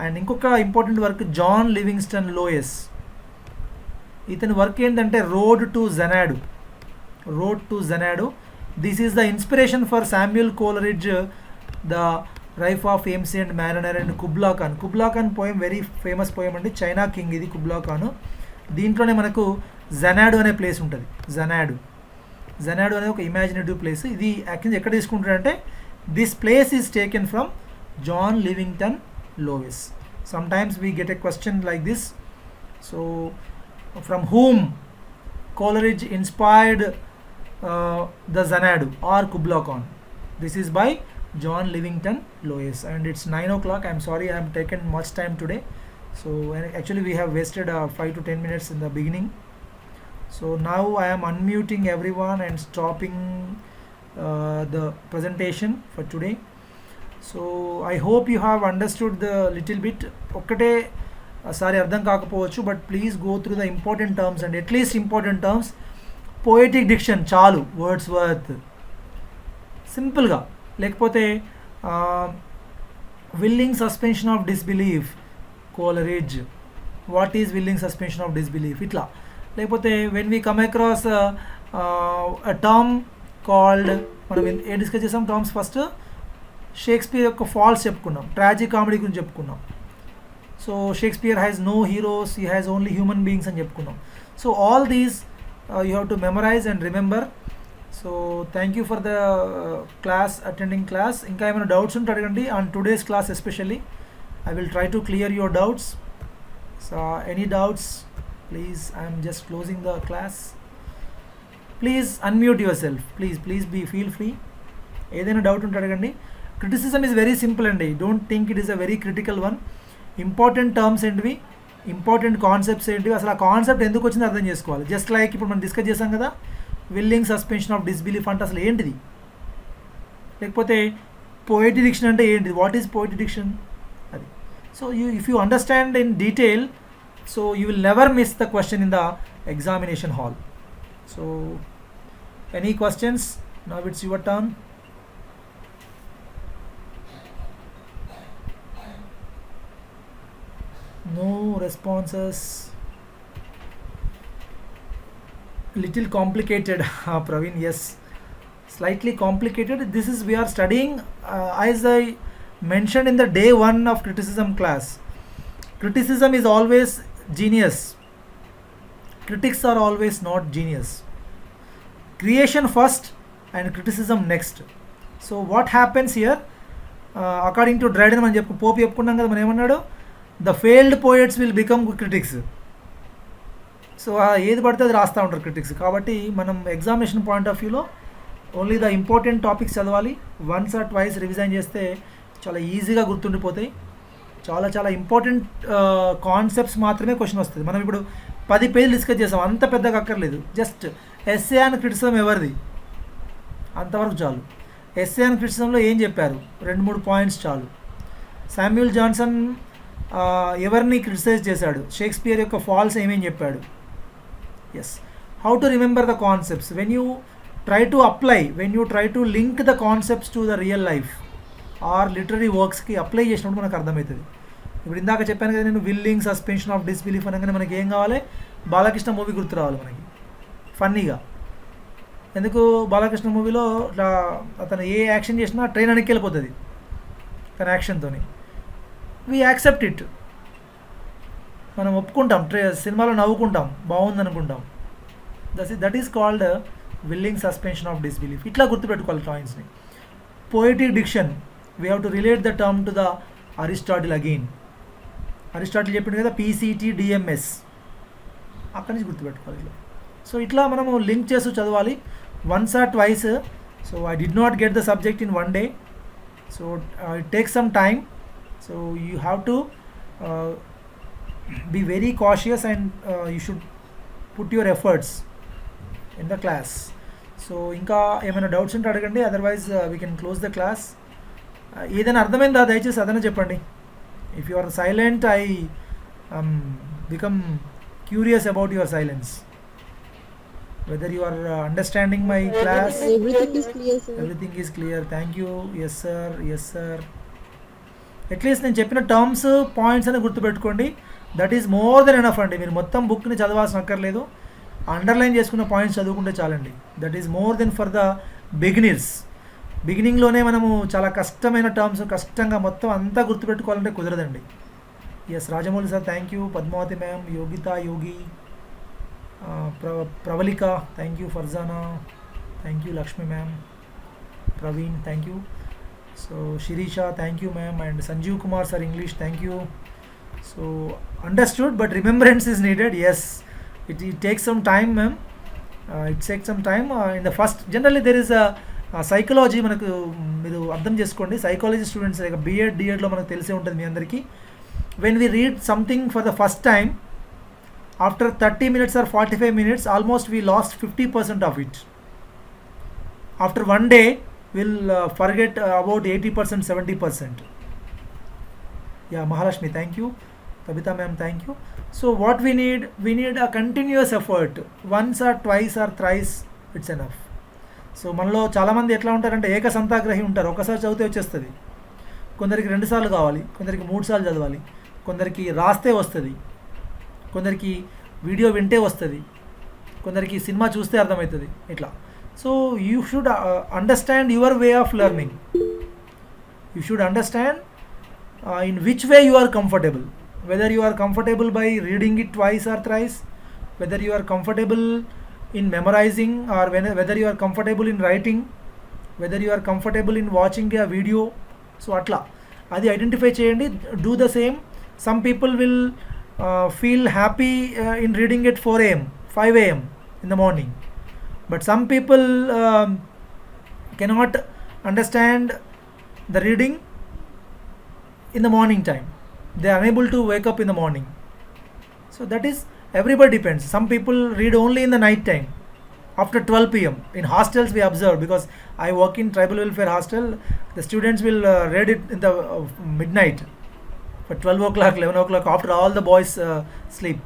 And ఇంకొక important work John Livingston Lowes. ఇతని వర్క్ ఏంటంటే road to Xanadu. This is the inspiration for Samuel Coleridge the life of ancient mariner and Kubla Khan poem very famous poem అండి. China king ఇది Kubla Khan. దీంట్లోనే మనకు జనాడు అనే place ఉంటుంది. జనాడు అనేది ఒక ఇమాజినేటివ్ ప్లేస్. ఇది యాక్చువల్లీ ఎక్కడ తీసుకుంటారంటే this place is taken from John Livingston Lowes. Sometimes we get a question like this. So from whom Coleridge inspired the Xanadu or Kubla Khan. This is by John Livington Lois. And it's 9 o'clock. I'm sorry I have taken much time today. So actually we have wasted 5 to 10 minutes in the beginning. So now I am unmuting everyone and stopping the presentation for today. So I hope you have understood the little bit. Okkate sorry ardham kaakapovachu, but please go through the important terms, and at least important terms. Poetic diction chalu, Wordsworth simple ga. లేకపోతే willing suspension of disbelief Coleridge, what is willing suspension of disbelief, ఇట్లా. లేకపోతే when we come across a term called, మనం ఏం discuss చేసాం terms, first Shakespeare యొక్క faults చెప్పుకున్నాం, tragic comedy గురించి చెప్పుకున్నాం. So Shakespeare has no heroes, he has only human beings అని చెప్పుకున్నాం. So all these you have to memorize and remember. So thank you for the attending class. ఇంకా ఏమైనా doubts ఉంటే అడగండి on today's class especially. I will try to clear your doubts. So any doubts please, I'm just closing the class. Please unmute your self, please feel free. ఏదైనా doubt ఉంటే అడగండి. Criticism is very simple అండి, don't think it is a very critical one. Important terms ఏంటివి, important concepts ఏంటివి, అసలు ఆ concept ఎందుకు వచ్చిందో అర్థం చేసుకోవాలి. జస్ట్ లైక్ ఇప్పుడు మనం డిస్కస్ చేసాం కదా, విల్లింగ్ సస్పెన్షన్ ఆఫ్ డిస్బిలీఫ్ అంటే అసలు ఏంటిది, లేకపోతే పోయెటిక్ డిక్షన్ అంటే ఏంటిది, వాట్ ఈజ్ పోయెటిక్ డిక్షన్ అది. So if you understand in detail, so you will never miss the question in the examination hall. So any questions? Now it's your turn. No responses. Little complicated, Praveen. Yes, slightly complicated. This is, we are studying as I mentioned in the day 1 of criticism class. Criticism is always genius. Critics are always not genius. Creation first and criticism next. So what happens here, according to Reddy మనం పోపు చెప్పుకున్నాం కదా, మనం ఏమన్నాడు, the failed poets will become critics. So ఏది పడితే అది రాస్తూ ఉంటారు క్రిటిక్స్. కాబట్టి మనం ఎగ్జామినేషన్ పాయింట్ ఆఫ్ వ్యూలో ఓన్లీ ద ఇంపార్టెంట్ టాపిక్స్ చదవాలి. వన్స్ ఆర్ ట్వైస్ రివిజన్ చేస్తే చాలా ఈజీగా గుర్తుండిపోతాయి. చాలా చాలా ఇంపార్టెంట్ కాన్సెప్ట్స్ మాత్రమే క్వశ్చన్ వస్తుంది. మనం ఇప్పుడు 10 పేజీలు డిస్కస్ చేసాం, అంత పెద్దగా అక్కర్లేదు. జస్ట్ ఎస్ఏ అండ్ క్రిటిసిజం ఎవరిది అంతవరకు చాలు. ఎస్ఏ అండ్ క్రిటిసిజంలో ఏం చెప్పారు 2-3 పాయింట్స్ చాలు. శామ్యూల్ జాన్సన్ ఎవరిని క్రిటిసైజ్ చేశాడు, షేక్స్పియర్ యొక్క ఫాల్స్ ఏమేం చెప్పాడు. Yes, how to remember the concepts when you try to apply, when you try to link the concepts to the real life or literary వర్క్స్కి apply చేసినప్పుడు మనకు అర్థమవుతుంది. ఇప్పుడు ఇందాక చెప్పాను కదా నేను, విల్లింగ్ సస్పెన్షన్ ఆఫ్ డిస్బిలీఫ్ అనగానే మనకి ఏం కావాలి, బాలకృష్ణ మూవీ గుర్తు రావాలి మనకి ఫన్నీగా. ఎందుకు బాలకృష్ణ మూవీలో ఇట్లా అతను ఏ యాక్షన్ చేసినా ట్రైన్ వెనక్కి వెళ్ళిపోతుంది తన యాక్షన్తో. వీ యాక్సెప్ట్ ఇట్, మనం ఒప్పుకుంటాం, సినిమాలో నవ్వుకుంటాం, బాగుంది అనుకుంటాం. That is called willing suspension of disbelief. ఇట్లా గుర్తుపెట్టుకోవాలి పాయింట్స్ని. Poetic diction, we have to relate the term to the Aristotle again. Aristotle చెప్పింది కదా పీసీటీ డిఎంఎస్, అక్కడి నుంచి గుర్తుపెట్టుకోవాలి ఇట్లా. సో ఇట్లా మనము లింక్ చేస్తూ చదవాలి once or twice. So I did not get the subject in one day, so it takes some time. So you have to be very cautious and you should put your efforts in the class. So ఇంకా ఏమైనా doubts ఉంటే అడగండి, otherwise we can close the class. ఏదైనా అర్థమైందా దయచేసి అదైనా చెప్పండి. If you are silent I become curious about your silence, whether you are understanding my class. Everything is clear, sir. Everything is clear. Thank you. Yes sir, yes sir. At least నేను చెప్పిన terms points అని గుర్తుపెట్టుకోండి. That is more than enough అండి. మీరు మొత్తం బుక్ని చదవాల్సిన అక్కర్లేదు, అండర్లైన్ చేసుకున్న పాయింట్స్ చదువుకుంటే చాలండి. That is more than for the beginners. బిగినింగ్లోనే మనము చాలా కష్టమైన టర్మ్స్ కష్టంగా మొత్తం అంతా గుర్తుపెట్టుకోవాలంటే కుదరదండి. Yes Rajamouli sir thank you, Padmavati ma'am, Yogita, Yogi, Pravallika thank you, Farzana thank you, Lakshmi ma'am, Praveen thank you, so Shirisha thank you ma'am, and Sanjeev Kumar sir English thank you. So understood but remembrance is needed. Yes it takes some time ma'am, it takes some time in the first. Generally there is a psychology మనకు మీరు అర్థం చేసుకోండి. Psychology students like డిఎడ్లో మనకు తెలిసే ఉంటుంది మీ అందరికీ. when we read something for the first time, after 30 minutes or 45 minutes almost we lost 50% of it. After one day we'll forget about 80%, 70%. Yeah, Mahalashmi thank you, Tabitha ma'am thank you. So what we need a continuous effort. Once or twice or thrice it's enough. So మనలో చాలామంది ఎట్లా ఉంటారంటే ఏకసంతాగ్రహి ఉంటారు, ఒకసారి చదివితే వచ్చేస్తుంది. కొందరికి 2 సార్లు కావాలి, కొందరికి 3 సార్లు చదవాలి, కొందరికి రాస్తే వస్తుంది, కొందరికి వీడియో వింటే వస్తుంది, కొందరికి సినిమా చూస్తే అర్థమవుతుంది ఇట్లా. So you should understand your way of learning. You should understand in which way you are comfortable, whether you are comfortable by reading it twice or thrice, whether you are comfortable in memorizing, or whether you are comfortable in writing, whether you are comfortable in watching a video. So atla adi identify cheyandi, do the same. Some people will feel happy in reading at 4 am 5 am in the morning, but some people cannot understand the reading in the morning time. They are unable to wake up in the morning. So that is, everybody depends. Some people read only in the night time after 12 pm. In hostels we observe, because I work in tribal welfare hostel, the students will read it in the midnight for 12 o'clock 11 o'clock after all the boys sleep.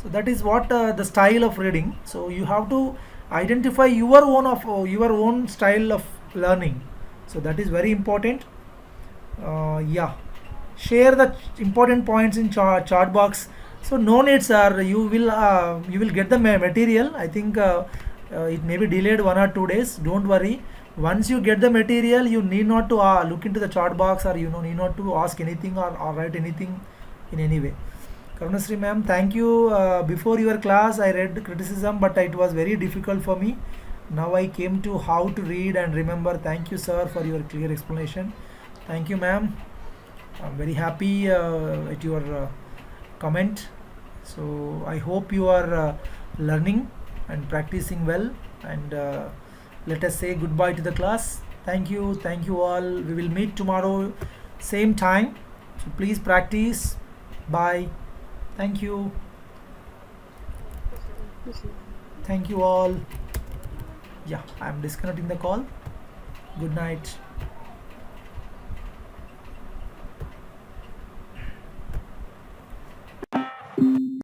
So that is what the style of reading. So you have to identify your own style of learning. So that is very important. Yeah, share the important points in chat box. So no need sir, you will get the material. I think it may be delayed 1 or 2 days. Don't worry, once you get the material you need not to look into the chat box, or need not to ask anything or write anything in any way. Karunasri ma'am thank you. Before your class I read criticism but it was very difficult for me. Now I came to how to read and remember. Thank you sir for your clear explanation. Thank you ma'am, I'm very happy at your comment. So I hope you are learning and practicing well, and let us say goodbye to the class. Thank you all. We will meet tomorrow same time So please practice. Bye. Thank you. Thank you all. Yeah, I'm disconnecting the call. Good night.